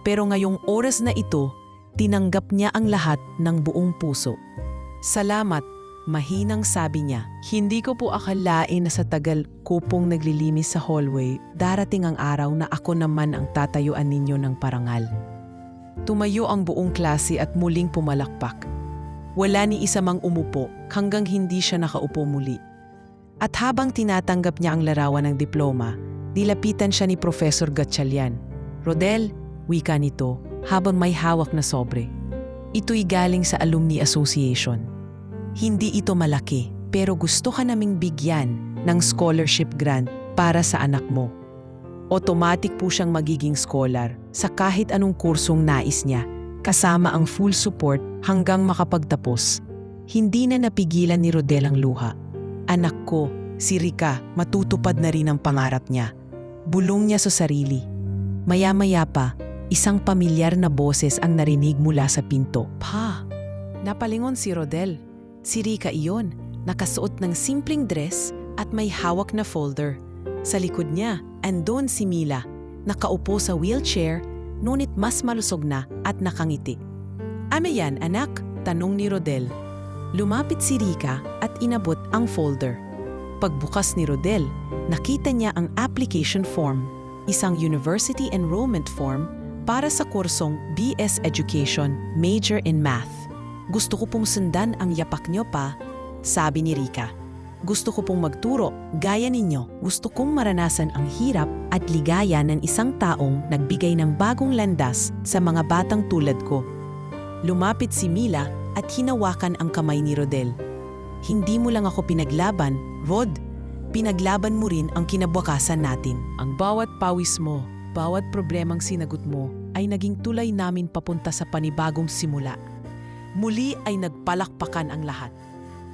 Pero ngayong oras na ito, tinanggap niya ang lahat ng buong puso. "Salamat," mahinang sabi niya. "Hindi ko po akalain na sa tagal ko pong naglilinis sa hallway, darating ang araw na ako naman ang tatayuan ninyo ng parangal." Tumayo ang buong klase at muling pumalakpak. Wala ni isa mang umupo hanggang hindi siya nakaupo muli. At habang tinatanggap niya ang larawan ng diploma, dilapitan siya ni Professor Gatchalian. "Rodel," wika nito habang may hawak na sobre. "Ito'y galing sa Alumni Association. Hindi ito malaki, pero gusto ka naming bigyan ng scholarship grant para sa anak mo." Automatic po siyang magiging scholar sa kahit anong kursong nais niya, kasama ang full support hanggang makapagtapos. Hindi na napigilan ni Rodel ang luha. "Anak ko, si Rica, matutupad na rin ang pangarap niya." Bulong niya sa sarili. Maya-maya pa, isang pamilyar na boses ang narinig mula sa pinto. "Pa!" Napalingon si Rodel. Si Rica iyon, nakasuot ng simpleng dress at may hawak na folder. Sa likod niya, andon si Mila, nakaupo sa wheelchair, ngunit mas malusog na at nakangiti. "Ano yan, anak?" tanong ni Rodel. Lumapit si Rica at inabot ang folder. Pagbukas ni Rodel, nakita niya ang application form, isang university enrollment form para sa kursong BS Education, Major in Math. "Gusto ko pong sundan ang yapak niyo, pa," sabi ni Rica. "Gusto ko pong magturo, gaya ninyo. Gusto kong maranasan ang hirap at ligaya ng isang taong nagbigay ng bagong landas sa mga batang tulad ko." Lumapit si Mila at hinawakan ang kamay ni Rodel. "Hindi mo lang ako pinaglaban, Rod. Pinaglaban mo rin ang kinabukasan natin. Ang bawat pawis mo, bawat problemang sinagot mo ay naging tulay namin papunta sa panibagong simula." Muli ay nagpalakpakan ang lahat.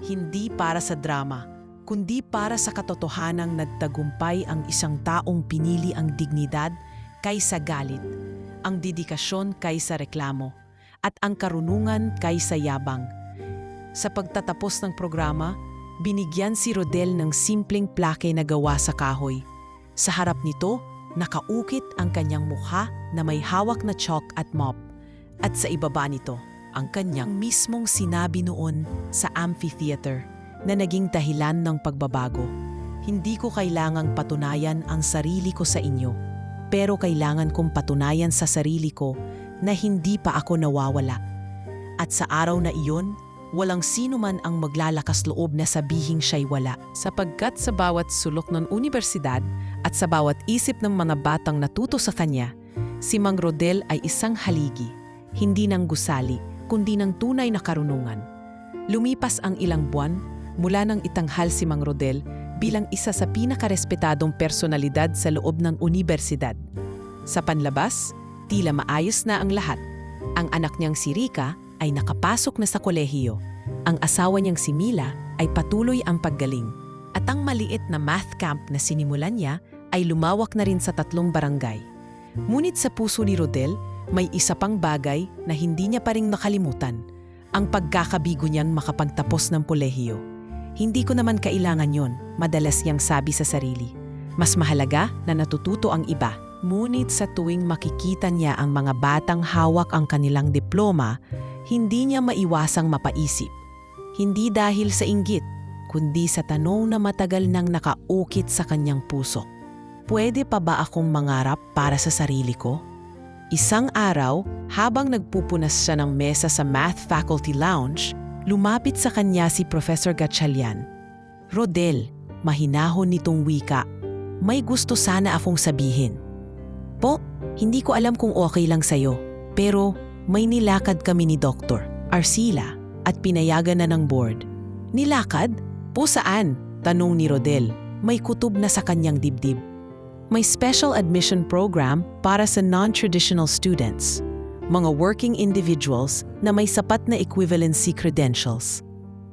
Hindi para sa drama, kundi para sa katotohanang nagtagumpay ang isang taong pinili ang dignidad kaysa galit, ang dedikasyon kaysa reklamo, at ang karunungan kaysa yabang. Sa pagtatapos ng programa, binigyan si Rodel ng simpleng plake na gawa sa kahoy. Sa harap nito, nakaukit ang kanyang mukha na may hawak na chalk at mop. At sa ibaba nito, ang kanyang mismong sinabi noon sa amphitheater na naging dahilan ng pagbabago. "Hindi ko kailangang patunayan ang sarili ko sa inyo, pero kailangan kong patunayan sa sarili ko na hindi pa ako nawawala." At sa araw na iyon, walang sino man ang maglalakas loob na sabihing siya'y wala. Sapagkat sa bawat sulok ng unibersidad at sa bawat isip ng mga batang natuto sa kanya, si Mang Rodel ay isang haligi, hindi ng gusali, kundi ng tunay na karunungan. Lumipas ang ilang buwan, mula nang itanghal si Mang Rodel bilang isa sa pinakarespetadong personalidad sa loob ng unibersidad. Sa panlabas, tila maayos na ang lahat. Ang anak niyang si Rica ay nakapasok na sa kolehiyo. Ang asawa niyang si Mila ay patuloy ang paggaling. At ang maliit na math camp na sinimulan niya ay lumawak na rin sa 3 barangay. Ngunit sa puso ni Rodel, may isa pang bagay na hindi niya pa rin nakalimutan. Ang pagkakabigo niyang makapagtapos ng kolehiyo. Hindi ko naman kailangan yon, madalas niyang sabi sa sarili. Mas mahalaga na natututo ang iba. Ngunit sa tuwing makikita niya ang mga batang hawak ang kanilang diploma, hindi niya maiwasang mapaisip. Hindi dahil sa inggit, kundi sa tanong na matagal nang nakaukit sa kanyang puso. Pwede pa ba akong mangarap para sa sarili ko? Isang araw, habang nagpupunas siya ng mesa sa Math Faculty Lounge, lumapit sa kanya si Professor Gatchalian. Rodel, mahinahon nitong wika. May gusto sana akong sabihin. Po, hindi ko alam kung okay lang sa'yo, pero may nilakad kami ni Dr. Arcila at pinayagan na ng board. Nilakad? Po saan? Tanong ni Rodel. May kutob na sa kanyang dibdib. May special admission program para sa non-traditional students, mga working individuals na may sapat na equivalency credentials.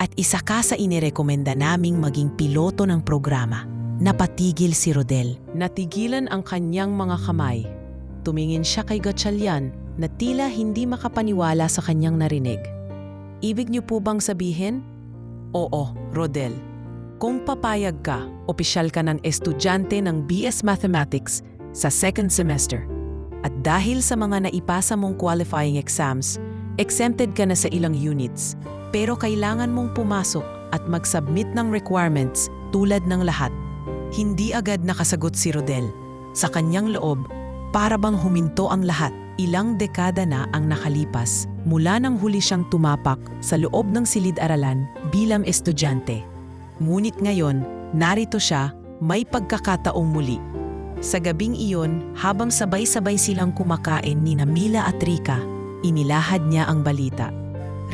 At isa ka sa inirekomenda naming maging piloto ng programa. Napatigil si Rodel. Natigilan ang kanyang mga kamay. Tumingin siya kay Gatchalian na tila hindi makapaniwala sa kanyang narinig. Ibig niyo po bang sabihin? Oo, Rodel. Kung papayag ka, opisyal ka ng estudyante ng BS Mathematics sa 2nd semester. At dahil sa mga naipasa mong qualifying exams, exempted ka na sa ilang units. Pero kailangan mong pumasok at mag-submit ng requirements tulad ng lahat. Hindi agad nakasagot si Rodel. Sa kanyang loob, para bang huminto ang lahat. Ilang dekada na ang nakalipas mula nang huli siyang tumapak sa loob ng silid-aralan bilang estudyante. Ngunit ngayon, narito siya, may pagkakataong muli. Sa gabing iyon, habang sabay-sabay silang kumakain ni Mila at Rika, inilahad niya ang balita.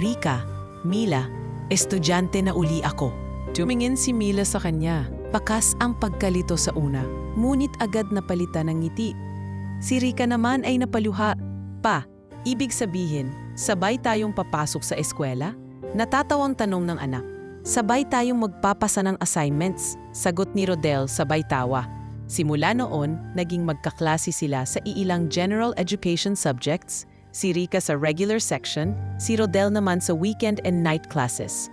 Rika, Mila, estudyante na uli ako. Tumingin si Mila sa kanya. Pakas ang pagkalito sa una, ngunit agad napalitan ng ngiti. Si Rika naman ay napaluha. Pa, ibig sabihin, sabay tayong papasok sa eskwela? Natatawang tanong ng anak. Sabay tayong magpapasa ng assignments, sagot ni Rodel sabay tawa. Simula noon, naging magkaklase sila sa iilang general education subjects, si Rika sa regular section, si Rodel naman sa weekend and night classes.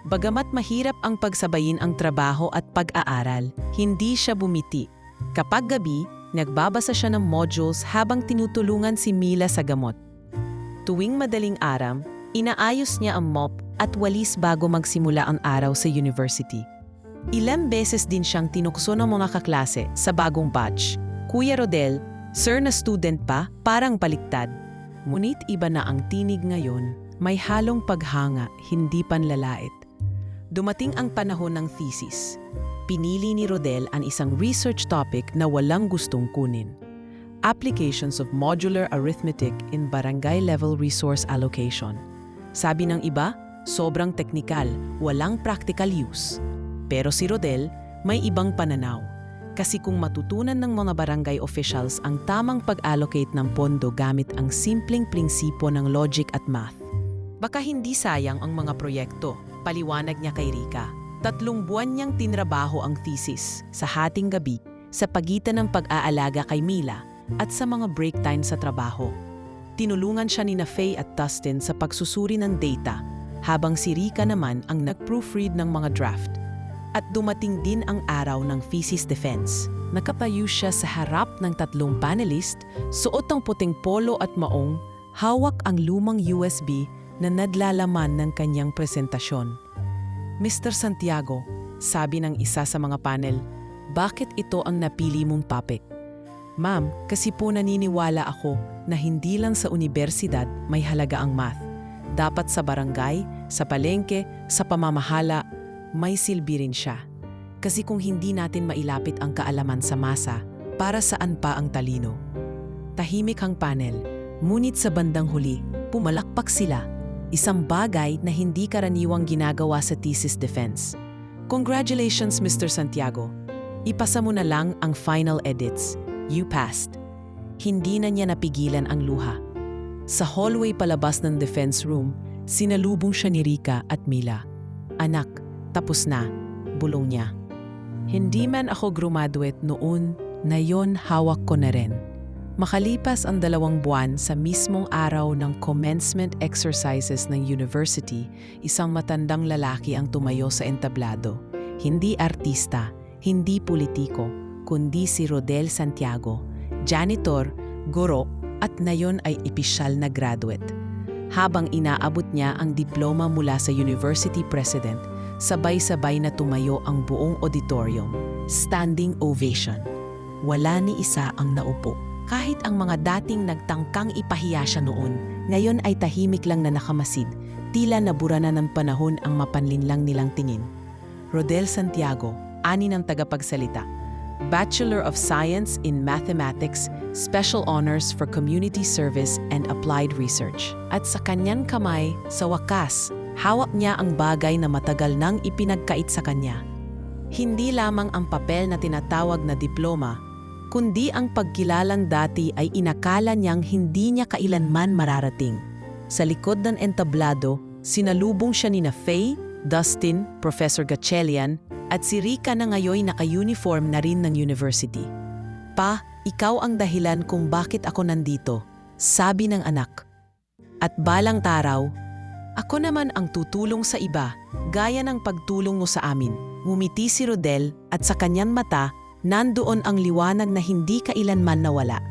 Bagamat mahirap ang pagsabayin ang trabaho at pag-aaral, hindi siya bumiti. Kapag gabi, nagbabasa siya ng modules habang tinutulungan si Mila sa gamot. Tuwing madaling araw, inaayos niya ang mop at walis bago magsimula ang araw sa university. Ilang beses din siyang tinukso ng mga kaklase sa bagong batch. Kuya Rodel, sir na student pa, parang baliktad. Ngunit iba na ang tinig ngayon, may halong paghanga, hindi panlalait. Dumating ang panahon ng thesis. Pinili ni Rodel ang isang research topic na walang gustong kunin. Applications of modular arithmetic in barangay-level resource allocation. Sabi ng iba, sobrang teknikal, walang practical use. Pero si Rodel, may ibang pananaw. Kasi kung matutunan ng mga barangay officials ang tamang pag-allocate ng pondo gamit ang simpleng prinsipo ng logic at math, baka hindi sayang ang mga proyekto, paliwanag niya kay Rika. 3 buwan niyang tinrabaho ang thesis sa hating gabi sa pagitan ng pag-aalaga kay Mila at sa mga break time sa trabaho. Tinulungan siya ni Faye at Dustin sa pagsusuri ng data, habang si Rika naman ang nag-proofread ng mga draft. At dumating din ang araw ng thesis defense. Nakatayo siya sa harap ng 3 panelist, suot ang puting polo at maong, hawak ang lumang USB na nadlalaman ng kanyang presentasyon. Mr. Santiago, sabi ng isa sa mga panel, bakit ito ang napili mong topic? Ma'am, kasi po naniniwala ako na hindi lang sa universidad may halaga ang math. Dapat sa barangay, sa palengke, sa pamamahala, may silbi rin siya. Kasi kung hindi natin mailapit ang kaalaman sa masa, para saan pa ang talino? Tahimik ang panel, ngunit sa bandang huli, pumalakpak sila. Isang bagay na hindi karaniwang ginagawa sa thesis defense. Congratulations, Mr. Santiago. Ipasa mo na lang ang final edits. You passed. Hindi na niya napigilan ang luha. Sa hallway palabas ng defense room, sinalubong siya ni Rika at Mila. Anak, Tapos na, bulong niya. Hindi man ako graduate noon, ngayon hawak ko na rin. Makalipas ang 2 buwan sa mismong araw ng commencement exercises ng university, isang matandang lalaki ang tumayo sa entablado. Hindi artista, hindi politiko, kundi si Rodel Santiago, janitor, guro at ngayon ay opisyal na graduate. Habang inaabot niya ang diploma mula sa university president, sabay-sabay na tumayo ang buong auditorium. Standing ovation. Wala ni isa ang naupo. Kahit ang mga dating nagtangkang ipahiya siya noon, ngayon ay tahimik lang na nakamasid, tila nabura na ng panahon ang mapanlinlang nilang tingin. Rodel Santiago, ani ng tagapagsalita. Bachelor of Science in Mathematics, Special Honors for Community Service and Applied Research. At sa kanyang kamay, sa wakas, hawak niya ang bagay na matagal nang ipinagkait sa kanya. Hindi lamang ang papel na tinatawag na diploma, kundi ang pagkilalang dati ay inakala niyang hindi niya kailanman mararating. Sa likod ng entablado, sinalubong siya ni Faye, Dustin, Professor Gatchelian, at si Rika na ngayon naka-uniform na rin ng university. Pa, ikaw ang dahilan kung bakit ako nandito, sabi ng anak. At balang taraw, ako naman ang tutulong sa iba, gaya ng pagtulong mo sa amin. Ngumiti si Rodel at sa kanyang mata, nandoon ang liwanag na hindi kailanman nawala.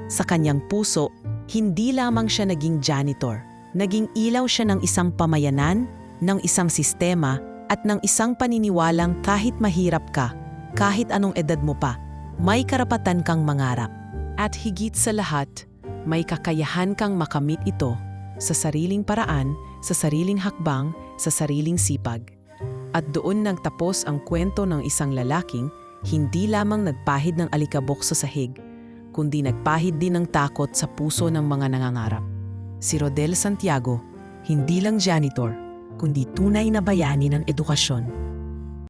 Sa kanyang puso, hindi lamang siya naging janitor. Naging ilaw siya ng isang pamayanan, ng isang sistema, at ng isang paniniwalang kahit mahirap ka, kahit anong edad mo pa, may karapatan kang mangarap. At higit sa lahat, may kakayahan kang makamit ito sa sariling paraan, sa sariling hakbang, sa sariling sipag. At doon nagtapos ang kwento ng isang lalaking hindi lamang nagpahid ng alikabok sa sahig, kundi nagpahid din ng takot sa puso ng mga nangangarap. Si Rodel Santiago, hindi lang janitor, kundi tunay na bayani ng edukasyon.